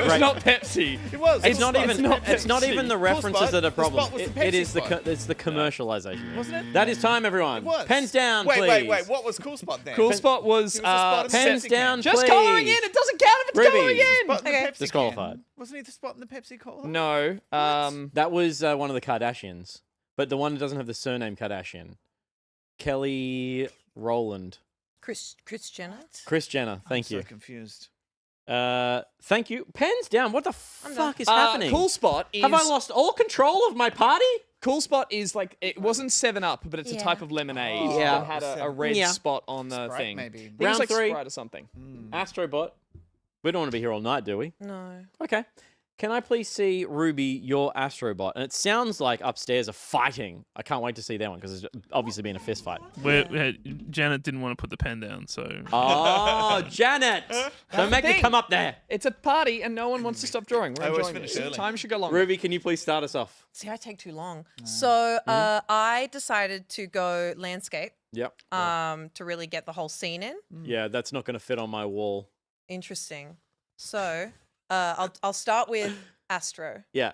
was not Pepsi. It was. It's not even. It's not even the references that are a problem. The spot was the It is Pepsi it's the commercialization. Wasn't it? That is time, everyone. It was. Pens down, please. Wait. What was Cool Spot then? Cool Spot was pens down, just please. colouring in. It doesn't count if it's colouring in. Okay. Disqualified. Wasn't he the spot in the Pepsi Cola? No. That was one of the Kardashians, but the one that doesn't have the surname Kardashian. Kelly Rowland. Kris Jenner. Kris Jenner. Thank you. I'm so confused. Thank you. Pens down. What the fuck is happening? Cool Spot is... Have I lost all control of my party? Cool Spot is like, it wasn't 7-Up, but it's a type of lemonade that had a red spot on the Sprite, thing. maybe. I think it was Round like 3. Sprite or something. Astrobot. We don't want to be here all night, do we? No. Okay. Can I please see, Ruby, your Astrobot? And it sounds like upstairs are fighting. I can't wait to see that one because it's obviously been a fist fight. Janet didn't want to put the pen down, so... Oh, Janet! Don't make me come up there. It's a party and no one wants to stop drawing. We're I always enjoying finish this. early. Time should go longer. Ruby, can you please start us off? See, I take too long. So I decided to go landscape Yep. to really get the whole scene in. Yeah, that's not going to fit on my wall. Interesting. So I'll start with Astro. Yeah.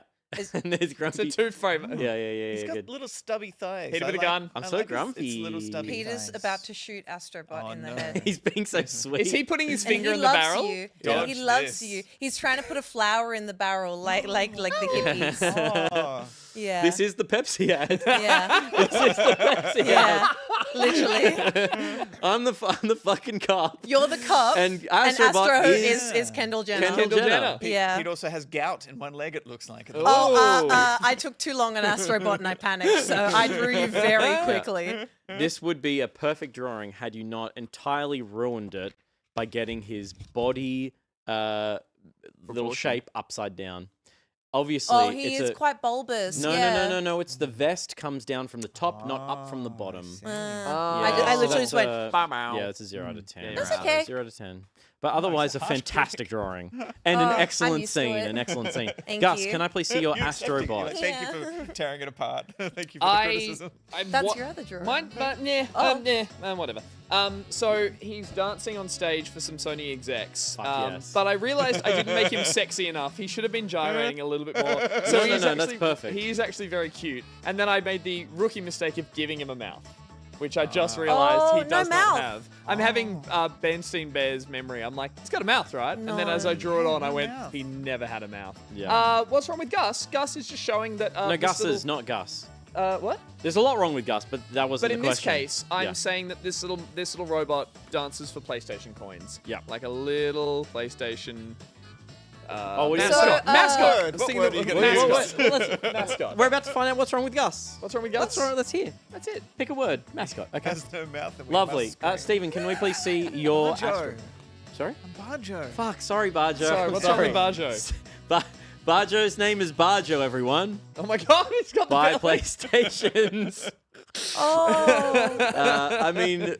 And there's Grumpy. It's a two-frame. Yeah, He's got good. little stubby thighs. Hit him with a gun. I'm I so like grumpy. It's little stubby Peter's thighs. about to shoot Astrobot in the head. He's being so sweet. Is he putting his And finger he in the loves barrel? You. Dodge He loves this. you. He's trying to put a flower in the barrel, like the hippies. Oh. Yeah. This is the Pepsi ad. Yeah. This is the Pepsi Yeah. ad. Literally. I'm the fucking cop. You're the cop. And Astro Astrobot is Kendall Jenner. Kendall Jenner. Yeah. Pete also has gout in one leg, it looks like. I took too long on Astrobot and I panicked, so I drew you very quickly. This would be a perfect drawing had you not entirely ruined it by getting his body little shape upside down. Obviously, Oh, he it's is quite bulbous. No. It's the vest comes down from the top, not up from the bottom. I literally just went, yeah, it's a 0 out of 10. That's okay. 0 out of 10. But otherwise, a fantastic drawing and an excellent used to scene. it. An excellent scene. Thank Gus, you. can I please see your Astrobot? Thank you for tearing it apart. Thank you for the criticism. That's your other drawing. Mine, but whatever. So he's dancing on stage for some Sony execs. Yes. But I realized I didn't make him sexy enough. He should have been gyrating a little bit more. So No, that's perfect. He's actually very cute. And then I made the rookie mistake of giving him a mouth, which I just realized he does not have. I'm having Bernstein Bear's memory. I'm like, it's got a mouth, right? And then as I drew it on, I went, he never had a mouth. Yeah. What's wrong with Gus? Gus is just showing that. No, Gus is not Gus. What? There's a lot wrong with Gus, but that wasn't But in the this question. case, I'm saying that this little robot dances for PlayStation coins. Yeah. Like a little PlayStation. what is mascot. it? Mascot. What word are you gonna use? Mascot. We're about to find out what's wrong with Gus. What's wrong with Gus? Let's hear. That's it. Pick a word. Mascot. Okay. Has no mouth and we Lovely. must scream. Stephen, can we please see your Bajo. Astro? Sorry? Bajo. Fuck, sorry, Bajo. Sorry, what's wrong with Bajo? Bajo's name is Bajo, everyone. Oh my god, he's got the Buy belly. PlayStations. Oh. I mean,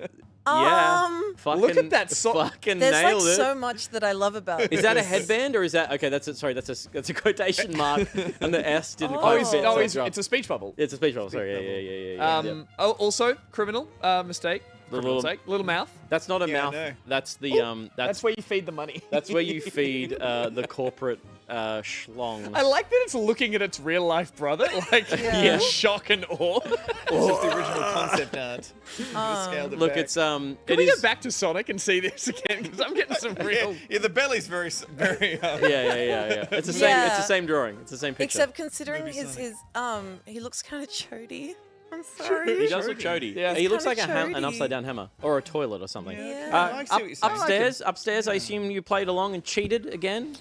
yeah. Fucking, Look at that fucking There's nailed like it. so much that I love about Is this. that a headband or is that okay? That's a quotation mark, and the S didn't Oh. quite fit. so It's a speech bubble. it's a speech bubble. Sorry, yeah. Oh, also criminal mistake. Little mouth. That's not a Yeah, I mouth. know. That's the That's where you feed the money. That's where you feed the corporate schlong. I like that it's looking at its real life brother, like Yeah. shock and awe. It's just the original concept art. Scaled it Look, back. it's Can it we is. go back to Sonic and see this again? Because I'm getting some real. Yeah, the belly's very. Yeah. It's the same. Yeah. It's the same drawing. It's the same picture. Except considering Movie his Sonic. he looks kind of chody. I'm sorry. He does look chody. Yeah. He looks like kinda an chody. upside down hammer or a toilet or something. Yeah. I see what you're saying. Upstairs. I assume you played along and cheated again.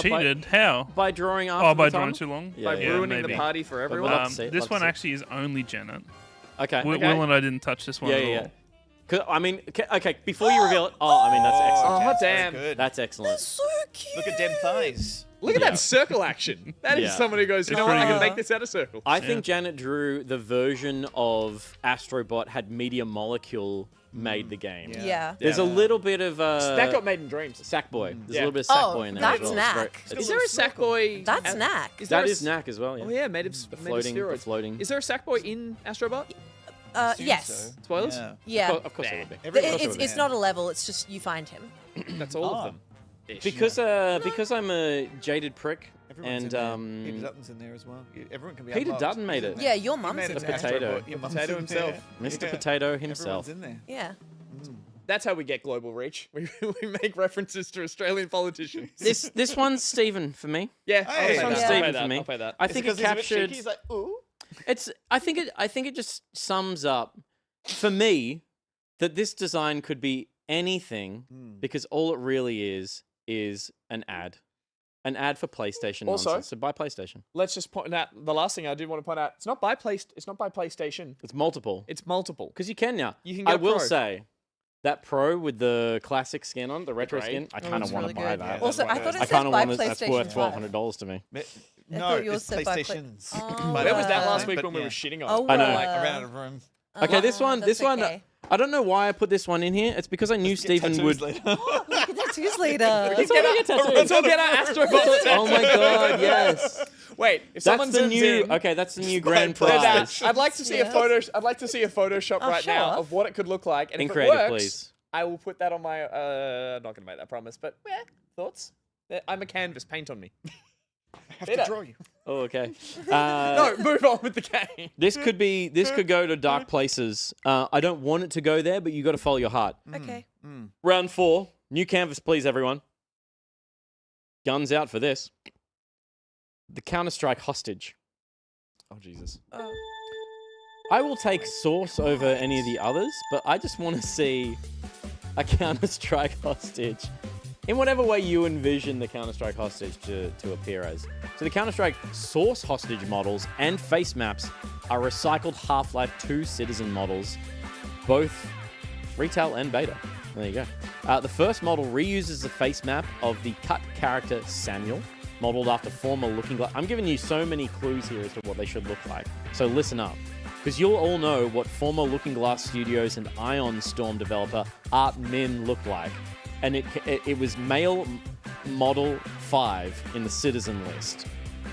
Cheated? How? By drawing after. Oh, by the time? drawing too long? Yeah, By yeah, ruining maybe. the party for we'll everyone. have to see it, This love to one see it. actually is only Janet. Okay. Will and I didn't touch this one at all. I mean, okay, before you reveal it, that's excellent. Oh, That's damn. good. That's excellent. So cute. Look at them thighs. Look at Yeah. that circle action. That is Yeah. someone who goes, you know what, I can make this out of circle. I think Janet Drew, the version of Astrobot, had Media Molecule made the game. Yeah. There's a little bit of that got made in Dreams. Sackboy. There's Yeah. a little bit of Sackboy in there that's as well. Knack. Is there a Sackboy? That's Knack. That is Knack as well. Yeah. Oh yeah, made of floating. steroids. Floating. Is there a Sackboy in Astrobot? Yes. Spoilers? Yeah. Yeah. Of course there would be. It's not a level. It's just you find him. That's all of them. Because I'm a jaded prick, Everyone's and in there. Peter Dutton's in there as well. Everyone can be Peter unlocked. Dutton made He's in it. there. Yeah, your He mum's made in it to there. Potato. Astrobot. Your mum's Potato in himself. there. Mr. Yeah. Potato himself. Everyone's in there. Yeah. That's how we get global reach. We make references to Australian politicians. This one's Steven for me. Yeah, Hey. I'll pay This one's that. Steven I'll pay for that. me. I'll pay that. I Is it think 'cause it he's a bit captured. cheeky? He's like, ooh. I think it just sums up for me that this design could be anything because all it really is an ad for PlayStation Also- nonsense. So buy PlayStation. Let's just point out the last thing I did want to point out. It's not by PlayStation. It's multiple. It's multiple. Because you can now. You can get I a will Pro. say that Pro with the classic skin on, the retro Gray. skin, I Oh, kind it's of want really to buy good. that. Also, I thought it I said kind of buy want it. That's worth PlayStation 5. $1,200 to me. No, thought yours it's said by PlayStations. Oh, Where was that wow. last week But when we yeah. were shitting on Oh, it? I know. I ran out of room. Okay, this one, that's okay. I don't know why I put this one in here. It's because I knew Steven would. Look at tattoos later. Let's get Let's all get our Astrobot. Oh my god, yes. Wait, if That's someone the zooms new. in, Okay, that's the new grand Play that. prize. I'd like to see a photo. I'd like to see a Photoshop Oh, right show now off. of what it could look like, and In if it creative, works, please. I will put that on my. I'm not gonna make that promise, but thoughts? I'm a canvas. Paint on me. I have Peter. to draw you. Oh, okay. No, move on with the game. This could go to dark places. I don't want it to go there, but you got to follow your heart. Okay. Round 4, new canvas, please, everyone. Guns out for this. The Counter-Strike hostage. Oh Jesus. I will take Source over any of the others, but I just want to see a Counter-Strike hostage in whatever way you envision the Counter-Strike hostage to appear as. So the Counter-Strike Source hostage models and face maps are recycled Half-Life 2 Citizen models, both retail and beta. There you go. The first model reuses the face map of the cut character Samuel, modeled after former Looking Glass. I'm giving you so many clues here as to what they should look like. So listen up, because you'll all know what former Looking Glass Studios and Ion Storm developer Art Min looked like. And it was male model 5 in the Citizen list.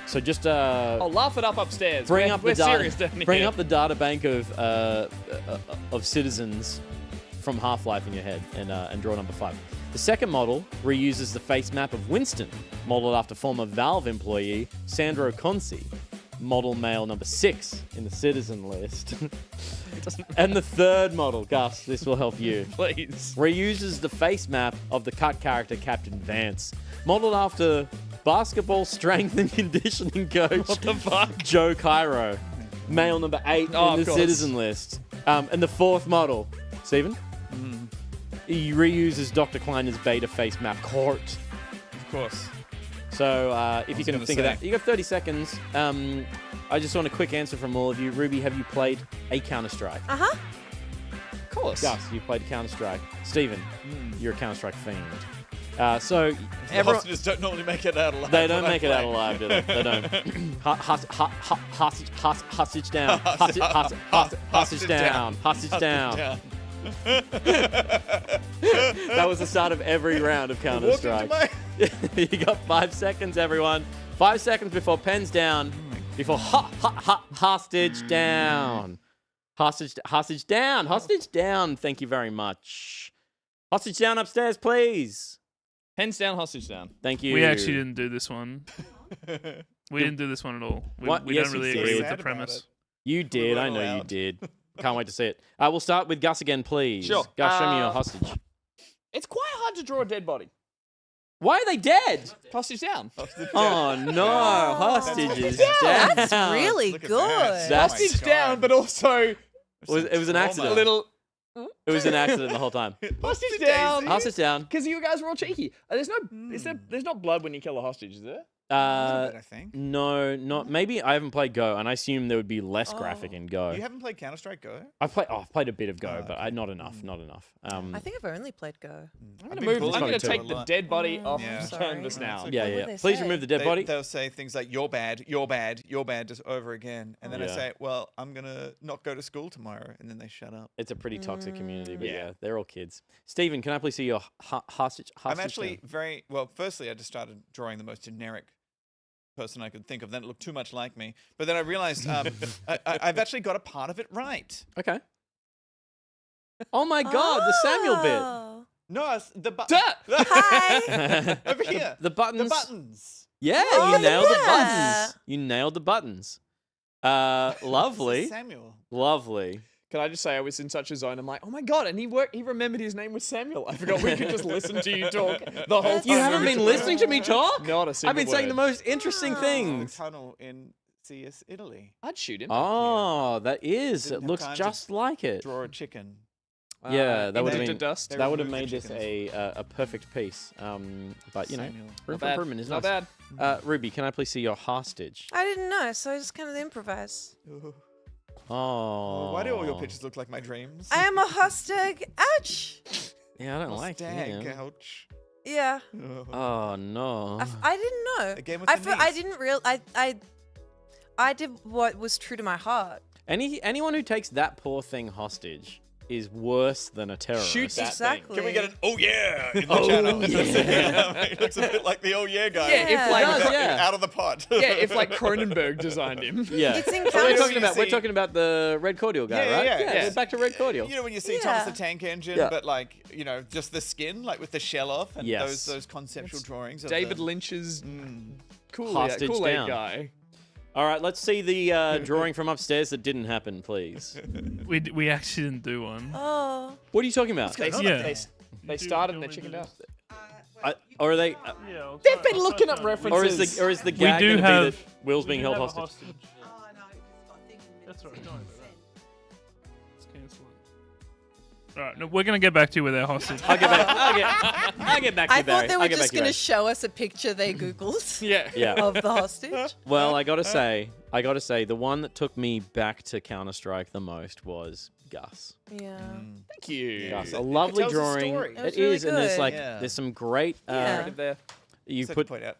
So just I'll laugh it up upstairs. bring up We're the serious data. down Bring here. up the data bank of citizens from Half-Life in your head and draw number 5. The second model reuses the face map of Winston, modeled after former Valve employee Sandro Consi, model male number 6 in the Citizen list. And the third model, Gus, this will help you. Please. Reuses the face map of the cut character Captain Vance, modeled after basketball strength and conditioning coach What the fuck? Joe Cairo, male number 8 Oh, in of the course. Citizen list. And the fourth model, Stephen? He reuses Dr. Kleiner's beta face map, Court. Of course. So if you can gonna think of say. that, you got 30 seconds. I just want a quick answer from all of you. Ruby, have you played a Counter-Strike? Uh-huh. Of course. Gus, you played Counter-Strike. Stephen, you're a Counter-Strike fiend. So The everyone, hostages don't normally make it out alive. they when don't I make it play. out alive, do they? They don't. Hostage down. Hostage down. Hostage down. That was the start of every round of Counter-Strike. You got 5 seconds, everyone. 5 seconds before pens down. Before hostage down. Hostage down. Hostage down. Thank you very much. Hostage down upstairs, please. Pens down, hostage down. Thank you. We actually didn't do this one. We didn't do this one at all. We Yes, don't you really did. agree with Sad the about premise. it. You did. I weren't know you allowed. did. Can't wait to see it. We'll start with Gus again, please. Sure. Gus, show me your hostage. It's quite hard to draw a dead body. Why are they dead? Hostage down. Oh no, hostage is down. That's really Look at good. that. That's- Hostage God. down, but also It was an accident. a little It was an accident the whole time. hostage down. Hostage down. Because you guys were all cheeky. There's not blood when you kill a hostage, is there? bit, I think. No, not maybe. I haven't played Go, and I assume there would be less graphic in Go. You haven't played Counter-Strike Go? I've played a bit of Go, but not enough. Not enough. I think I've only played Go. I'm going to take the dead body off canvas now. Yeah. Please remove the dead body. They'll say things like, you're bad, just over again. And then I say, well, I'm going to not go to school tomorrow. And then they shut up. It's a pretty toxic community, but yeah, they're all kids. Stephen, can I please see your hostage? I'm actually firstly, I just started drawing the most generic person I could think of. Then it looked too much like me. But then I realized I've actually got a part of it right. Okay. Oh my God, the Samuel bit. No, it's the button. Hi. Over here. The buttons. The buttons. Yeah, you nailed the buttons. You nailed the buttons. Lovely. Samuel. Lovely. Can I just say I was in such a zone? I'm like, oh my God, and he remembered his name was Samuel. I forgot we could just listen to you talk the whole time. You haven't been listening to me talk? Not a single I've been saying the most interesting things. Tunnel in CS Italy. I'd shoot him. Oh, that is. It looks just like it. Draw a chicken. Yeah, that would have been dust. That would have made this a perfect piece. But you know, room for improvement is not nice. bad. Ruby, can I please see your hostage? I didn't know, so I just kind of improvise. Oh. Why do all your pictures look like my dreams? I am a hostage. Ouch. Yeah, I don't like it. Ouch. Yeah. Oh no. I didn't know. A game with I didn't real. I did what was true to my heart. Anyone who takes that poor thing hostage is worse than a terrorist. Shoot that Exactly. thing. Can we get an oh yeah in the channel? It looks a bit like the oh yeah guy. Yeah, if like out of the pot. Yeah, if like Cronenberg designed him. Yeah. It's in We're talking about the Red Cordial guy, right? Yeah. We're back to Red Cordial. You know when you see Thomas the Tank Engine, but like just the skin, like with the shell off, and those conceptual drawings. Of David Lynch's Hostage Kool-Aid down. guy. All right, let's see the drawing from upstairs that didn't happen, please. We actually didn't do one. Oh. What are you talking about? They started and they chickened out. Or are they? They've been looking up references. Or is the gag going to be that Will's being held hostage? That's right. Don't worry about that. Let's cancel it. All right, no, we're gonna get back to you with our hostage. I'll get back to you, I Barry. thought they were I'll get back just to you, going to Barry. show us a picture they Googled Yeah. of the hostage. Well, I gotta say, the one that took me back to Counter-Strike the most was Gus. Yeah. Thank you. Gus, a lovely tells a drawing. story. It was It is, really and there's good. like Yeah. there's some great. Yeah. There. You So put point out.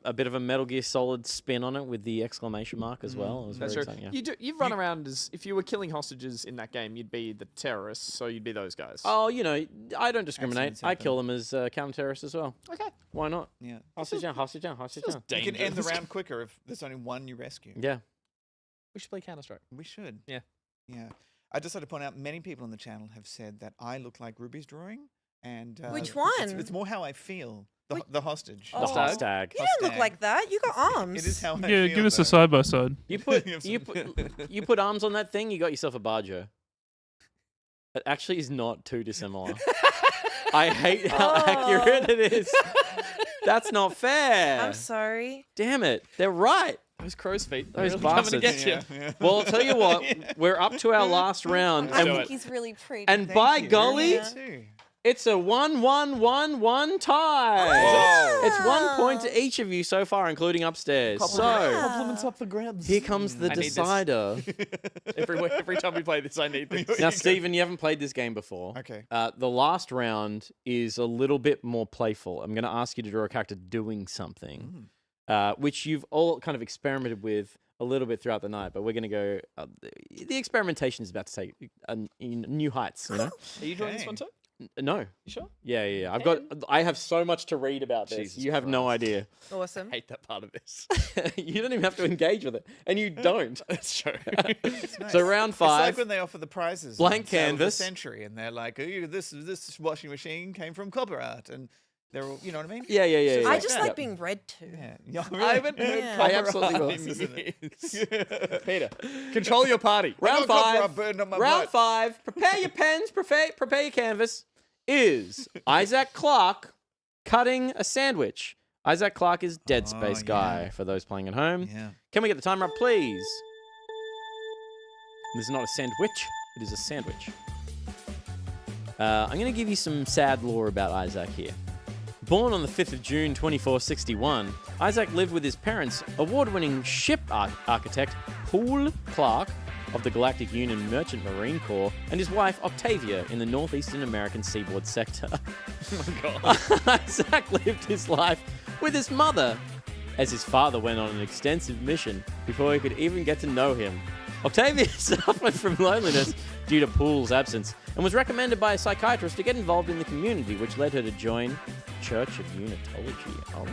a bit of a Metal Gear Solid spin on it with the exclamation mark as well. It was That's very true. exciting. Yeah. You run around as if you were killing hostages in that game, you'd be the terrorists, so you'd be those guys. Oh, I don't discriminate. Accidents I happen. kill them as counter-terrorists as well. Okay. Why not? Yeah. Hostage down, hostage down, hostage down. You can end the dangerous. round quicker if there's only one you rescue. Yeah. We should play Counter-Strike. We should. Yeah. Yeah. I just like to point out many people on the channel have said that I look like Ruby's drawing. And Which It's one? more how I feel. The hostage. The Oh. hostag. You don't look like that. You got arms. It is how I Yeah, feel. give us though. a side by side. You put arms on that thing, you got yourself a Bajo. It actually is not too dissimilar. I hate how accurate it is. That's not fair. I'm sorry. Damn it. They're right. Those crow's feet. Those They're really coming to bastards. get you. Yeah. Well, I'll tell you what, we're up to our last round. I And, think he's really pretty. and by golly, Yeah. Too. it's a 1-1-1-1 tie. It's 1 point to each of you so far, including upstairs. So, Compliments up for grabs. here comes the I need this. decider. Every time we play this, I need this. Now, Stephen, you haven't played this game before. Okay. The last round is a little bit more playful. I'm going to ask you to draw a character doing something, which you've all kind of experimented with a little bit throughout the night, but we're going to go... the experimentation is about to take new heights, you know? Are you doing this one too? No. You sure? Yeah. I have so much to read about this. Jesus you have no idea. Awesome. I hate that part of this. You don't even have to engage with it, and you don't. That's true. So round It's 5. like when they offer the prizes. Blank on Sale of the canvas. Century, and they're like, "Ooh, this washing machine came from Copper Art," and they're all, you know what I mean? Yeah. I just yeah. like being read to. Yeah. I haven't heard Yeah. Copper I absolutely Art will. in years. Peter, control your party. Round got Copper 5. Art burned on my Round butt. 5. Prepare your pens. Prepare your canvas. Is Isaac Clarke cutting a sandwich? Isaac Clarke is Dead Space guy for those playing at home. Yeah. Can we get the timer up, please? This is not a sandwich. It is a sandwich. I'm going to give you some sad lore about Isaac here. Born on the 5th of June, 2461, Isaac lived with his parents, award-winning ship architect Paul Clark of the Galactic Union Merchant Marine Corps, and his wife Octavia in the northeastern American seaboard sector. Oh my god. Isaac lived his life with his mother, as his father went on an extensive mission before he could even get to know him. Octavia suffered from loneliness due to Pool's absence and was recommended by a psychiatrist to get involved in the community, which led her to join Church of Unitology. Oh,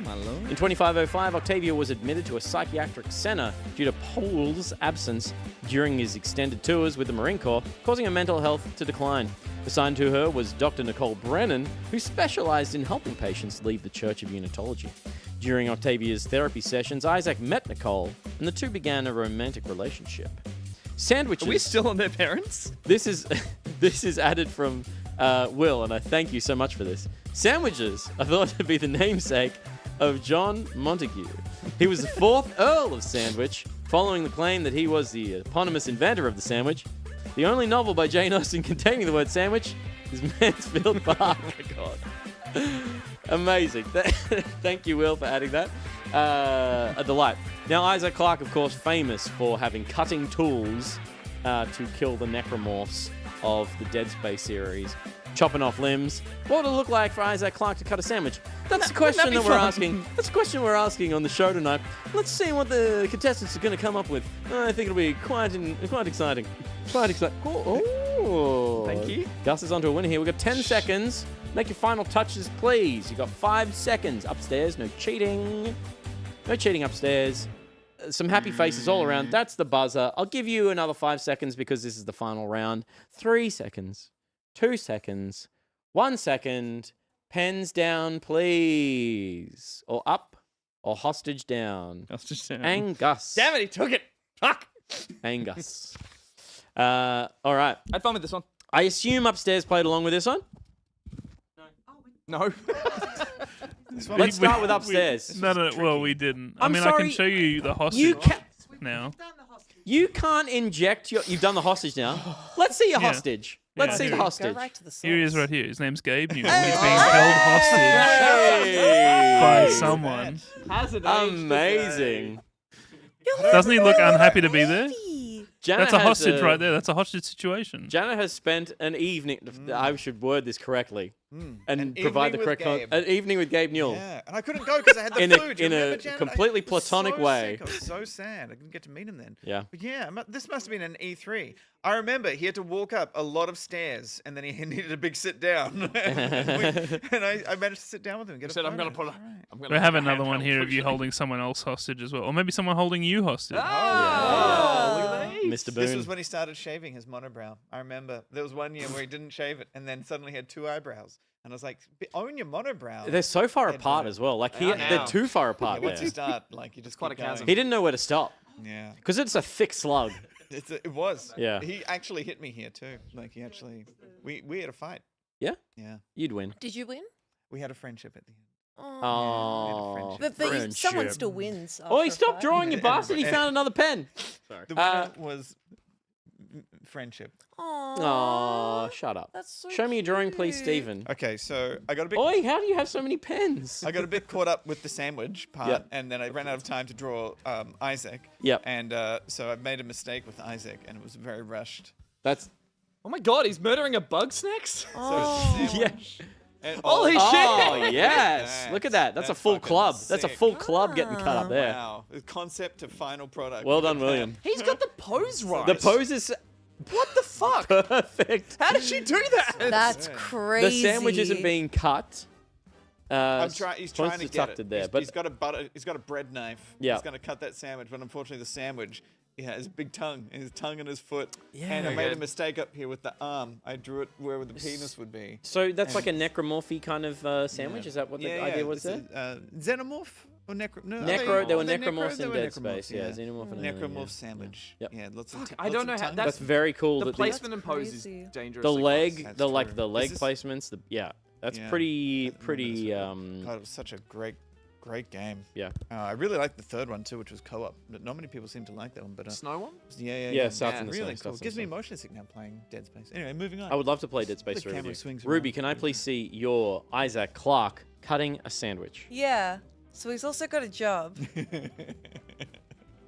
my lord. In 2505, Octavia was admitted to a psychiatric center due to Pool's absence during his extended tours with the Marine Corps, causing her mental health to decline. Assigned to her was Dr. Nicole Brennan, who specialized in helping patients leave the Church of Unitology. During Octavia's therapy sessions, Isaac met Nicole, and the two began a romantic relationship. Sandwiches. Are we still on their parents? This is added from Will, and I thank you so much for this. Sandwiches are thought to be the namesake of John Montague. He was the 4th Earl of Sandwich, following the claim that he was the eponymous inventor of the sandwich. The only novel by Jane Austen containing the word sandwich is Mansfield Park. Oh my god. Amazing. Thank you, Will, for adding that. A delight. Now, Isaac Clarke, of course, famous for having cutting tools to kill the necromorphs of the Dead Space series, chopping off limbs. What would it look like for Isaac Clarke to cut a sandwich? That's the question that we're asking. That's the question we're asking on the show tonight. Let's see what the contestants are going to come up with. I think it'll be quite exciting. Quite exciting. Oh. Thank you. Gus is onto a winner here. We've got 10 seconds. Make your final touches, please. You've got 5 seconds. Upstairs, no cheating. No cheating upstairs. Some happy faces all around. That's the buzzer. I'll give you another 5 seconds because this is the final round. 3 seconds. 2 seconds. 1 second. Pens down, please. Or up. Or hostage down. Hostage down. Angus. Damn it, he took it. Fuck. Angus. All right. I had fun with this one. I assume upstairs played along with this one? No. Let's start with upstairs. No. Well, we didn't. I I'm I sorry, can show you the hostage now. You can't inject your... You've done the hostage now. Let's see your Yeah. hostage. Let's see the hostage. Go right to the source. Here he is right here. His name's Gabe Newell. He's being held hostage by someone. Amazing. Doesn't he look unhappy to be there? Jana That's a has hostage right there. That's a hostage situation. Jana has spent an evening... I should word this correctly. And An provide the evening correct... with Gabe. An evening with Gabe Newell. Yeah, and I couldn't go because I had the In a- flu. Do you in a remember, Janet? completely I was platonic so way. sick. I was so sad. I didn't get to meet him then. Yeah. But yeah, this must have been an E3. I remember he had to walk up a lot of stairs, and then he needed a big sit down. and I managed to sit down with him. And get He said, a I'm going photo. to put a... We have another one here of you holding someone else hostage as well. Or maybe someone holding you hostage. Mr. Boone. This was when he started shaving his monobrow. I remember there was one year where he didn't shave it, and then suddenly he had 2 eyebrows. And I was like, own your monobrow. They're so far apart as well. Like, they're too far apart Once you there. start, like, you just Quite keep a chasm. going. He didn't know where to stop. Yeah. Because it's a thick slug. It was. Yeah. He actually hit me here too. Like he actually, we had a fight. Yeah? Yeah. You'd win. Did you win? We had a friendship at the end. Oh. But someone still wins. Oh, after a stop fight. drawing, you bastard. He found another pen. Sorry. The winner was friendship. Oh, shut up. That's so Show me your drawing, please, Stephen. Okay, so I got a bit. Oi, how do you have so many pens? I got a bit caught up with the sandwich part, Yep. and then I ran out of time to draw Isaac. Yep. And so I made a mistake with Isaac, and it was very rushed. That's. Oh my god, he's murdering a bug snacks? Oh. So Yeah. and, Holy shit! Oh, yes. Look at that. That's a full fucking club. That's a sick. full club getting cut up there. Wow. The concept to final product. Well Look at done, William. He's got the pose right. The pose is What the fuck? perfect. How did she do that? That's The crazy. sandwich isn't being cut. He's trying to Points get tucked it. there, but He's got a bread knife. Yeah. He's going to cut that sandwich, but unfortunately the sandwich, has a big tongue, his tongue and his foot. Yeah. And I made a Good. mistake up here with the arm. I drew it where the penis would be. so that's like a necromorphy kind of sandwich. Yeah. Is that what the Yeah, idea yeah. was This there? is, Xenomorph or necro? No, Necro. There were are they necromorphs They in were Dead necromorphs, Space. Yeah, xenomorph and alien, necromorph yeah. sandwich. Yep. Yeah, lots of. I don't know how. That's very cool. The that placement and pose is crazy. dangerous. the leg, That's the like true. the leg Is this- placements. That's Yeah. pretty. God, it was such a great game. Yeah. I really liked the third one too, which was co-op. But not many people seem to like that one. But Snow one? Yeah, starts in the really snow, cool. starts in Gives the me snow. motion sick now playing Dead Space. Anyway, moving on. I would love to play Dead Space The 3 camera with you. swings Ruby, around. can I please see your Isaac Clarke cutting a sandwich? Yeah. So he's also got a job.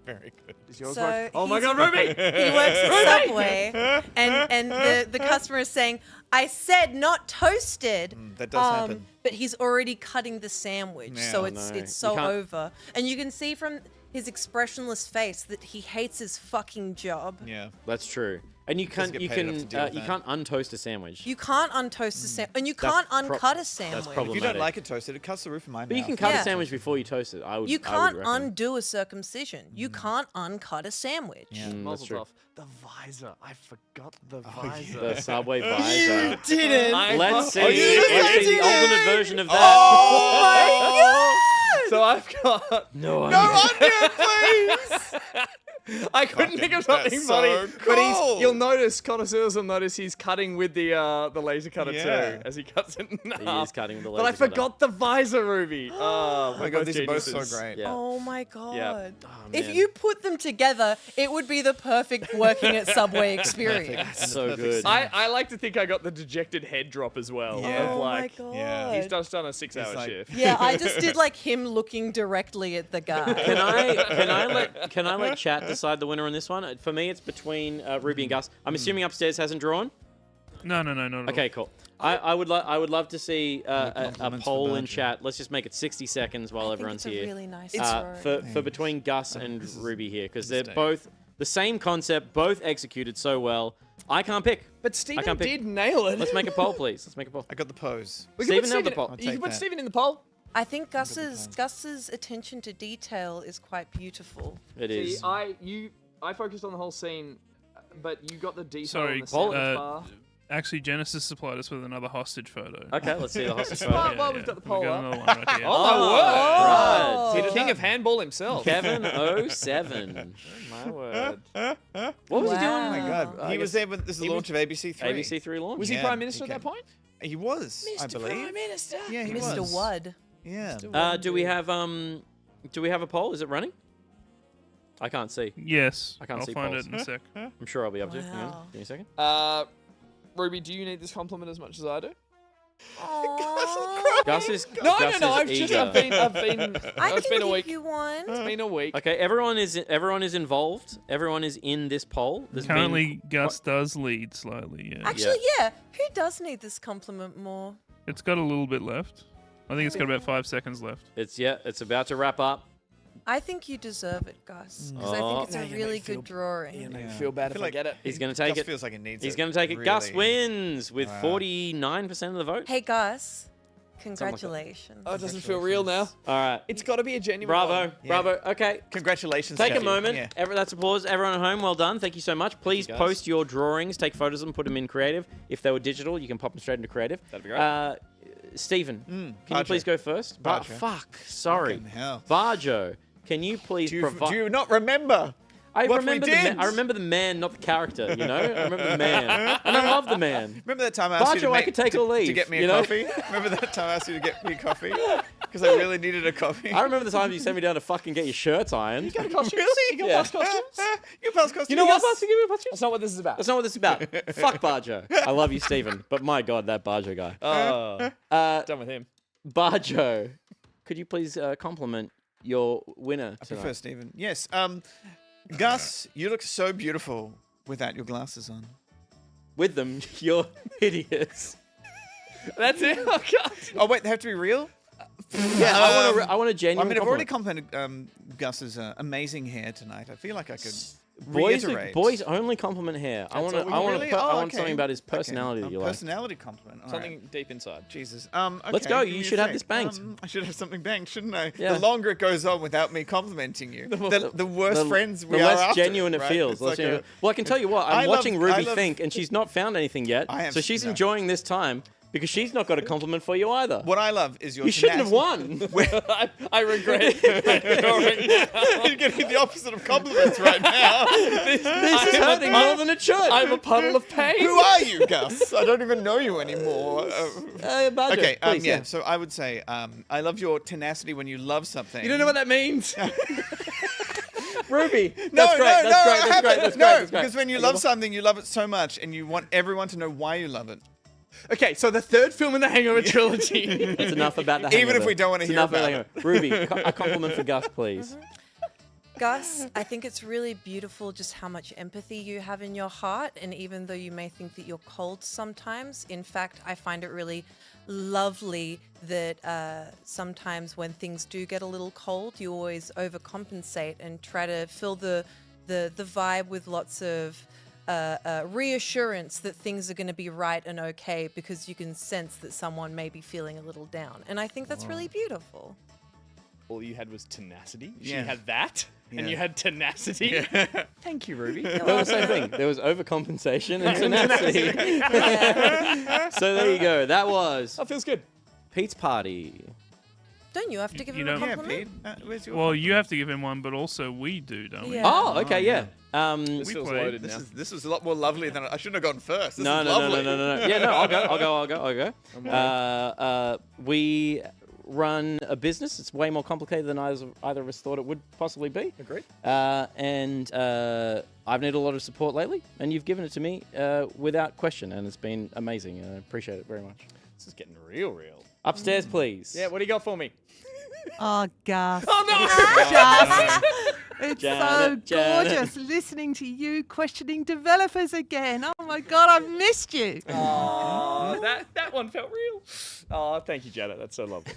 Very good. Is yours So work? Oh my he's- God, Ruby! He works at Subway, and the customer is saying, "I said not toasted." That does happen. But he's already cutting the sandwich, Yeah. so Oh, it's no. it's You so can't- over, and you can see from his expressionless face that he hates his fucking job. Yeah. That's true. And you Doesn't can get paid enough to deal with you that. can't untoast a sandwich. You can't untoast a sandwich, and you That's can't pro- uncut a that's sandwich. If you don't problematic. like it toasted, it cuts the roof of my mouth. But you can cut Yeah. a sandwich before you toast it. I would. You I would can't reckon. undo a circumcision. You can't uncut a sandwich. Yeah. That's true. The visor. I forgot the Oh, visor. The Subway visor. didn't. Let's see. Oh, you Let's see the didn't. alternate version of that. Oh my God! So I've got No idea, please. I couldn't think of something That's funny, so but cool. you'll notice, connoisseurs will notice he's cutting with the laser cutter Yeah. too, as he cuts it in half. He is cutting with the But I laser cutter. forgot the visor, Ruby. Oh my God, these are both so great. Yeah. Oh my god. Yeah. Oh, If man. you put them together, it would be the perfect working at Subway experience. So good. I like to think I got the dejected head drop as well. Yeah. Of Oh my like, god. Yeah. he's just done a 6-hour like- shift. Yeah, I just did like him looking directly at the guy. Can I let chat decide the winner on this one? For me, it's between Ruby and Gus. I'm assuming upstairs hasn't drawn. No, not at all. Okay, cool. I would love to see a compliments poll for in Bajo. chat. Let's just make it 60 seconds while I think everyone's it's a here. really nice for between Gus and Ruby here, because they're mistake. both the same concept, both executed so well. I can't pick. But I Steven can't pick. did nail it. Let's make a poll, please. Let's make a poll. I got the pose. We can put Steven nailed the Steven- poll. I'll You take can put that. Steven in the poll. I think Gus's attention to detail is quite beautiful. It See, is. I focused on the whole scene, but you got the detail Sorry, on the sandwich uh, bar. Actually, Genesis supplied us with another hostage photo. Okay, let's see the hostage Smart. photo. Well, we've got the poll We got up. another one right here. Oh, my Oh, word! right. The king of handball himself. Kevin07. My word. What was he doing? Oh my God. I He was guess there with this is the he launch of ABC3. ABC3 launch. Was he Yeah, prime minister he at that came. point? He was, I believe. Minister. Yeah, he Mr. was. Wud. Yeah. Do we have a poll? Is it running? I can't see. Yes. I can't I'll see find polls. it in a sec. I'm sure I'll be able to. Hang on. Wow. Give me a second. Ruby, do you need this compliment as much as I do? Gus is No, Gus no, is I've been. I It's can been a give week. you one. It's been a week. Okay, everyone is involved. Everyone is in this poll. There's been- Currently, Gus does lead slightly. Yeah. Actually, yeah. Who does need this compliment more? It's got a little bit left. I think it's got about 5 seconds left. it's about to wrap up. I think you deserve it, Gus, because I Oh. think it's a really good drawing. You make me feel bad if I get it. He's going to take Gus it. feels like he needs He's it, going to take it. Gus really. wins with Wow. 49% of the vote. Hey, Gus. Congratulations. Oh, it doesn't feel real now. All right. It's got to be a genuine Bravo. one. Bravo. Okay. Congratulations. Take a Jackie. moment. Yeah. That's applause. Everyone at home, well done. Thank you so much. Please Guys. post your drawings, take photos of them, put them in creative. If they were digital, you can pop them straight into creative. That'd be great. Stephen, can you Bajo. please go first? Bajo. Fuck. Sorry. Fucking hell. Bajo, can you please Do provide... you not remember? I what we remember did? I remember the man, not the character. You know, I remember the man, and I love the man. Remember that time I asked you to, Bajo, I make, could take to, or leave. to get me a you know? coffee? Remember that time I asked you to get me coffee? Because I really needed a coffee. I remember the time you sent me down to fucking get your shirts ironed. You got a costume? Really? You got Yeah. past costumes? You pass costume. You know what? Yes. Give me a costume. That's not what this is about. That's not what this is about. Fuck Bajo. I love you, Stephen, but my God, that Bajo guy. Done with him. Bajo, could you please compliment your winner I tonight? prefer Stephen. Yes. Gus, you look so beautiful without your glasses on. With them, you're hideous. That's it. Oh, God. Oh wait, they have to be real. Yeah, I want a genuine. I mean, I've already compliment. complimented Gus's amazing hair tonight. I feel like I could Boys, reiterate. boys only compliment hair. I want to. all- I want really? to. I Oh, want okay. something about his Okay. personality that you like. Personality compliment. All Something right. deep inside. Jesus. Let's Okay, go. give You me a should have sec. this banked. I should have something banked, shouldn't I? Yeah. The longer it goes on without me complimenting you, the worse friends we the are less after, genuine it right? feels. It's Less like genuine. a- Well, I can tell you what. I I'm love- watching I Ruby love- think, and she's not found anything yet. I have- So she's no. enjoying this time because she's not got a compliment for you either. What I love is your. You shouldn't have won. I regret ignoring that. You're getting the opposite of compliments right now. This is hurting more than it should. I'm a puddle of pain. Who are you, Gus? I don't even know you anymore. Bajo, Okay, please, yeah. So I would say, I love your tenacity when you love something. You don't know what that means. Ruby. No, That's great. no, That's no, great. I That's haven't. great. That's no, great. That's great. because when you love something, you love it so much, and you want everyone to know why you love it. Okay, so the third film in the Hangover trilogy. That's enough about the Hangover. Even if we don't want to It's hear enough about about it. Ruby, a compliment for Gus, please. Gus, I think it's really beautiful just how much empathy you have in your heart. And even though you may think that you're cold sometimes, in fact, I find it really lovely that sometimes when things do get a little cold, you always overcompensate and try to fill the vibe with lots of reassurance that things are going to be right and okay because you can sense that someone may be feeling a little down. And I think that's really beautiful. All you had was tenacity. She Yeah. had that, and Yeah. you had tenacity. Yeah. Thank you, Ruby. There was the same thing. There was overcompensation and tenacity. So there you go. That was That feels good. Pete's party. Don't you have to give You him a know- Yeah, compliment? Pete. Where's your Well, you have to give him one, but also we do, don't we? Yeah. Oh, okay, yeah. This We feels played. loaded now. This was a lot more lovely than I shouldn't have gone first. This No, is no, lovely. no. Yeah, no, I'll go. We run a business. It's way more complicated than either of us thought it would possibly be. Agreed. And I've needed a lot of support lately, and you've given it to me without question, and it's been amazing. And I appreciate it very much. This is getting real. Upstairs, please. Yeah, what do you got for me? Oh, Gus. Oh, no! It's Janet, so Janet. gorgeous listening to you questioning developers again. Oh, my God, I've missed you. Oh, that one felt real. Oh, thank you, Janet. That's so lovely.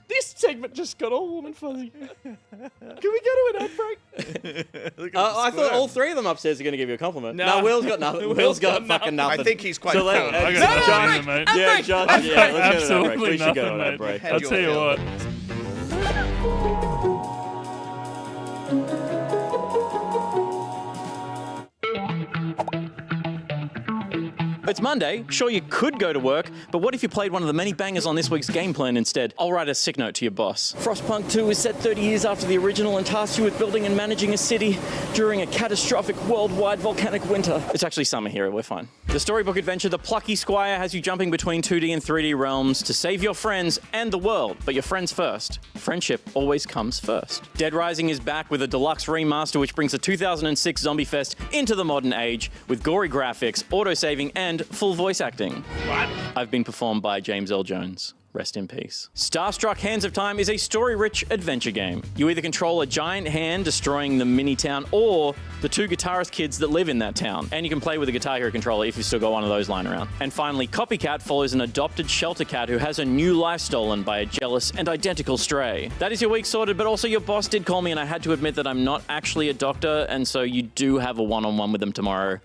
This segment just got all warm and fuzzy. Can we go to an ad break? I thought all three of them upstairs are going to give you a compliment. No. No, Will's got nothing. Will's got fucking nothing. I think he's quite So let- proud. I No, got John- nothing, mate. Yeah, John. Yeah, let's go to an ad break. Absolutely We should go to nothing, an ad mate. break. Had I'll your tell you fill. what. It's Monday. Sure, you could go to work, but what if you played one of the many bangers on this week's game plan instead? I'll write a sick note to your boss. Frostpunk 2 is set 30 years after the original and tasks you with building and managing a city during a catastrophic worldwide volcanic winter. It's actually summer here, we're fine. The storybook adventure, The Plucky Squire, has you jumping between 2D and 3D realms to save your friends and the world, but your friends first. Friendship always comes first. Dead Rising is back with a deluxe remaster which brings the 2006 Zombie Fest into the modern age with gory graphics, auto-saving, and full voice acting. What? I've been performed by James L. Jones. Rest in peace. Starstruck Hands of Time is a story-rich adventure game. You either control a giant hand destroying the mini-town or the two guitarist kids that live in that town. And you can play with a Guitar Hero controller if you've still got one of those lying around. And finally, Copycat follows an adopted shelter cat who has a new life stolen by a jealous and identical stray. That is your week sorted, but also your boss did call me and I had to admit that I'm not actually a doctor, and so you do have a one-on-one with them tomorrow.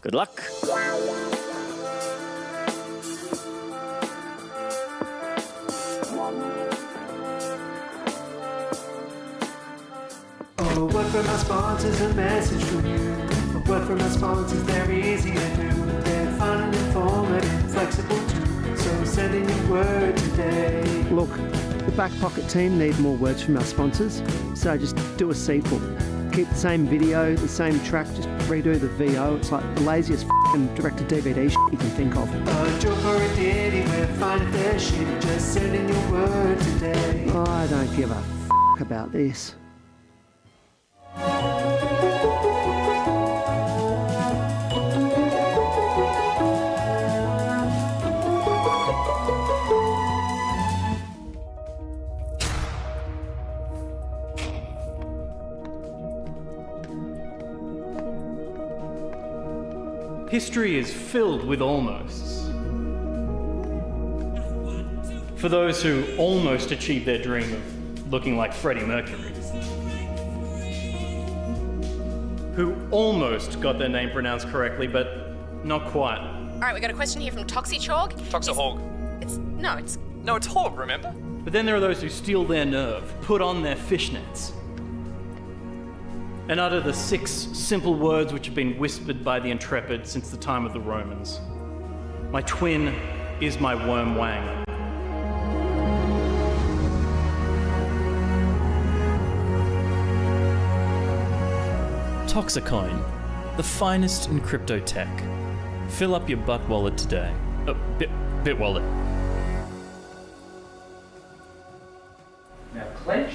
Good luck. A word from our sponsors, a message from you. A word from our sponsors, they're easy to do. They're fun and informative, flexible too. So send in your word today. Look, the Back Pocket team need more words from our sponsors, so just do a sequel. Keep the same video, the same track, just redo the VO. It's like the laziest f***ing direct-to-DVD shit you can think of. A joke or a ditty, we're fine if they're shitty. Just send in your word today. I don't give a f*** about this. History is filled with almosts. For those who almost achieved their dream of looking like Freddie Mercury. Who almost got their name pronounced correctly, but not quite. All right, we got a question here from Toxichalk. Toxahog. No, it's Hog, remember? But then there are those who steal their nerve, put on their fishnets, and utter the 6 simple words which have been whispered by the intrepid since the time of the Romans. My twin is my worm wang. Toxicoin, the finest in crypto tech. Fill up your butt wallet today. Bit wallet. Now clench.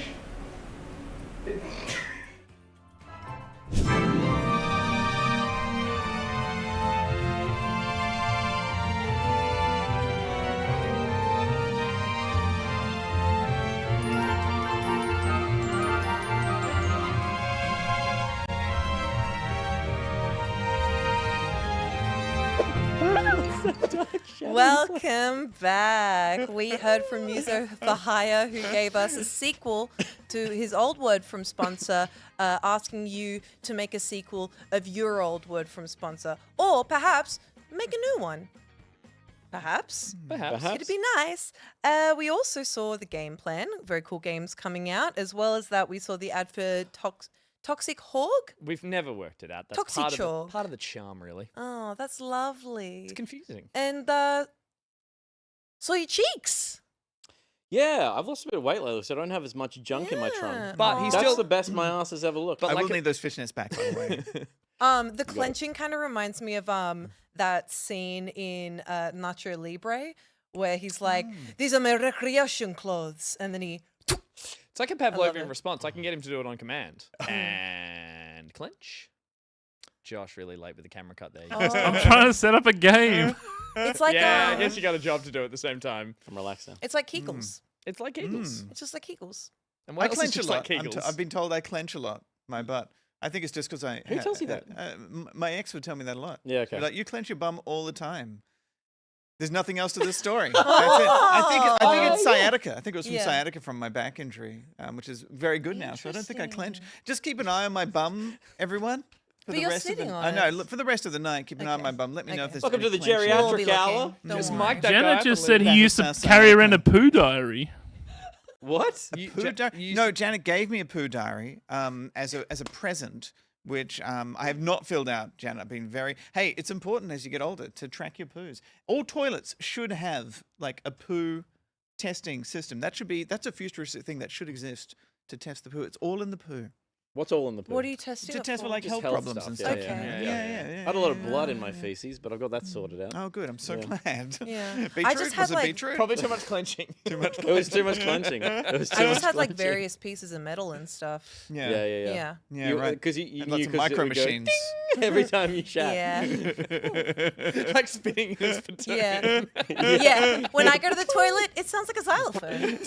Welcome back. We heard from Muso for Hire, who gave us a sequel to his old word from sponsor, asking you to make a sequel of your old word from sponsor, or perhaps make a new one. Perhaps. It'd be nice. We also saw the game plan, very cool games coming out, as well as that we saw the ad for Toxic Hog. We've never worked it out. That's Toxic part of the charm, really. Oh, that's lovely. It's confusing. And saw your cheeks. Yeah, I've lost a bit of weight lately, so I don't have as much junk in my trunk. But That's he's still the best my ass has ever looked. But I will need those fishnets back, by the way. The clenching kind of reminds me of that scene in Nacho Libre where he's like, "These are my recreation clothes," and then he. It's like a Pavlovian response. I can get him to do it on command. And clench. Josh, really late with the camera cut there. I'm trying to set up a game. It's like I guess you got a job to do at the same time. I'm relaxing. It's like Kegels. It's like Kegels. It's just like Kegels. And I what else clench is a just lot. like Kegels? I've been told I clench a lot, my butt. I think it's just because I... Who tells you that? My ex would tell me that a lot. Yeah, okay. She'd be like, you clench your bum all the time. There's nothing else to this story. That's it. I think it's sciatica. I think it was from sciatica from my back injury, which is very good now. So I don't think I clench. Just keep an eye on my bum, everyone. For But the you're rest of sitting the, on I know. it. Look, for the rest of the night, keep an eye on my bum. Let me know if there's. Welcome to any the clenching. geriatric hour. Just mic that guy Jenna up just a said little he bit. used to That's carry sciatica. around a poo diary. What? No, Janet gave me a poo diary as a present, which I have not filled out, Janet. I've been very... Hey, it's important as you get older to track your poos. All toilets should have like a poo testing system. That's a futuristic thing that should exist to test the poo. It's all in the poo. What's all in the poo? What are you testing To it test for? for like Just health health problems stuff, and yeah, stuff. Okay. Yeah. I had a lot of blood in my feces, but I've got that sorted out. Oh, good. I'm so glad. Yeah. Beetroot? I just had Was it like beetroot? Probably too much clenching. Too much. It was too much clenching. It was too I much just had like clenching. various pieces of metal and stuff. Yeah. Yeah. Yeah, right. Because you And lots knew of 'cause it micro would go machines. ding every time you shat. Yeah. Like spinning his platoon. Yeah. Yeah. When I go to the toilet, it sounds like a xylophone.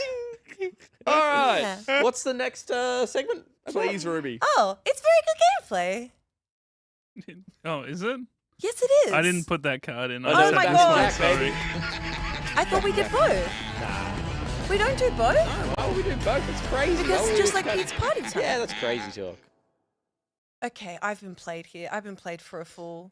All right. Yeah. What's the next segment? Please, Ruby. Oh, it's very good gameplay. Oh, is it? Yes, it is. I didn't put that card in. Oh I my said God. that's sorry. I thought we did both. We don't do both? Why would we do both? It's crazy. Because Why would it's we just do like both? Pete's party time. Yeah, that's crazy talk. Okay, I've been played here. I've been played for a fool.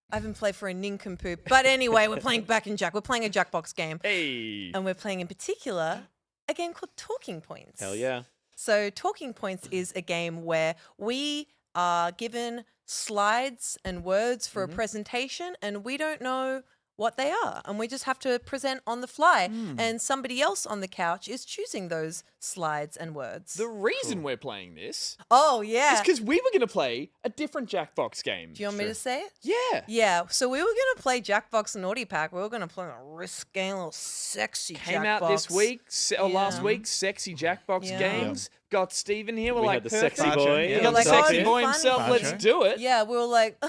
I've been played for a nincompoop. But anyway, we're playing Back in Jack. We're playing a Jackbox game. Hey. And we're playing in particular a game called Talking Points. Hell yeah. So Talking Points is a game where we are given slides and words for a presentation and we don't know what they are and we just have to present on the fly and somebody else on the couch is choosing those slides and words. The reason we're playing this Oh yeah. is because we were going to play a different Jackbox game. Do you want me to say it? Yeah. Yeah, so we were going to play Jackbox Naughty Pack. We were going to play a risque little sexy Came Jackbox. out this week, last Yeah. week, sexy Jackbox Yeah. games. Got Steven here. We're We like, had the perfect. sexy boy. We Yeah, got the like, sexy oh, boy funny. himself. Let's do it. Yeah, we were like,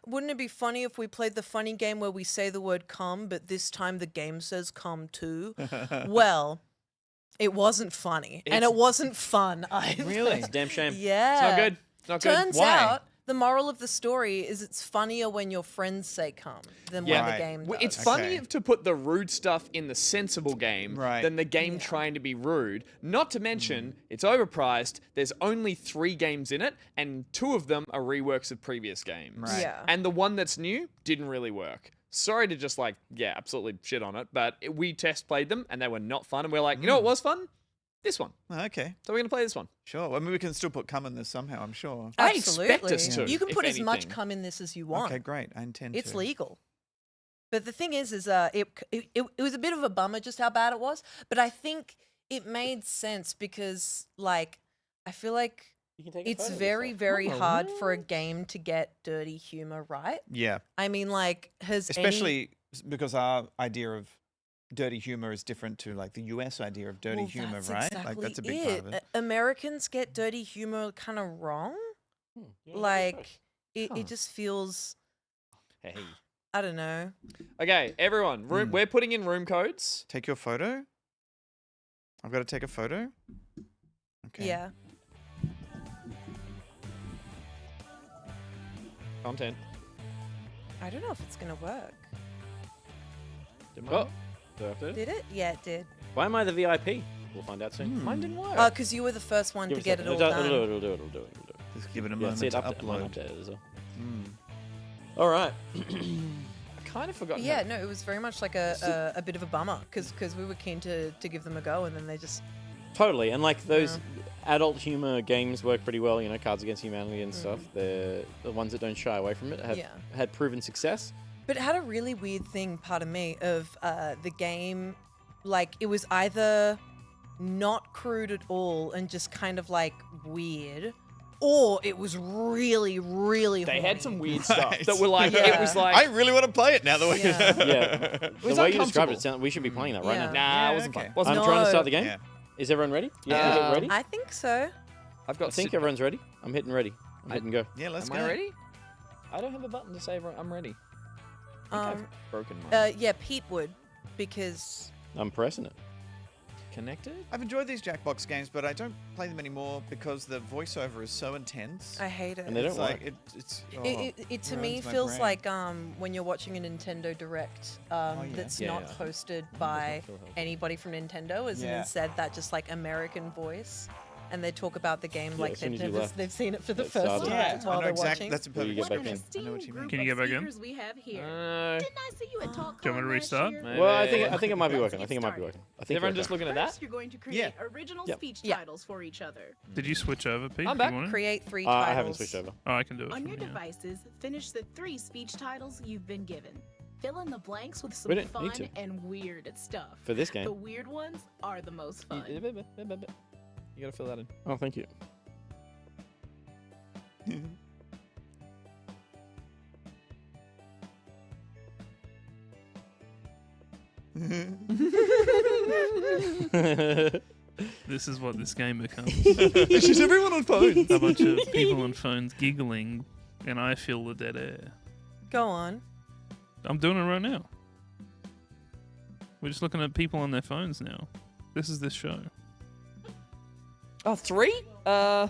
wouldn't it be funny if we played the funny game where we say the word come, but this time the game says come too? Well, it wasn't funny. And it wasn't fun either. Really? It's a damn shame. Yeah. It's not good. It's not good. Turns Why? out the moral of the story is it's funnier when your friends say come than when the game does. It's funny to put the rude stuff in the sensible game Right. than the game trying to be rude. Not to mention, it's overpriced. There's only 3 games in it, and 2 of them are reworks of previous games. Right. Yeah. And the one that's new didn't really work. Sorry to just absolutely shit on it, but we test played them and they were not fun. And we're like, you know what was fun? This one. Okay. So we're going to play this one. Sure. I mean, we can still put cum in this somehow, I'm sure. I expect us to. You can if put as much anything. cum in this as you want. Okay, great. I intend It's to. legal. But the thing is it was a bit of a bummer just how bad it was. But I think it made sense because, like, I feel like it's very, very hard for a game to get dirty humor right. Yeah. I mean, like, Especially because our idea of dirty humor is different to like the US idea of dirty humor, that's right? Exactly Like that's a big part of it. Americans get dirty humor kind of wrong. Like, it just feels, Hey. I don't know. Okay, everyone, we're putting in room codes. Take your photo. I've got to take a photo. Okay. Yeah. Content. I don't know if it's going to work. Oh. Did it? Yeah, it did. Why am I the VIP? We'll find out soon. Mine didn't work. Because you were the first one Give to a get it second. all It'll done. do it. Just give it a Yeah, moment see it to update. Mine upload. updated as well. All right. I kind of forgot. Yeah, no, it was very much like a bit of a bummer because we were keen to give them a go, and then they just Totally, and like those adult humor games work pretty well. You know, Cards Against Humanity and stuff. They're the ones that don't shy away from it. Have had proven success. But it had a really weird thing, pardon me, of the game, like it was either not crude at all and just kind of like weird, or it was really, really They horny. had some weird stuff that were like, it was like. I really want to play it now. The way The way you described it, we should be playing that right now. Nah, it wasn't fun. I'm trying to start the game. Yeah. Is everyone ready? Yeah, ready? I think so. I've got. I think everyone's ready. I'm hitting ready. I'm hitting go. Yeah, let's Am go. I ready? I don't have a button to say I'm ready. I think I've broken mine. Yeah, Pete would, because I'm pressing it. Connected? I've enjoyed these Jackbox games, but I don't play them anymore because the voiceover is so intense. I hate it. And they don't It's work. like it's it to ruins me my feels brain. like when you're watching a Nintendo Direct that's Yeah, not yeah. hosted by anybody from Nintendo, as in Yeah. instead that just like American voice, and they talk about the game like as soon as you they've left, seen it for the that first started. time Yeah, while I know they're exactly. watching. That's a Will you perfect get back in? I know what you mean. Can you get back in? We have here. Uh, Didn't I see you at Talk Do you want me to restart? Well, I think it might be working. I think it might be working. I is think everyone we're just okay. looking at that? First, you're going to create original Yep. speech Yeah. titles for each other. Did you switch over, Pete? I'm You back. wanted? Create 3 titles. I haven't switched over. Oh, I can do it. On for your me, yeah. devices, finish the 3 speech titles you've been given. Fill in the blanks with We some don't fun need to. and weird stuff. For this The game. weird ones are the most fun. You gotta fill that in. Oh, thank you. This is what this game becomes. It's just everyone on phones. A bunch of people on phones giggling, and I feel the dead air. Go on. I'm doing it right now. We're just looking at people on their phones now. This is this show. Oh, 3? Oh.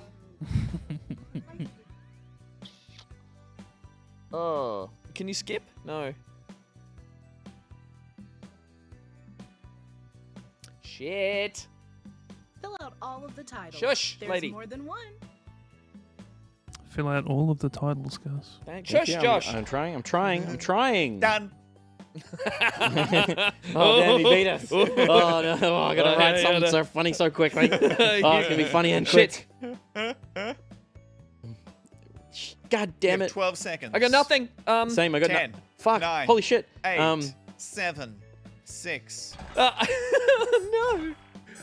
Can you skip? No. Shit. Fill out all of the titles. Shush, There's lady. more than one. Fill out all of the titles, Gus. Thank Thank Shush, you. Josh. I'm trying. Done. Oh, damn, he beat us. Oh, no. Oh, I gotta write something so funny so quickly. Oh, it's gonna be funny and quick. God damn You it. have 12 seconds. I got nothing. Same, I got 10. Fuck. 9. Holy shit. 8. 7. 6. No.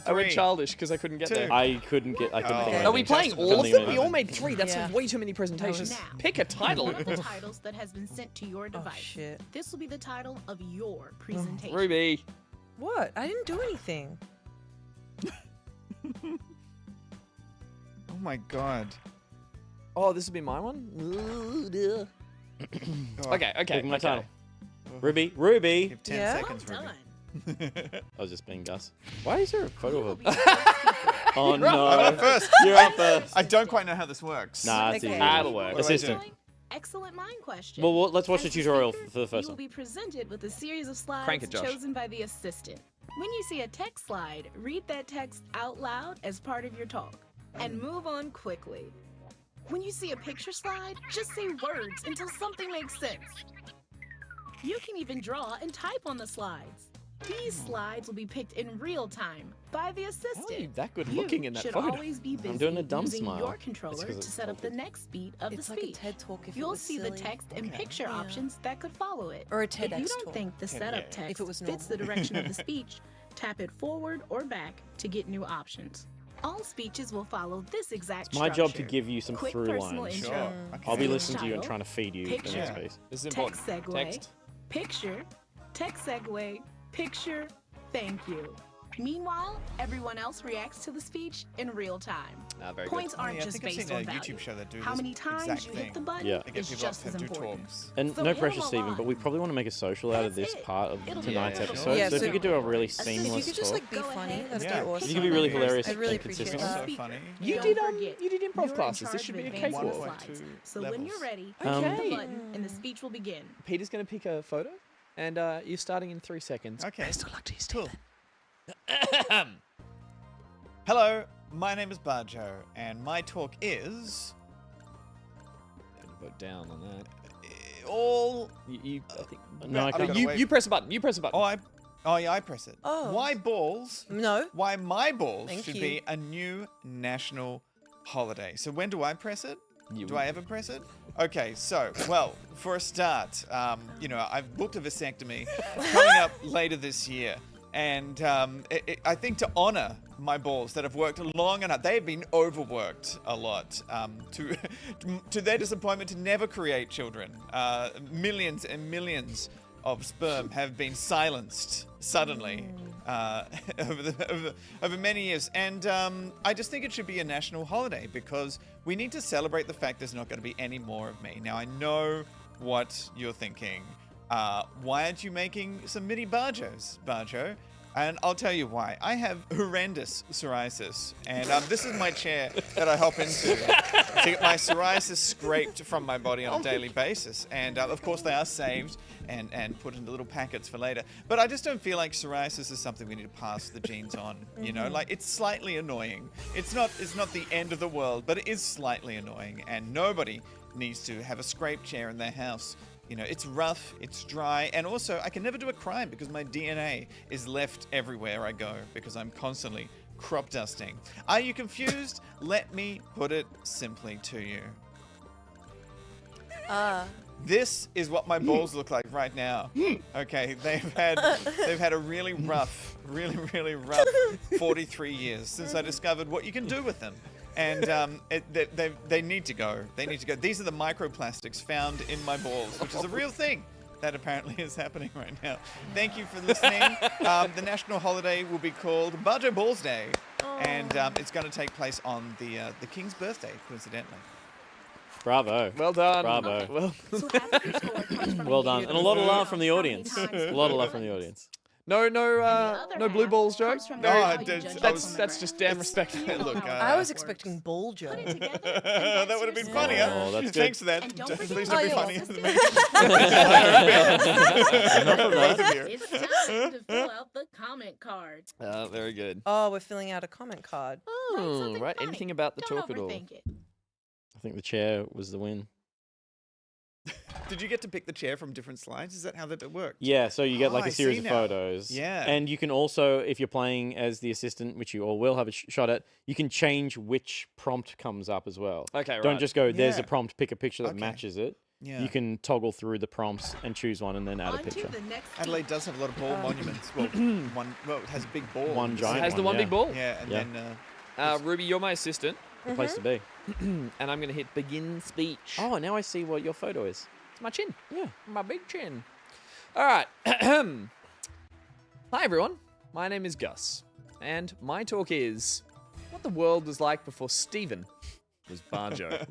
I went 3, childish because I couldn't get 2. there. I couldn't think of Are we anything. playing Justin, all of Couldn't them? think We of all anything. made 3. That's Yeah. way too many presentations. Now, Pick a title. One of the titles that has been sent to your device. shit. This will be the title of your presentation. Ruby. What? I didn't do anything. Oh my god. Oh, this will be my one? Okay. Pick my title. Ruby. Ruby. Give 10 Yeah? seconds, Well Ruby. done. I was just being Gus. Why is there a photo You will of be a... the first speaker. Oh, I'm no. up first. You're up first. I don't quite know how this works. Nah, it's Okay. easy. That'll work. What do I Assistant. do? Excellent mind question. Well, let's watch the As the tutorial speaker, for the first You will one. be presented with a series of slides Crank it, Josh. chosen by the assistant. When you see a text slide, read that text out loud as part of your talk, and move on quickly. When you see a picture slide, just say words until something makes sense. You can even draw and type on the slides. These slides will be picked in real time by the assistant. How are you that good You looking in that should photo? always be busy doing a dumb using smile. your It's controller 'cause to it's set up the tilted. next beat of It's the like speech. a TED talk if it You'll was see the silly. text and Okay. picture Yeah. options that could follow it. Or a If you TEDx don't talk. think the TED, setup yeah. text If it was fits the normal. direction of the speech, tap it forward or back to get new options. All speeches will follow this exact It's my job to structure. give you some Quick through personal lines. intro. Sure. I'll be Okay. listening to you and Title, trying to feed you the picture, next piece. This is text important. segue, Text. picture, text segue, picture, thank you. Meanwhile, everyone else reacts to the speech in real time. Very Points good. aren't I just think I've based seen on a value. YouTube show that do How this many times exact you thing. hit the button Yeah. They get is people up just to as do important. talks. And So no hit 'em pressure, Stephen, along. but we probably want to make a social out of That's this it. part of It'll be tonight's wonderful. episode. Yeah, so if so you could do a really If seamless you could just talk. like be Go funny, ahead. that'd Yeah. be awesome. You could be really hilarious I'd really and appreciate consistent. that. So funny. You Don't did forget, you did you're improv in classes. charge This should of be a advancing cakewalk. the 1.2 slides. So when you're ready, levels. hit the Okay. button and the speech will begin. Peter's gonna pick a photo. And you're starting in 3 seconds. Okay. Best of luck to you, Stephen. Hello, my name is Bajo, and my talk is Vote down on that. all. I think. No, I can't. You press a button. You press a button. Oh, yeah, I press it. Oh. Why balls? No. Why my balls Thank should you. be a new national holiday. So when do I press it? Do I ever press it? Okay, so, well, for a start, I've booked a vasectomy coming up later this year. And I think to honor my balls that have worked long enough, they have been overworked a lot to their disappointment to never create children. Millions and millions of sperm have been silenced suddenly over many years. And I just think it should be a national holiday because we need to celebrate the fact there's not going to be any more of me. Now, I know what you're thinking. Why aren't you making some mini Bajos, Bajo? And I'll tell you why. I have horrendous psoriasis, and this is my chair that I hop into to get my psoriasis scraped from my body on a daily basis. And of course, they are saved and put into little packets for later. But I just don't feel like psoriasis is something we need to pass the genes on. You know, like it's slightly annoying. It's not the end of the world, but it is slightly annoying, and nobody needs to have a scraped chair in their house. You know, it's rough, it's dry, and also I can never do a crime because my DNA is left everywhere I go because I'm constantly crop dusting. Are you confused? Let me put it simply to you. This is what my balls look like right now. Okay, they've had a really rough 43 years since I discovered what you can do with them. And they need to go. They need to go. These are the microplastics found in my balls, which is a real thing that apparently is happening right now. Thank you for listening. The national holiday will be called Bajo Balls Day, and it's going to take place on the King's birthday, coincidentally. Bravo. Well done. Bravo. Well, well done. And a lot of love from the audience. A lot of love from the audience. No blue balls joke. No, that's just damn respectful. Look, I was expecting ball joke. that would have been funnier. Oh, that's good. Thanks for that. Please don't be funny. It's time to fill out the comment card. Very good. Oh, we're filling out a comment card. Oh, right. Anything about the Don't talk at all? overthink it. I think the chair was the win. Did you get to pick the chair from different slides? Is that how that worked? Yeah, so you get like I a series see of now. photos. Yeah. And you can also, if you're playing as the assistant, which you all will have a shot at, you can change which prompt comes up as well. Okay, Don't right. just go, there's Yeah. a prompt, pick a picture that Okay. matches it. Yeah. You can toggle through the prompts and choose one and then add a On to picture. the next Adelaide does have a lot of ball monuments. Well, it has a big ball. One giant Has the one yeah. big ball. Yeah, and Yeah. then Ruby, you're my assistant, The place to be. and I'm going to hit begin speech. Oh, now I see what your photo is. It's my chin. Yeah. My big chin. All right. Hi, everyone. My name is Gus, and my talk is what the world was like before Stephen was Bajo.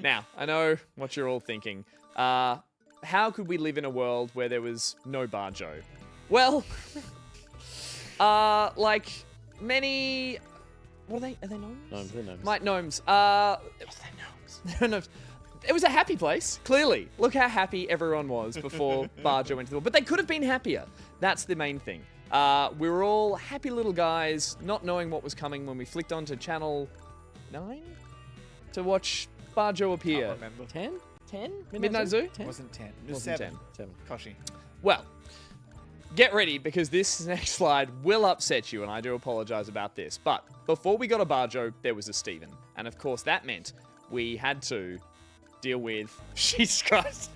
Now, I know what you're all thinking. How could we live in a world where there was no Bajo? Well, like many... What are they? Are they gnomes? Gnomes, they're gnomes. Like gnomes. They're gnomes. It was a happy place, clearly. Look how happy everyone was before Bajo went to the world. But they could have been happier. That's the main thing. We were all happy little guys, not knowing what was coming when we flicked onto channel 9 to watch Bajo appear. I remember. 10? 10? Midnight Zoo? 10? It wasn't 10. It was Wasn't 7. 10. Koshi. Well, get ready because this next slide will upset you, and I do apologize about this. But before we got a Bajo, there was a Stephen. And of course, that meant we had to deal with Jesus Christ.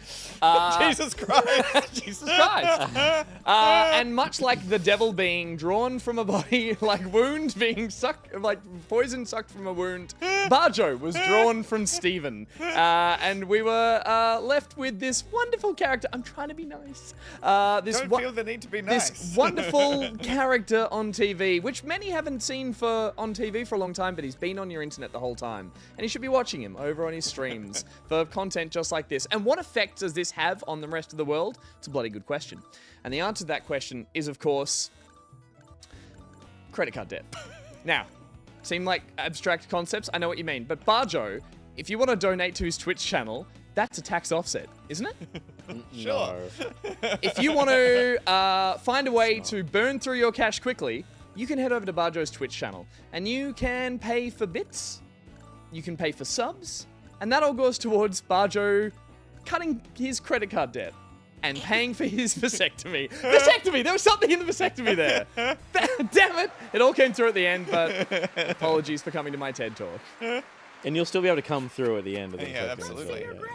Jesus Christ. Jesus Christ. And much like the devil being drawn from a body, like wound being sucked, like poison sucked from a wound, Bajo was drawn from Stephen. And we were left with this wonderful character. I'm trying to be nice. Don't feel the need to be nice. This wonderful character on TV, which many haven't seen on TV for a long time, but he's been on your internet the whole time. And you should be watching him over on his streams for content just like this. And what effect does this have on the rest of the world? It's a bloody good question. And the answer to that question is, of course, credit card debt. Now, seem like abstract concepts, I know what you mean, but Bajo, if you want to donate to his Twitch channel, that's a tax offset, isn't it? Sure. If you want to find a way to burn through your cash quickly, you can head over to Bajo's Twitch channel, and you can pay for bits, you can pay for subs, and that all goes towards Bajo cutting his credit card debt and paying for his vasectomy. Vasectomy! There was something in the vasectomy there. Damn it! It all came through at the end, but apologies for coming to my TED Talk. And you'll still be able to come through at the end of the Yeah, vasectomy, absolutely. so, yeah.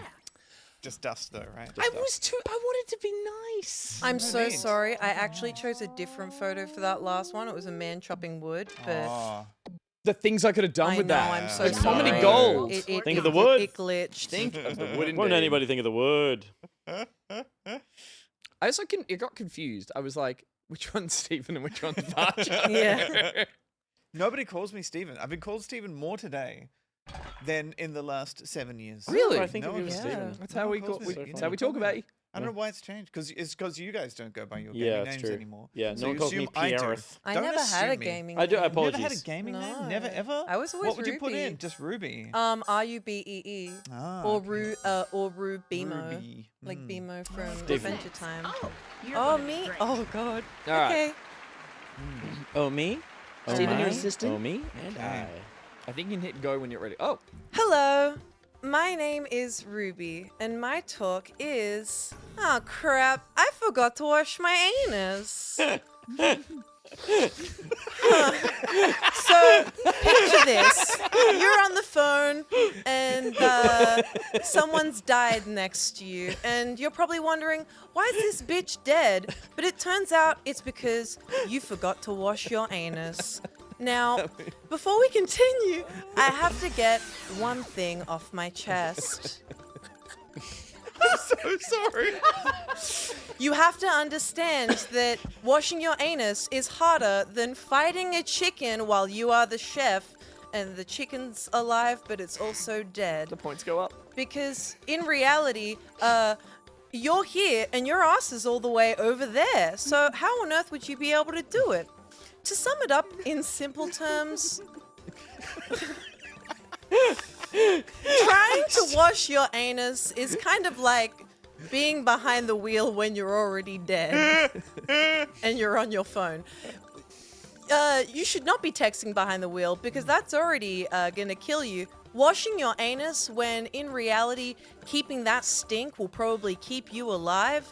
Just dust though, right? I wanted to be nice. I'm so sorry. I actually chose a different photo for that last one. It was a man chopping wood, but The things I could have done I with know, that. I'm so With sorry. comedy gold. Think of the wood. It glitched. Think of the wood. Won't anybody think of the wood? I also it got confused. I was like, which one's Stephen and which one's Bajo? Yeah. Nobody calls me Stephen. I've been called Stephen more today than in the last 7 years. Really? I think No of you one as calls Stephen. me. That's No how one we calls me. that's how we talk about you. I don't know why it's changed. Because you guys don't go by your Yeah, gaming that's names true. anymore. Yeah, So no one you calls me assume I do. Pierreth. I Don't never had a assume me. gaming I do. name. Apologies. Never had a gaming name? No. Never ever? I was always What would you put Ruby. in? Just Ruby. RUBEE. Ah, Or okay. Ru Bemo. Ruby. Like Bemo from Stephen. Adventure Time. You're Oh, gonna me? be great. Oh, God. All right. Okay. Oh, me? Oh, Stephen, my? your assistant? Oh, me? And I. I think you can hit go when you're ready. Oh, Hello. My name is Ruby, and my talk is... Oh, crap. I forgot to wash my anus. So, picture this. You're on the phone, and someone's died next to you, and you're probably wondering, why is this bitch dead? But it turns out it's because you forgot to wash your anus. Now, before we continue, I have to get one thing off my chest. I'm so sorry. You have to understand that washing your anus is harder than fighting a chicken while you are the chef and the chicken's alive, but it's also dead. the points go up. Because in reality, you're here and your ass is all the way over there. So how on earth would you be able to do it? To sum it up in simple terms, trying to wash your anus is kind of like being behind the wheel when you're already dead and you're on your phone. You should not be texting behind the wheel because that's already gonna kill you. Washing your anus when in reality keeping that stink will probably keep you alive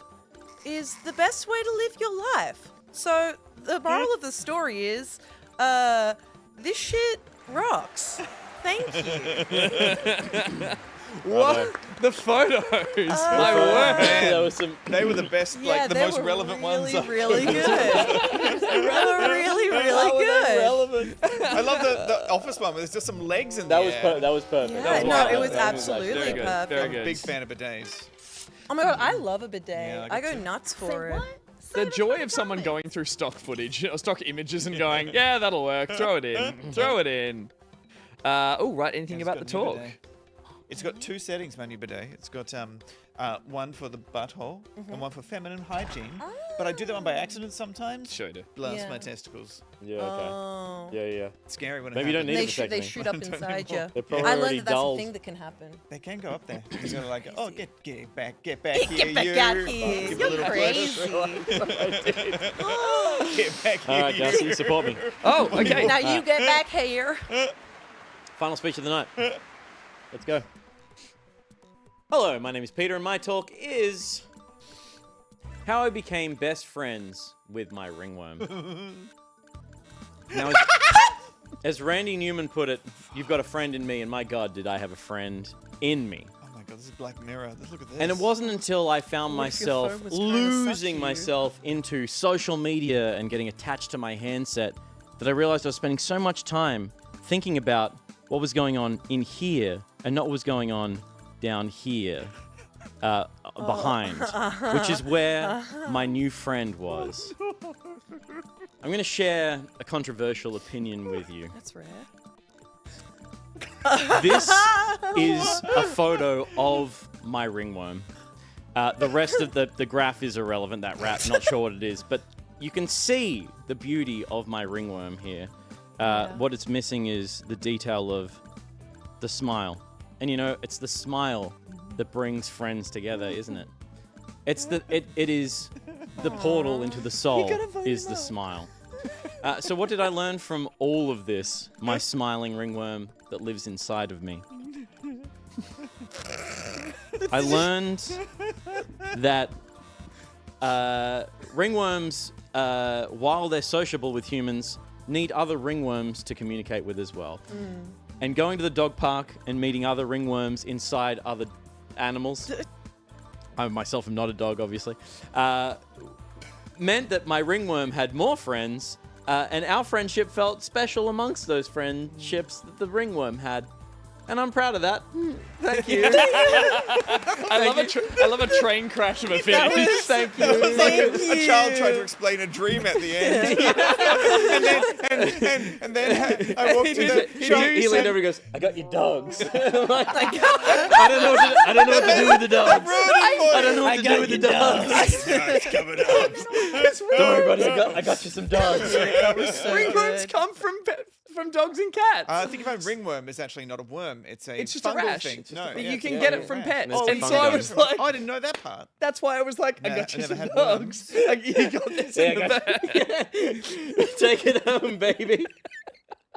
is the best way to live your life. So the moral of the story is, this shit rocks. Thank you. What? The photos. My word. There was some. They were the best, Yeah, the they most were relevant ones. really good. They were really, really good. Relevant. I love the office one where there's just some legs in That there. was perfect. Yeah, That was no, awesome. it was That absolutely very good. perfect. Very I'm a good. big fan of bidets. Oh my god, I love a bidet. Yeah, I I get go to. nuts Say for it. what? Say The it joy in of someone comments. going through stock footage, or stock images, and going, yeah, that'll work. Throw it in. Throw it in. Oh, right. Anything It's about the got a new talk? bidet. It's got two settings, my new bidet. It's got one for the butthole and one for feminine hygiene. But I do that one by accident sometimes. Sure do. Blast Yeah. my testicles. Yeah, okay. Oh. Yeah. It's scary when it Maybe you don't happens. need They a shoot vasectomy. up inside you. They're probably I learned already that that's dulled. a thing that can happen. They can go up there. You're gonna like, oh, get back here, Get back you. out here. Give a You're little crazy. Get back here. All right, Gus, you support me. Oh, okay. Now you get back here. Final speech of the night. Let's go. Hello, my name is Peter, and my talk is how I became best friends with my ringworm. Now, as Randy Newman put it, you've got a friend in me, and my God, did I have a friend in me. Oh my God, this is Black Mirror. Look at this. And it wasn't until I found What if your myself phone was trying to suck losing you? myself into social media and getting attached to my handset that I realized I was spending so much time thinking about what was going on in here and not what was going on down here behind, which is where my new friend was. I'm going to share a controversial opinion with you. That's rare. This is a photo of my ringworm. The rest of the graph is irrelevant, that rat, not sure what it is, but you can see the beauty of my ringworm here. What it's missing is the detail of the smile. And you know, it's the smile that brings friends together, isn't it? It's it is the portal into the soul is the smile. So what did I learn from all of this, my smiling ringworm that lives inside of me? I learned that ringworms, while they're sociable with humans, need other ringworms to communicate with as well. And going to the dog park and meeting other ringworms inside other animals, I myself am not a dog, obviously, meant that my ringworm had more friends, and our friendship felt special amongst those friendships that the ringworm had. And I'm proud of that. Thank you. I love a train crash of a finish. Thank you. It was like a child trying to explain a dream at the end. and then I walked to the shop. He leaned over and goes, "I got your dogs." I'm like, I don't know what to do with the dogs. I don't know what to do with the dogs. It's coming up. Don't worry, buddy. I got you some dogs. Ringworms come from dogs and cats. I think if a ringworm is actually not a worm, it's just a fungal rash. thing. No, But you can get it from pets. Oh, And so I was like, I didn't know that part. that's why I was like, I Yeah, got I you never some had dogs. Like, you got this in the bag. Take it home, baby.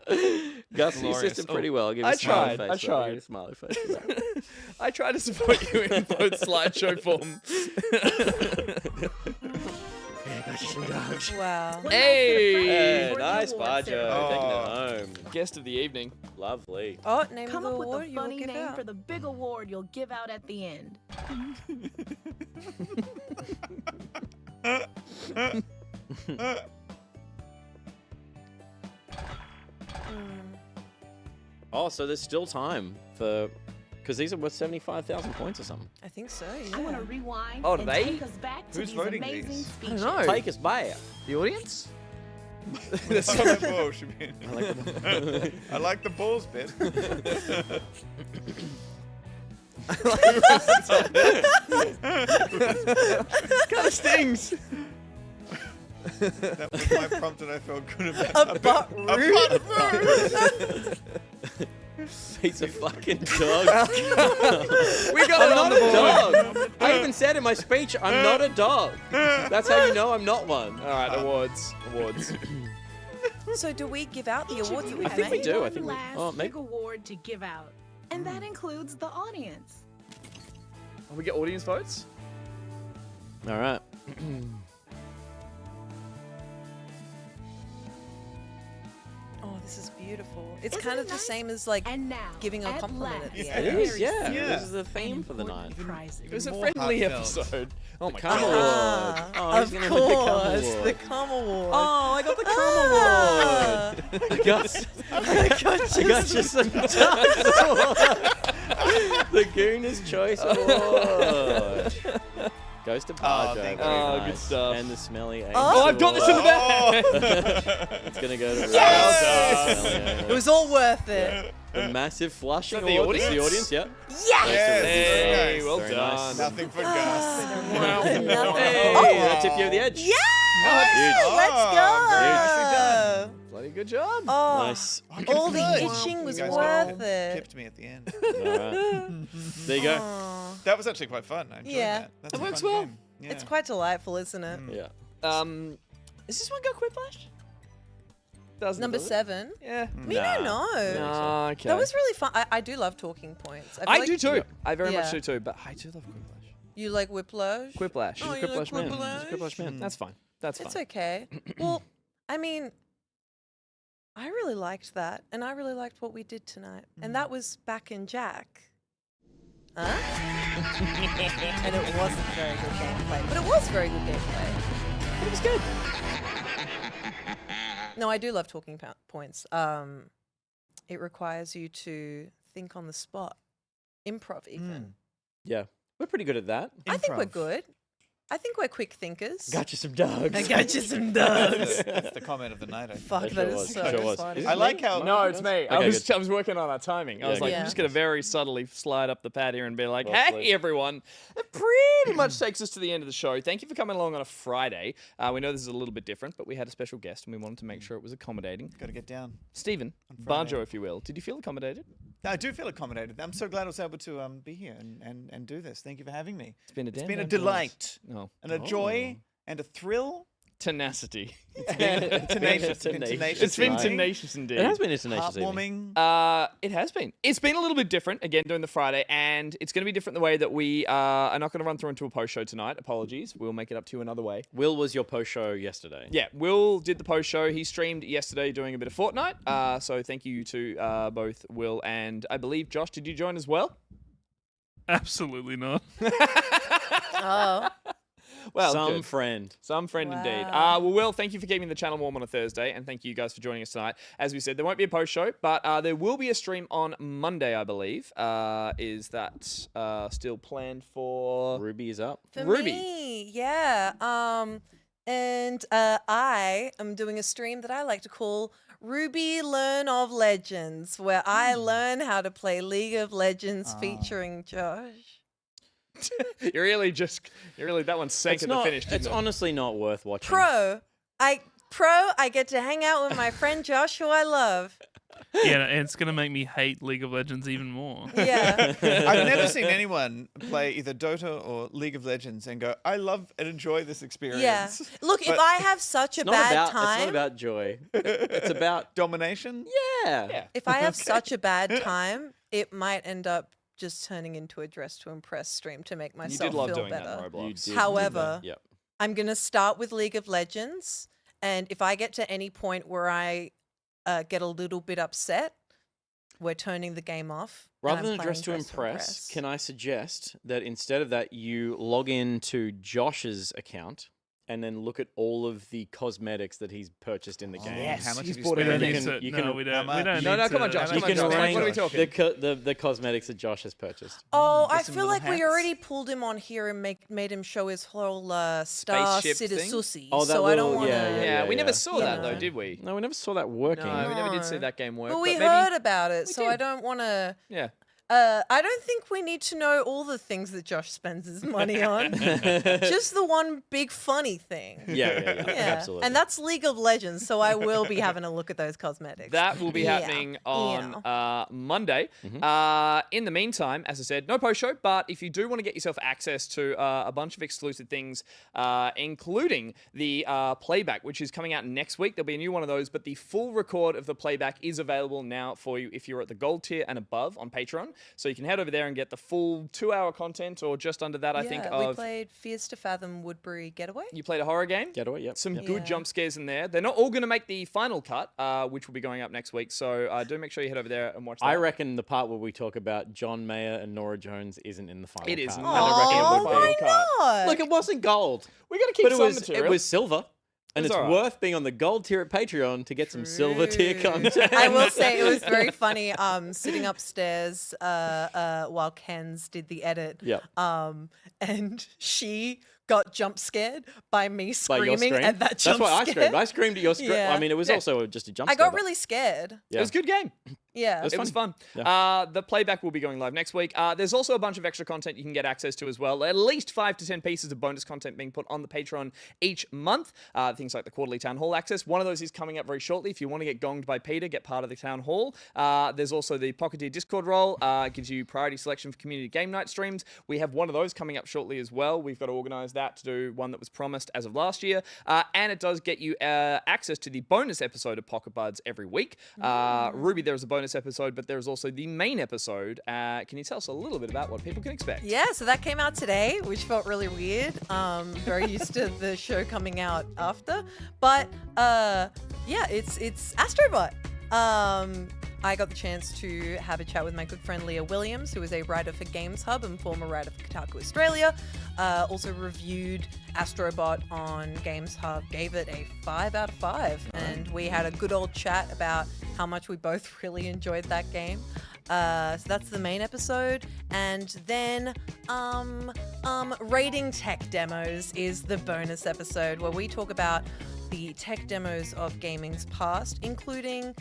Gus, you Glorious. assisted pretty well. I'll give you I a smiley tried. face. I tried. I'll give you a smiley face for that. I try to support you in both slideshow form. Wow. Hey! Nice, Bajo. Taking it home. Guest of the evening. Lovely. Oh, name Come of the up with award a you will funny give name out. for the big award you'll give out at the end. Oh, so there's still time for... Because these are worth 75,000 points or something. I think so, yeah. I want to rewind Oh, and they? take us back to Who's these voting amazing these? speeches. I don't know. Take us back. The audience? That's not the ball, should be. I like the balls bit. Kind of stings. That was my prompt, and I felt good about A butt root. He's a fucking dog. We got I'm it on not the a board. dog. I even said in my speech, I'm not a dog. That's how you know I'm not one. All right, awards. So do we give out the Each of awards you that we've I think we made? do. I one think we... last Oh, big maybe... award to give out, and that includes the audience. Oh, we get audience votes? All right. Oh, this is beautiful. It's kind of the same as like And now, giving a at compliment at the last, end. It is, very yeah. serious This is the theme and for the night. important prizes. It was a More friendly heartfelt. episode. Oh my Cum god. award. Ah, Oh, he's of gonna win the cum course, award. the cum award. Oh, I got the cum award. I got you some dogs award. The Gooner's Choice Award. Goes to Bajo. thank you. Very Oh, nice. good stuff. And the Smelly Ace Oh, I've got this in the bag. It's gonna go to Yes! It was all worth it. The massive flushing Is that the award. This is the audience? audience, Yes! Hey, Nice. well Very done. nice. Nothing for Gus. Hey, that tipped you over the edge. Yeah! Oh, Let's go! very nicely done. Bloody good job. Oh, Nice. all the Good. itching was You guys worth all it. Pipped me at the end. All right. There you go. Aw. That was actually quite fun. I enjoyed Yeah. that. That's It a works fun well. game. Yeah. It's quite delightful, isn't it? Yeah. Is this one got Quiplash? Doesn't Number does it? 7. Yeah. Me no. Nah, okay. That was really fun. I do love talking points. feel I like do too. Yeah. I very much Yeah. do too, but I do love Quiplash. You like Whiplash? Quiplash. Oh, He's a you like Quiplash man. Quiplash? He's a Quiplash man. That's fine. That's fine. It's okay. Well, I mean, I really liked that, and I really liked what we did tonight, and that was Back in Jack. Huh? And it wasn't very good gameplay, but it was very good gameplay. But it was good. No, I do love talking points. It requires you to think on the spot, improv even. Yeah. We're pretty good at that. I think we're good. I think we're quick thinkers. Got you some dogs. I got you some dogs. That's the comment of the night. I think. Fuck, that is so funny. I like how. No, it's me. I Okay, was good. working on our timing. I was like, Yeah. I'm just going to very subtly slide up the pad here and be like, Well hey, played. everyone. It pretty much takes us to the end of the show. Thank you for coming along on a Friday. We know this is a little bit different, but we had a special guest and we wanted to make sure it was accommodating. Got to get down. Stephen, Friday. Bajo, if you will, did you feel accommodated? I do feel accommodated. I'm so glad I was able to be here and do this. Thank you for having me. It's been a damn delight. No. And a joy and a thrill. Tenacity. It's been tenacious. It's been tenacious indeed. It has been a tenacious Heartwarming. It has been. It's been a little bit different, again, during the Friday, and it's going to be different the way that we are not going to run through into a post show tonight. Apologies. We'll make it up to you another way. Will was your post show yesterday. Yeah, Will did the post show. He streamed yesterday doing a bit of Fortnite. So thank you to both Will and I believe Josh. Did you join as well? Absolutely not. Oh. Well, Some good. friend. Some friend indeed. Wow. Well, Will, thank you for keeping the channel warm on a Thursday, and thank you guys for joining us tonight. As we said, there won't be a post show, but there will be a stream on Monday, I believe. Is that still planned for? Ruby is up. For Ruby. me, yeah. And I am doing a stream that I like to call Ruby Learn of Legends, where I learn how to play League of Legends featuring Josh. You're really that one sank at the finish. It's honestly not worth watching. I get to hang out with my friend Josh, who I love. Yeah, and it's gonna make me hate League of Legends even more. Yeah. I've never seen anyone play either Dota or League of Legends and go, I love and enjoy this experience. Yeah. Look, if I have such a bad time. It's not about joy. It's about domination. Yeah. If I have such a bad time, it might end up just turning into a Dress to Impress stream to make myself love feel doing better. that in Roblox. However, Yep. I'm going to start with League of Legends, and if I get to any point where I get a little bit upset, we're turning the game off. and Rather I'm than playing Dress to Impress, can I suggest that instead of that, you log into Josh's account and then look at all of the cosmetics that he's purchased in the game? Yes, How much he's have you bought spent? everything. We don't. We don't need No, come to- on, Josh. How Come much on, have you Josh. spent? What are we talking? the cosmetics that Josh has purchased. Oh, I Get some feel little like we hats. already pulled him on here and made him show his whole Star Spaceship City thing? Sussy. Oh, that so I don't little- want to. yeah, We never yeah. saw that though, did we? No, we never saw that working. No, we never did see that game work. But we maybe- heard about it, so did. I don't want to. Yeah. I don't think we need to know all the things that Josh spends his money on. Just the one big funny thing. Yeah, absolutely. And that's League of Legends, so I will be having a look at those cosmetics. That will be Yeah. happening on Monday. Mm-hmm. In the meantime, as I said, no post show, but if you do want to get yourself access to a bunch of exclusive things, including the playback, which is coming out next week, there'll be a new one of those, but the full record of the playback is available now for you if you're at the gold tier and above on Patreon. So you can head over there and get the full 2-hour content or just under that, I think. We played Fears to Fathom Woodbury Getaway. You played a horror game? Getaway, yep. Some Yep. good jump scares in there. They're not all going to make the final cut, which will be going up next week. So do make sure you head over there and watch that. I reckon the part where we talk about John Mayer and Nora Jones isn't in the final It cut. isn't. Oh, why not? Look, it wasn't gold. We're going to keep But some it material. was silver. And It's it's all right. worth being on the gold tier at Patreon to get some silver tier content. I will say it was very funny sitting upstairs while Ken's did the edit. Yep. And she got jump scared by me By your screaming scream. at that That's jump why I scare. screamed. I screamed at your scream. Yeah. I mean, it was also just a jump I scare. got but- really scared. It was a good game. Yeah. It was fun. Yeah. The playback will be going live next week. There's also a bunch of extra content you can get access to as well. At least 5 to 10 pieces of bonus content being put on the Patreon each month. Things like the quarterly town hall access. One of those is coming up very shortly. If you want to get gonged by Peter, get part of the town hall. There's also the Pocketeer Discord role. Gives you priority selection for community game night streams. We have one of those coming up shortly as well. We've got to organise that to do one that was promised as of last year. And it does get you access to the bonus episode of Pocket Buds every week. Ruby, there is a bonus episode, but there's also the main episode. Can you tell us a little bit about what people can expect? Yeah, so that came out today, which felt really weird. Very used to the show coming out after. But yeah, it's Astrobot. I got the chance to have a chat with my good friend Leah Williams, who is a writer for Games Hub and former writer for Kotaku Australia. Also reviewed Astrobot on Games Hub, gave it a 5 out of 5. And we had a good old chat about how much we both really enjoyed that game. So that's the main episode. And then Rating Tech Demos is the bonus episode where we talk about the tech demos of gaming's past, including,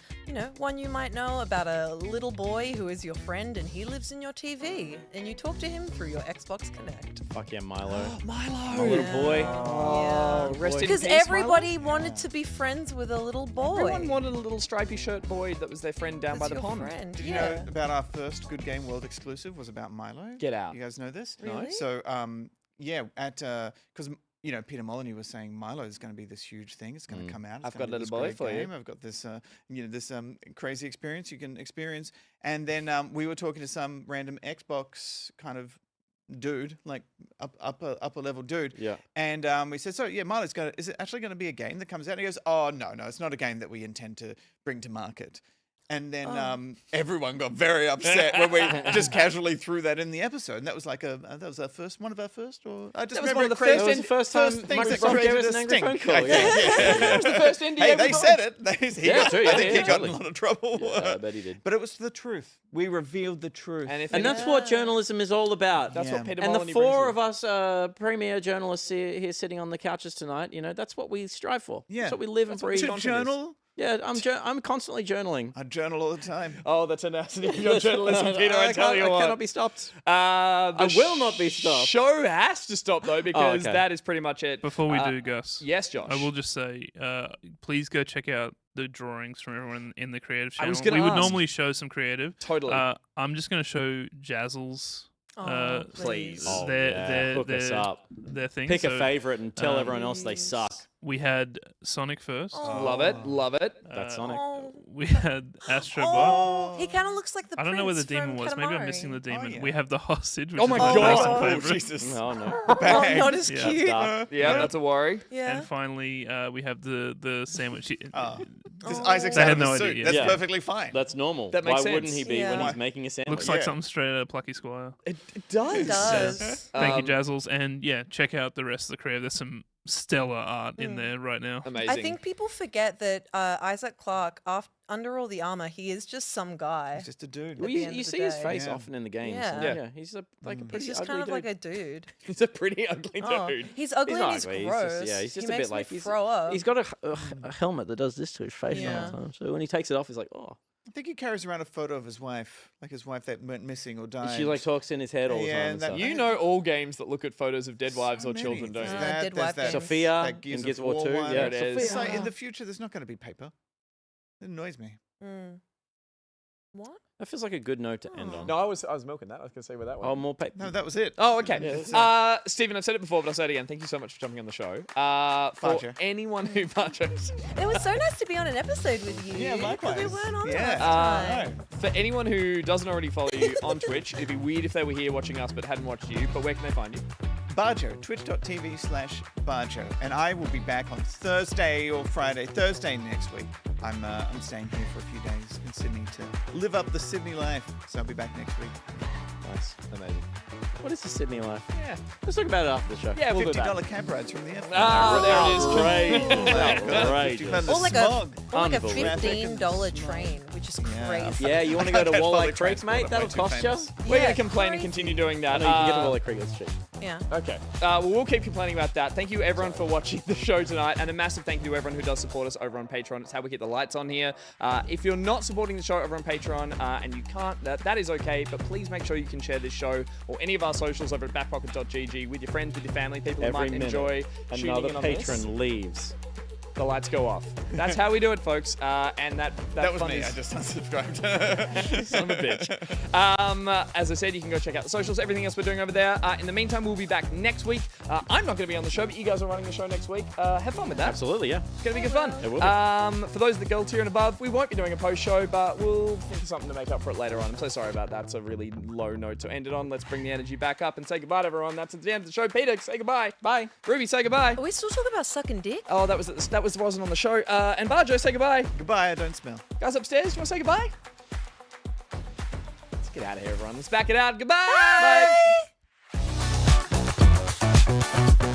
one you might know about a little boy who is your friend and he lives in your TV, and you talk to him through your Xbox Connect. Fuck yeah, Milo. Milo. My little boy. Oh, rest in Because peace, everybody Milo. wanted to be friends with a little boy. Everyone wanted a little stripy shirt boy that was their friend down by the your pond. friend, Did you know about our first Good Game World exclusive was about Milo? Get out. You guys know this? Really? So, because Peter Molyneux was saying Milo is going to be this huge thing. It's going to come out. It's I've gonna got a be this little boy great for you. game. I've got this, this crazy experience you can experience. And then we were talking to some random Xbox kind of dude, like upper level dude. Yeah. And we said, so yeah, Milo's is it actually going to be a game that comes out? And he goes, oh no, it's not a game that we intend to bring to market. And then everyone got very upset when we just casually threw that in the episode. And that was like that was one of our first, or I just That was remember one of the first It was the first time things that Microsoft gave created us a an angry phone stink. call. I Yeah. think, That was the first indie Hey, ever they launched. said it. I think he got totally. in a lot of trouble. Yeah, I bet he did. But it was the truth. We revealed the truth. And that's what journalism is all about. That's what Peter And the Molyneux four brings of us premier journalists here sitting on the couches tonight, that's what we strive for. Yeah. That's what we live and breathe. To journal? Yeah, I'm constantly journaling. I journal all the time. Oh, the tenacity of your journalism, Peter, I tell you I what. cannot be stopped. I will not be stopped. Show has to stop, though, because okay. that is pretty much it. Before we do, Gus. Yes, Josh. I will just say, please go check out the drawings from everyone in the creative channel. I was gonna we would ask. normally show some creative. Totally. I'm just going to show Jazzle's. Please. Oh, their hook us up. Their thing. Pick So, a favorite and tell everyone else they suck. We had Sonic first. Love it. Love it. That's Sonic. We had Astro Bot. Oh, he kind of looks like the I don't know where the prince demon from was. Maybe I'm Katamari. missing the demon. yeah. We have the hostage. Which Oh my is my God. personal Oh, favorite. Jesus. Oh, no. Oh, not as Yeah. cute. Yeah, that's a worry. Yeah. And finally, we have the sandwich. Because Isaac's They out had of no his idea, suit. yeah. That's Yeah. perfectly fine. That's normal. That Why makes wouldn't sense. he be Yeah. when he's making a sandwich? Looks like Yeah. something straight out of Plucky Squire. It does. It does. Thank you, Jazzles. And yeah, check out the rest of the creative. There's some stellar art Mm. in there right now. Amazing. I think people forget that Isaac Clarke, under all the armor, he is just some guy. He's just a dude. Well, at the you end of the see his day. face Yeah. often in the games. Yeah. and Yeah. He's a pretty He's just ugly kind of dude. like a dude. He's a pretty ugly Oh, dude. he's ugly He's and not he's ugly, gross. he's just he a makes bit like me throw up. He's got a helmet that does this to his face Yeah. all the time. So when he takes it off, he's like, oh. I think he carries around a photo of his wife, like his wife that went missing or died. She like talks in his head all the Yeah, time. and And that- stuff. You know all games that look at photos of dead wives or many. children, don't you? Yeah. That, Dead there's wife that, games. Sophia that in Gears of War 2. one. There it is. Sophia. In the future, there's not going to be paper. It annoys me. What? That feels like a good note to end on. No, I was milking that. I was going to say where that went. Oh, more paper. No, that was it. Oh, okay. Yeah, that's Stephen, I've said it before, but I'll say it again. Thank you so much for jumping on the show. For Bajo. anyone who Bajo's, It was so nice to be on an episode with you. Yeah, 'cause likewise. We weren't on Yeah. last time. for anyone who doesn't already follow you on Twitch, it'd be weird if they were here watching us but hadn't watched you. But where can they find you? Bajo, twitch.tv/Bajo. And I will be back on Thursday or Friday. Thursday next week. I'm staying here for a few days in Sydney to live up the Sydney life. So I'll be back next week. Nice. Amazing. What is the Sydney life? Yeah. Let's talk about it after the show. Yeah, we'll do that. $50 cab rides from the airport. There it is. Outrageous. Or like a Unbelievable. $15 train, which is crazy. Yeah, you want to go to That's Walleye public Creek, mate? transport, That'll I'm way too cost you. famous. We're going Yeah, to complain and crazy. continue doing that. I know you can get to Walleye Creek. That's cheap. Yeah. Okay. Well, we'll keep complaining about that. Thank you, everyone, for watching the show tonight. And a massive thank you to everyone who does support us over on Patreon. It's how we get the lights on here. If you're not supporting the show over on Patreon and you can't, that is okay. But please make sure you can share this show or any of our socials over at backpocket.gg with your friends, with your family, people who Every might minute, enjoy shooting another in on patron this. leaves. The lights go off. That's how we do it, folks. And that That was fun me. is- I just unsubscribed. Son of a bitch. As I said, you can go check out the socials, everything else we're doing over there. In the meantime, we'll be back next week. I'm not going to be on the show, but you guys are running the show next week. Have fun with that. Absolutely, yeah. It's going to be good fun. It will be. For those of the girl tier and above, we won't be doing a post show, but we'll think of something to make up for it later on. I'm so sorry about that. It's a really low note to end it on. Let's bring the energy back up and say goodbye to everyone. That's the end of the show. Peter, say goodbye. Bye. Ruby, say goodbye. Are we still talking about sucking dick? Oh, wasn't on the show. And Bajo, say goodbye. Goodbye, I don't smell. Guys upstairs, you want to say goodbye? Let's get out of here, everyone. Let's back it out. Goodbye. Bye.